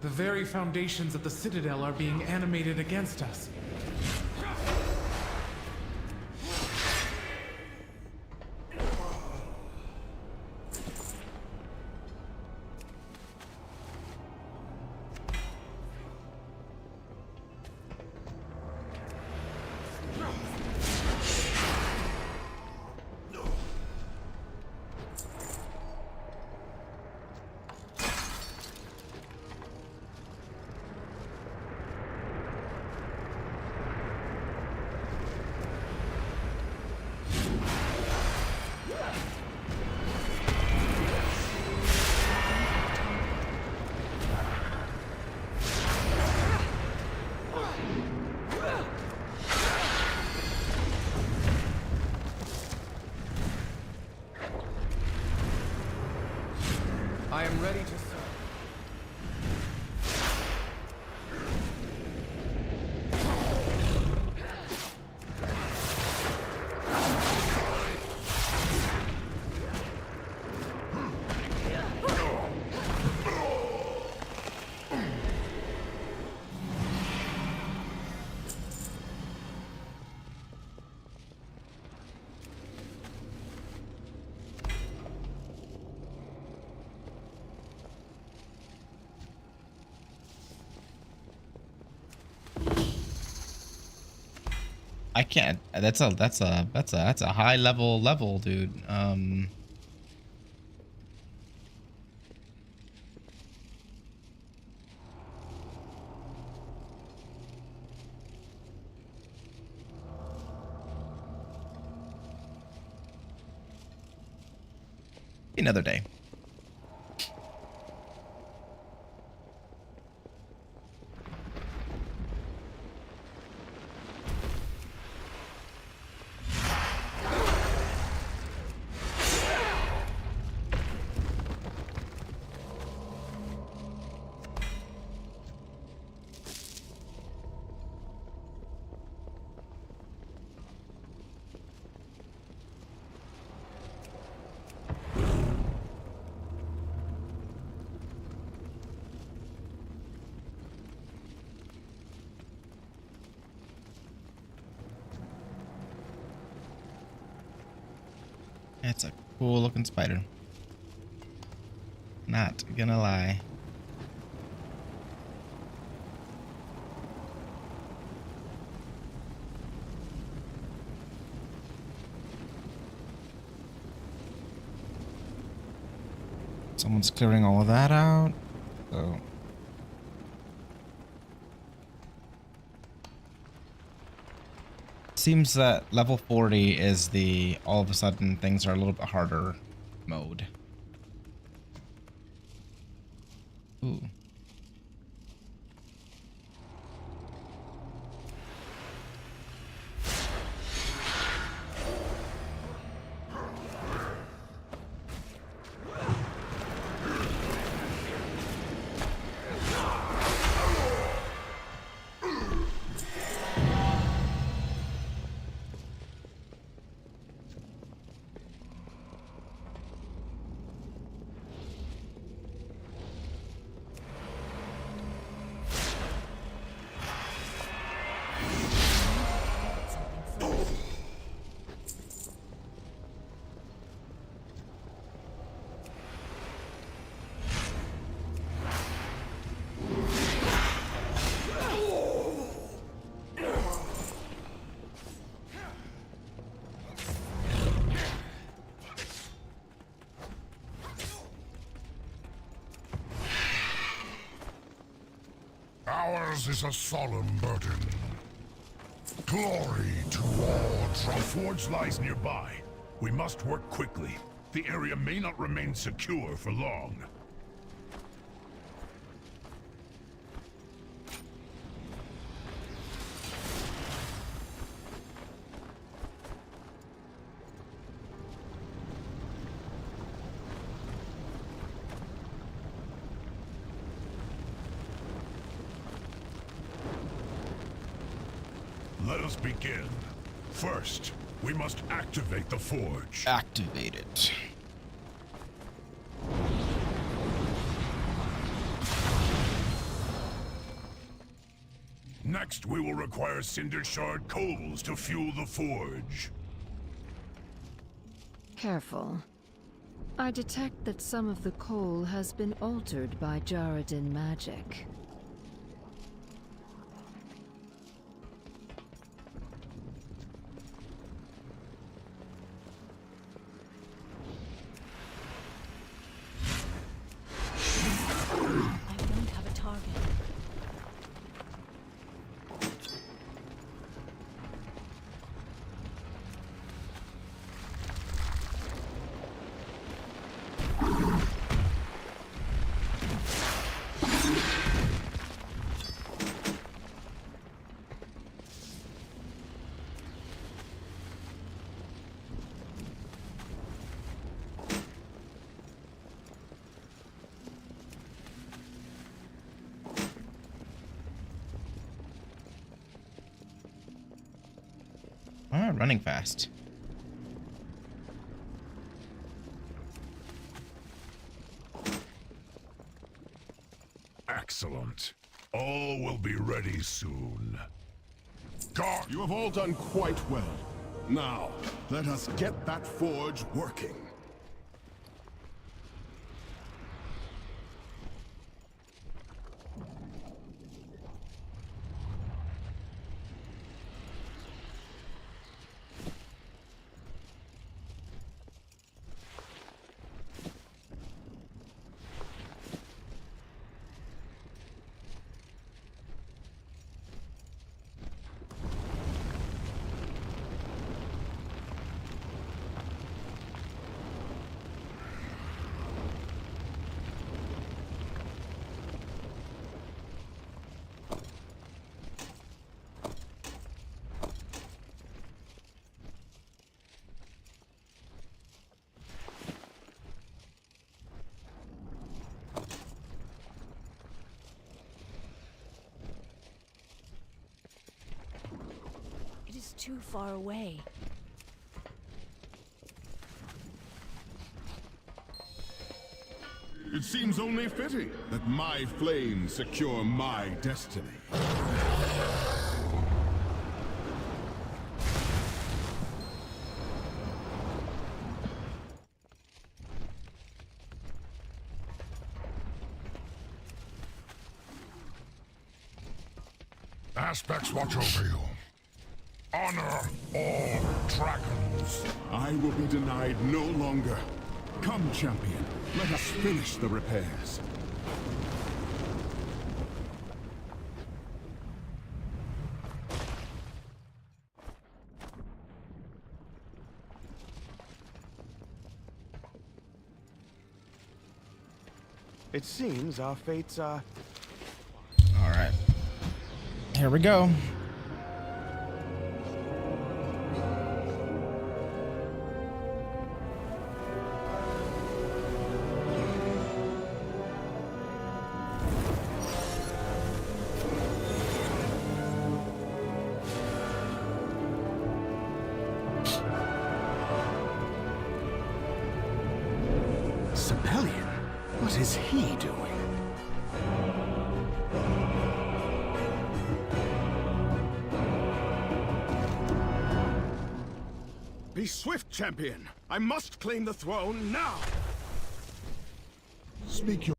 G: The very foundations of the Citadel are being animated against us. I am ready to serve.
A: I can't. That's a high level, dude. Another day. It's a cool looking spider. Not gonna lie. Someone's clearing all of that out. So seems that level 40 is the all of a sudden things are a little bit harder mode. Ooh.
Q: Ours is a solemn burden. Glory to all.
J: Our forge lies nearby. We must work quickly. The area may not remain secure for long. Let us begin. First, we must activate the forge.
A: Activate it.
Q: Next, we will require Cinder Shard coals to fuel the forge.
I: Careful. I detect that some of the coal has been altered by Jarradin magic.
L: I don't have a target.
A: Why am I running fast?
Q: Excellent. All will be ready soon.
J: Guard! You have all done quite well. Now, let us get that forge working.
L: It is too far away.
J: It seems only fitting that my flames secure my destiny.
Q: Aspects watch over you. Honor all dragons.
J: I will be denied no longer. Come, champion. Let us finish the repairs.
F: It seems our fates are...
A: All right. Here we go.
F: Sibelian? What is he doing? Be swift, champion! I must claim the throne now!
Q: Speak your...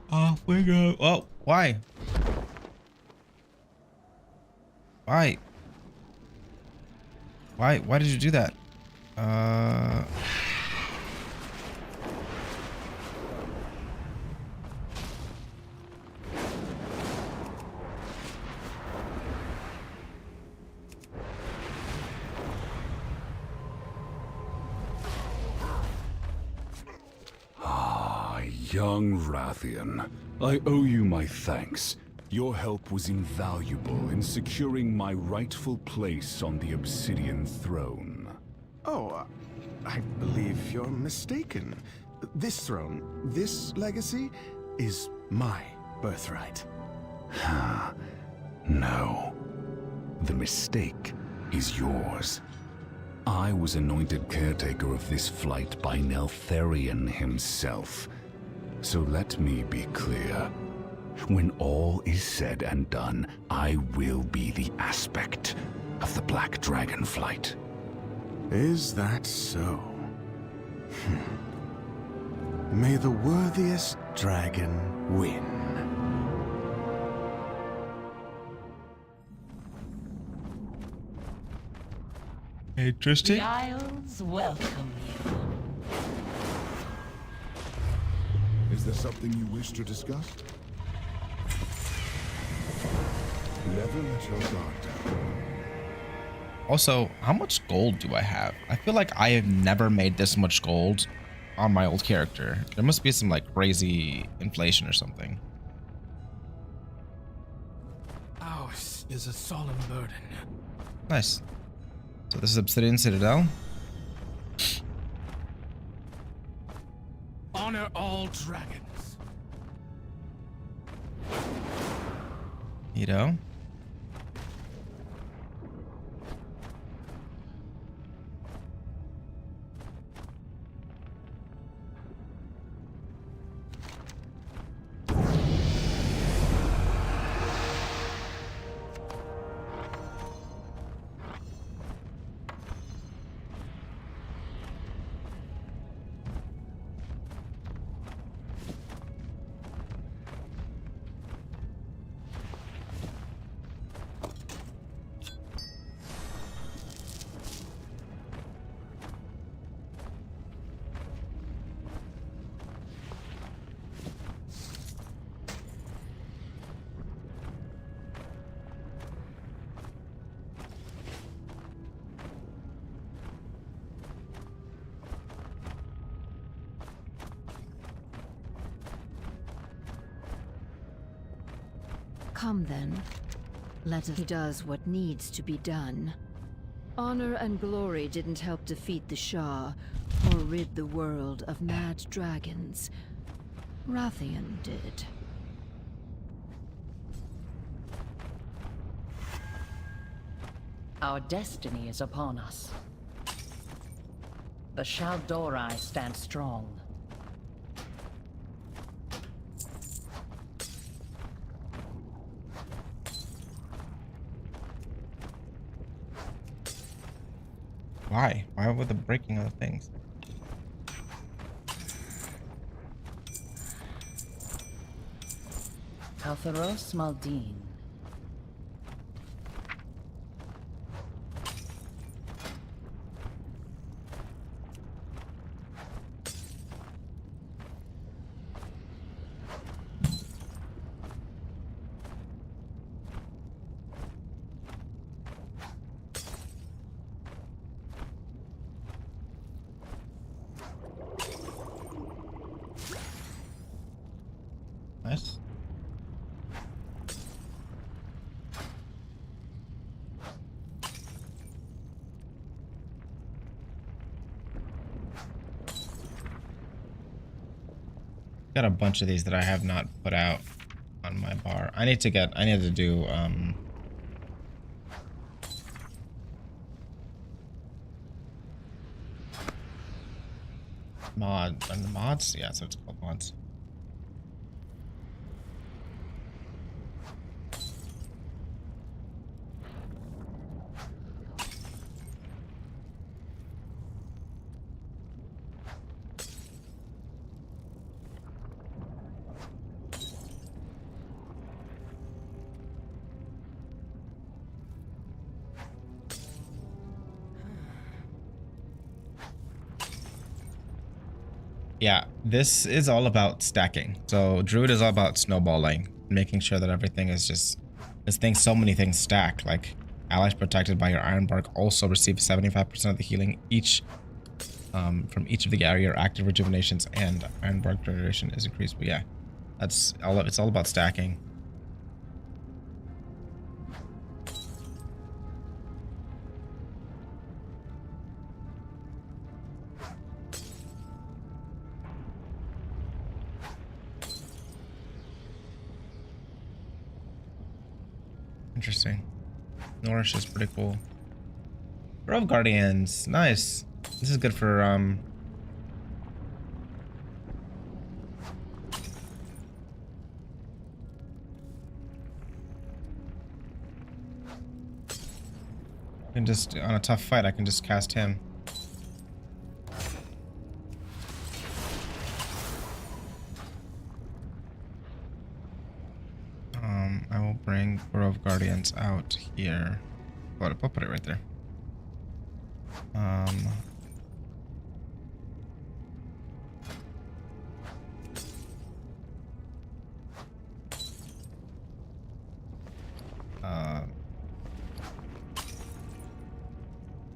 A: Off we go. Oh, why? Why? Why did you do that?
P: Young Rathian, I owe you my thanks. Your help was invaluable in securing my rightful place on the Obsidian throne.
F: Oh, I believe you're mistaken. This throne, this legacy, is my birthright.
P: No. The mistake is yours. I was anointed caretaker of this flight by Neltharion himself. So let me be clear. When all is said and done, I will be the aspect of the Black Dragon flight.
F: Is that so? May the worthiest dragon win.
A: Interesting.
H: The Isles welcome you.
J: Is there something you wish to discuss? Never let your guard down.
A: Also, how much gold do I have? I feel like I have never made this much gold on my old character. There must be some like crazy inflation or something.
G: Ours is a solemn burden.
A: Nice. So this is Obsidian Citadel.
G: Honor all dragons.
A: You know?
I: Come then. Let us. He does what needs to be done. Honor and glory didn't help defeat the Shah or rid the world of mad dragons. Rathian did.
R: Our destiny is upon us. The Shal'Dorei stand strong.
A: Why? Why would the breaking of the things?
R: Altharos Maldine.
A: Nice. Got a bunch of these that I have not put out on my bar. I need to do mods? Yeah, so it's called mods. Yeah, this is all about stacking. So Druid is all about snowballing, making sure that everything is just so many things stack. Like allies protected by your Ironbark also receive 75% of the healing each from each of the area active rejuvenations, and Ironbark duration is increased. But yeah, it's all about stacking. Interesting. Nourish is pretty cool. Grove Guardians. Nice. This is good for I can just, on a tough fight, I can just cast him. I will bring Grove Guardians out here. I'll put it right there.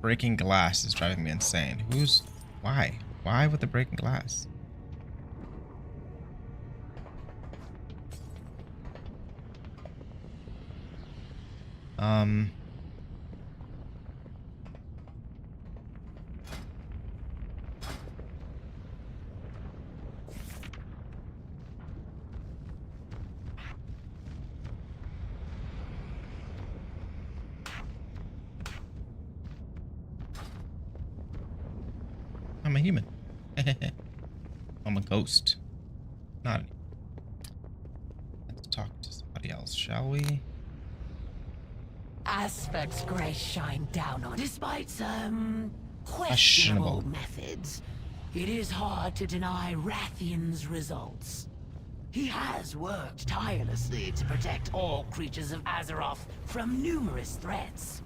A: Breaking glass is driving me insane. Why? Why with the breaking glass? I'm a human. I'm a ghost. Not. Let's talk to somebody else, shall we?
H: Aspect's grace shine down on. Despite some
A: Questionable.
H: questionable methods, it is hard to deny Rathian's results. He has worked tirelessly to protect all creatures of Azeroth from numerous threats.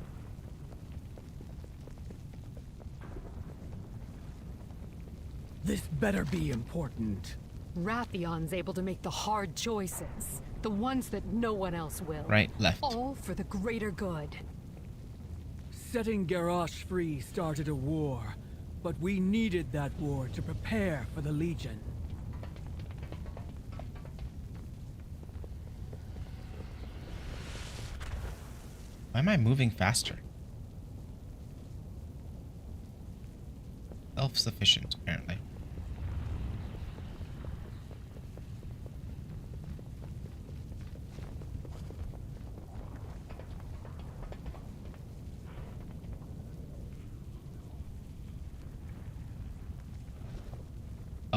L: This better be important. Rathion's able to make the hard choices. The ones that no one else will.
A: Right, left.
L: All for the greater good.
S: Setting Garrosh free started a war, but we needed that war to prepare for the Legion.
A: Why am I moving faster? Self-sufficient, apparently.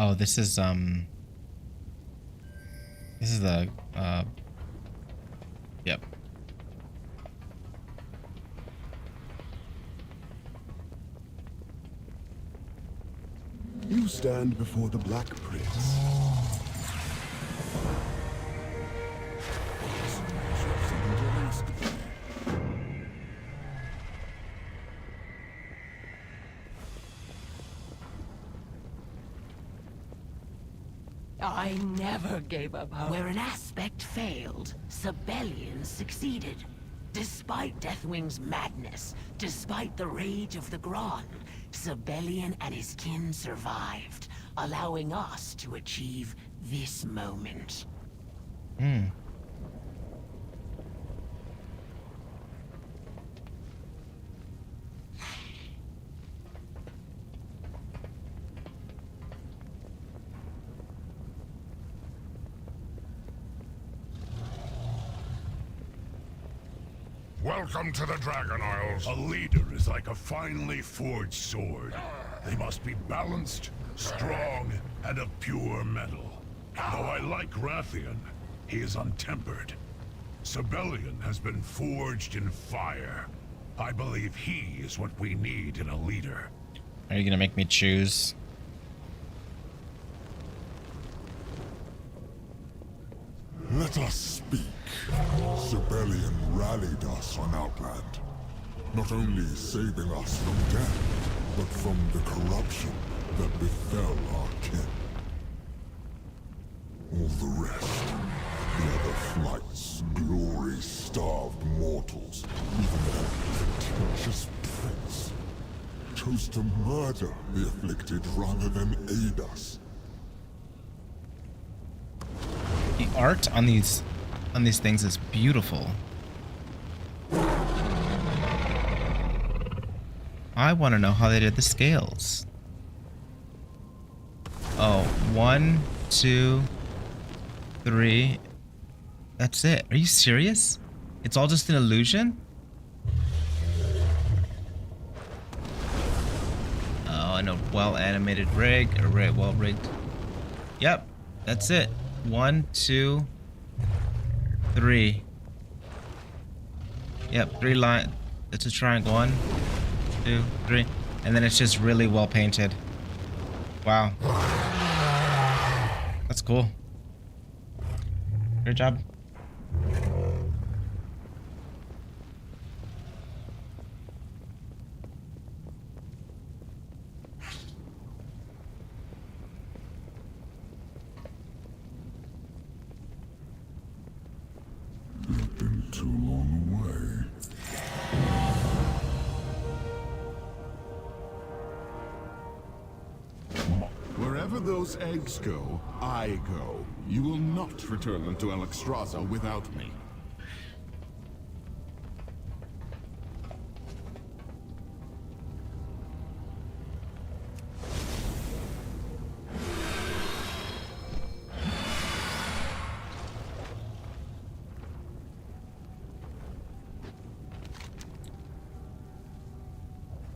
A: Oh, this is the yep.
J: You stand before the Black Prince.
H: I never gave up hope. Where an aspect failed, Sibelian succeeded. Despite Deathwing's madness, despite the rage of the Grahn, Sibelian and his kin survived, allowing us to achieve this moment.
Q: Welcome to the Dragon Isles. A leader is like a finely forged sword. They must be balanced, strong, and of pure metal. Though I like Rathian, he is untempered. Sibelian has been forged in fire. I believe he is what we need in a leader.
A: Are you gonna make me choose?
J: Let us speak. Sibelian rallied us on Outland, not only saving us from death, but from the corruption that befell our kin. All the rest, the other flights, glory-starved mortals, even that pretentious prince, chose to murder the afflicted rather than aid us.
A: The art on these things is beautiful. I want to know how they did the scales. Oh, 1, 2, 3. That's it. Are you serious? It's all just an illusion? a well animated rig, or well rigged. Yep, that's it. 1, 2, 3. Yep, 3 line. It's a triangle. 1, 2, 3, and then it's just really well painted. Wow, that's cool. Great job.
J: You've been too long away.
F: Wherever those eggs go, I go. You will not return them to Alexstrasza without me.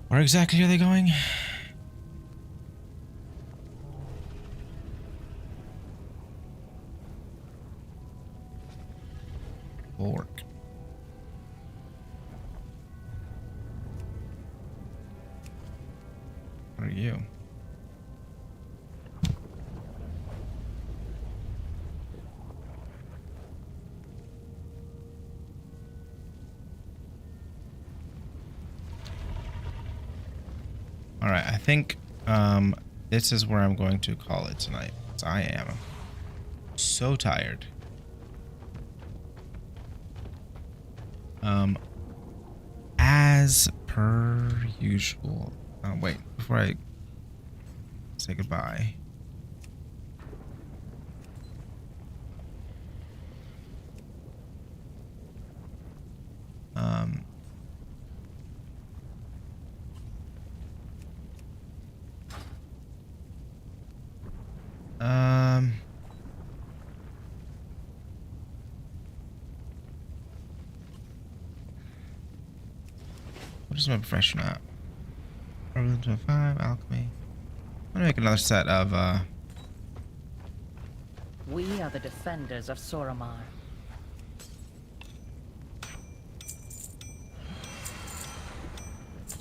A: Where exactly are they going? Fork. What are you? All right, I think this is where I'm going to call it tonight. 'Cause I am so tired. As per usual. Wait, before I say goodbye. What is my profession at? Problem 5, alchemy. I'm gonna make another set of
R: We are the defenders of Soramar.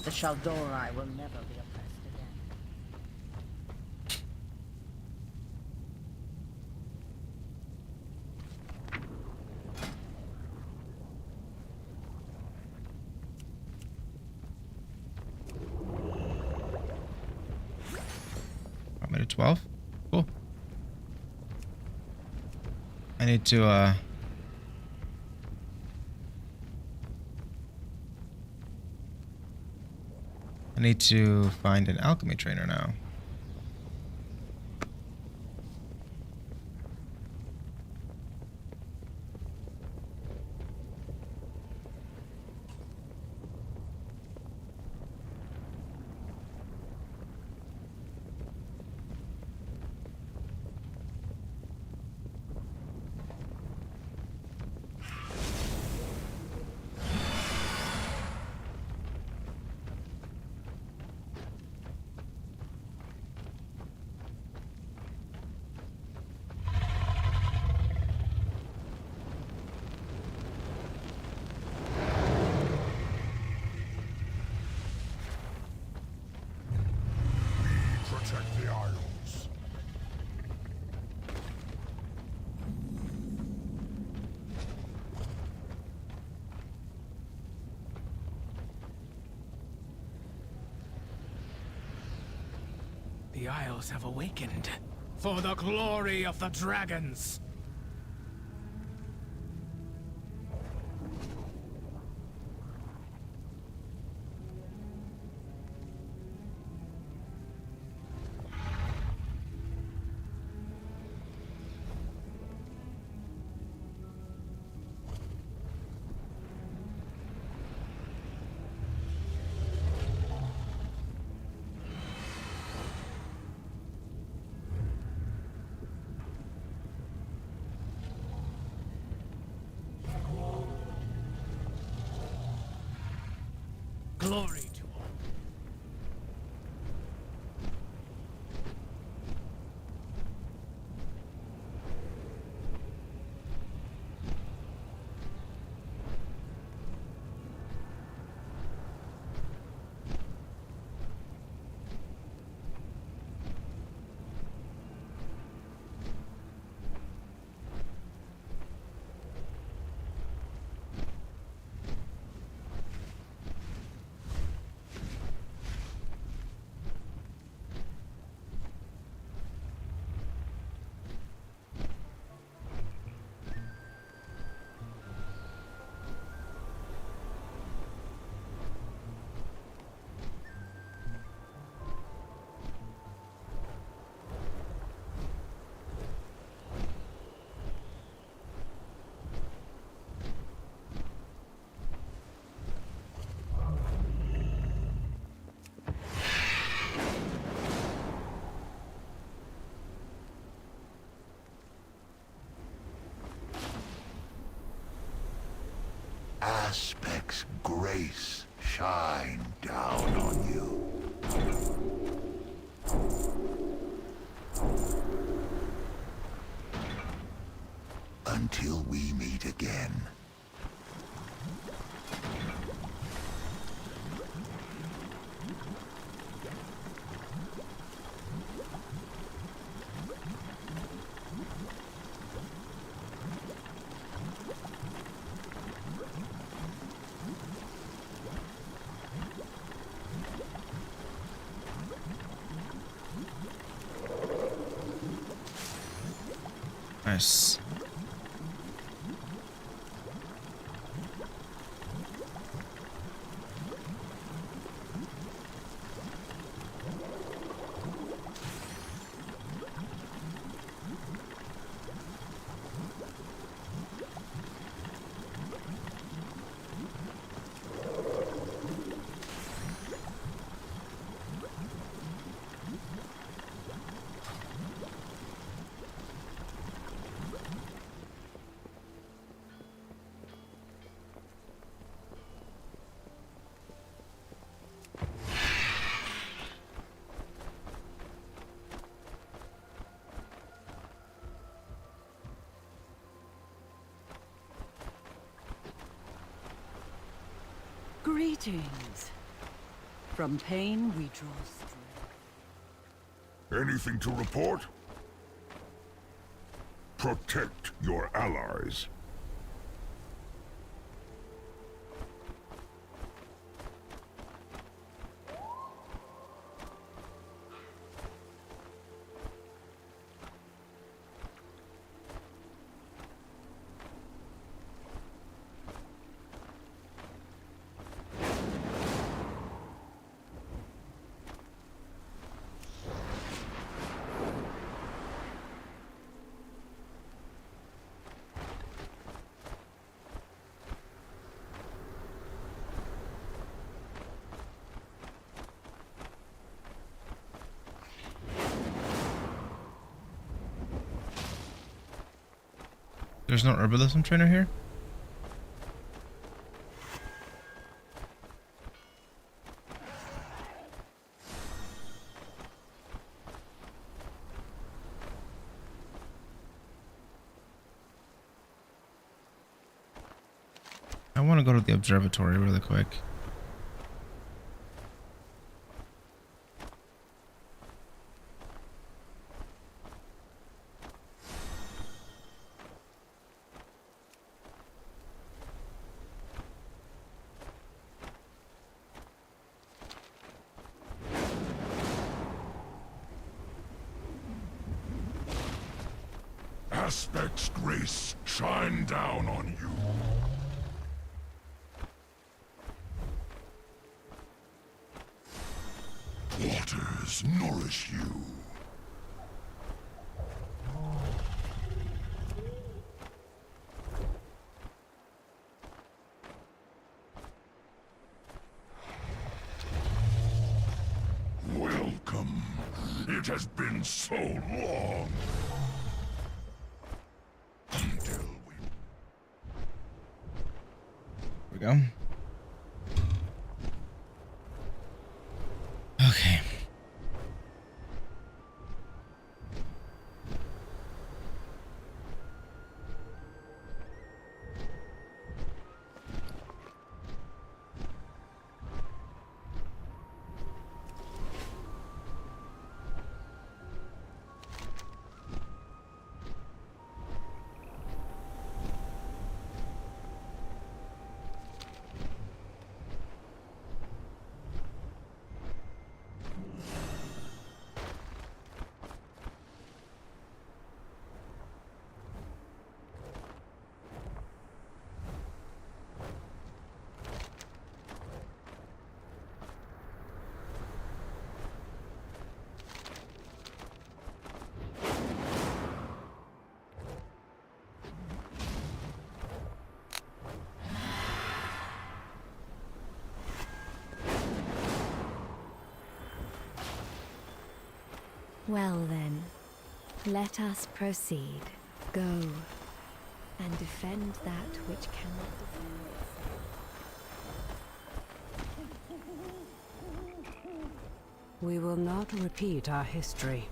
R: The Shaldorai will never be oppressed again.
A: I'm at 12. Cool. I need to find an alchemy trainer now.
J: Protect the Isles.
G: The Isles have awakened. For the glory of the dragons! Glory to all.
J: grace shine down on you. Until we meet again.
A: Nice.
R: Greetings. From pain we draw strength.
J: Anything to report? Protect your allies. There's no herbalism trainer here? I want to go to the observatory really quick. Aspect's grace shine down on you. Waters nourish you. Welcome. It has been so long.
A: There we go. Okay.
C: Well then, let us proceed. Go, and defend that which cannot defend itself.
R: We will not repeat our history.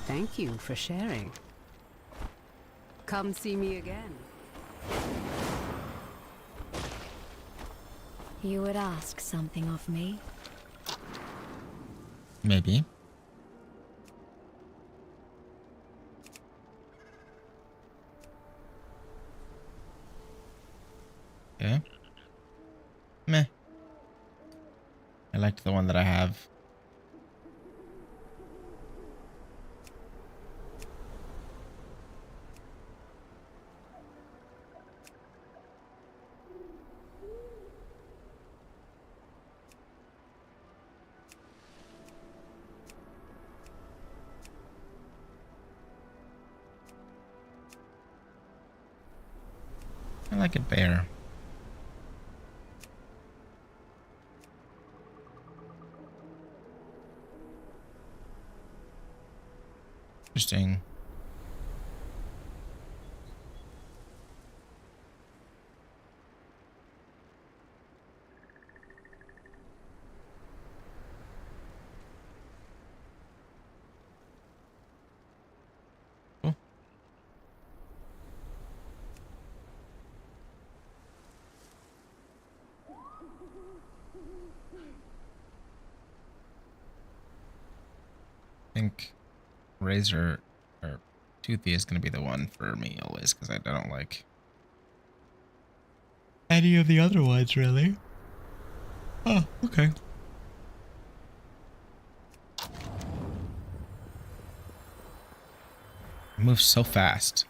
R: Thank you for sharing. Come see me again.
C: You would ask something of me?
A: Maybe. Okay. Meh. I liked the one that I have. I like a bear. Interesting. Cool. I think Razor or Toothy is going to be the one for me always, because I don't like any of the other ones really. Oh, okay. It moves so fast.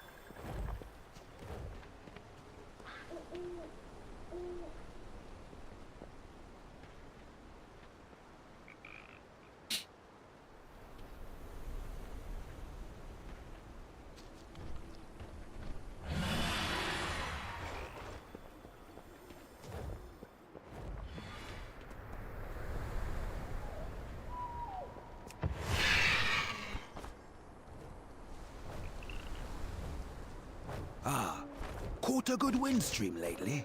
F: Ah, caught a good wind stream lately?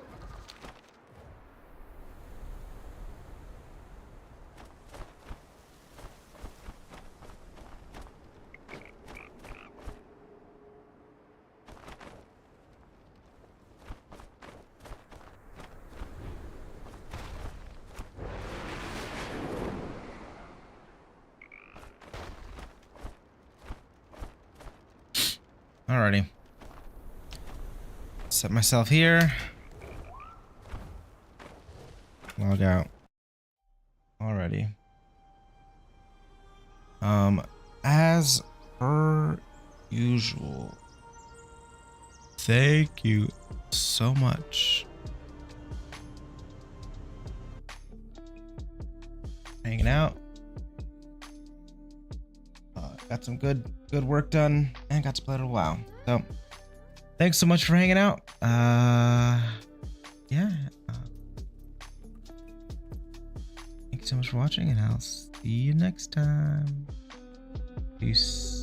A: Alrighty. Set myself here. Log out. Alrighty. As per usual, thank you so much. Hanging out. Got some good work done and got to play a little while. So thanks so much for hanging out. Yeah. Thank you so much for watching, and I'll see you next time. Peace.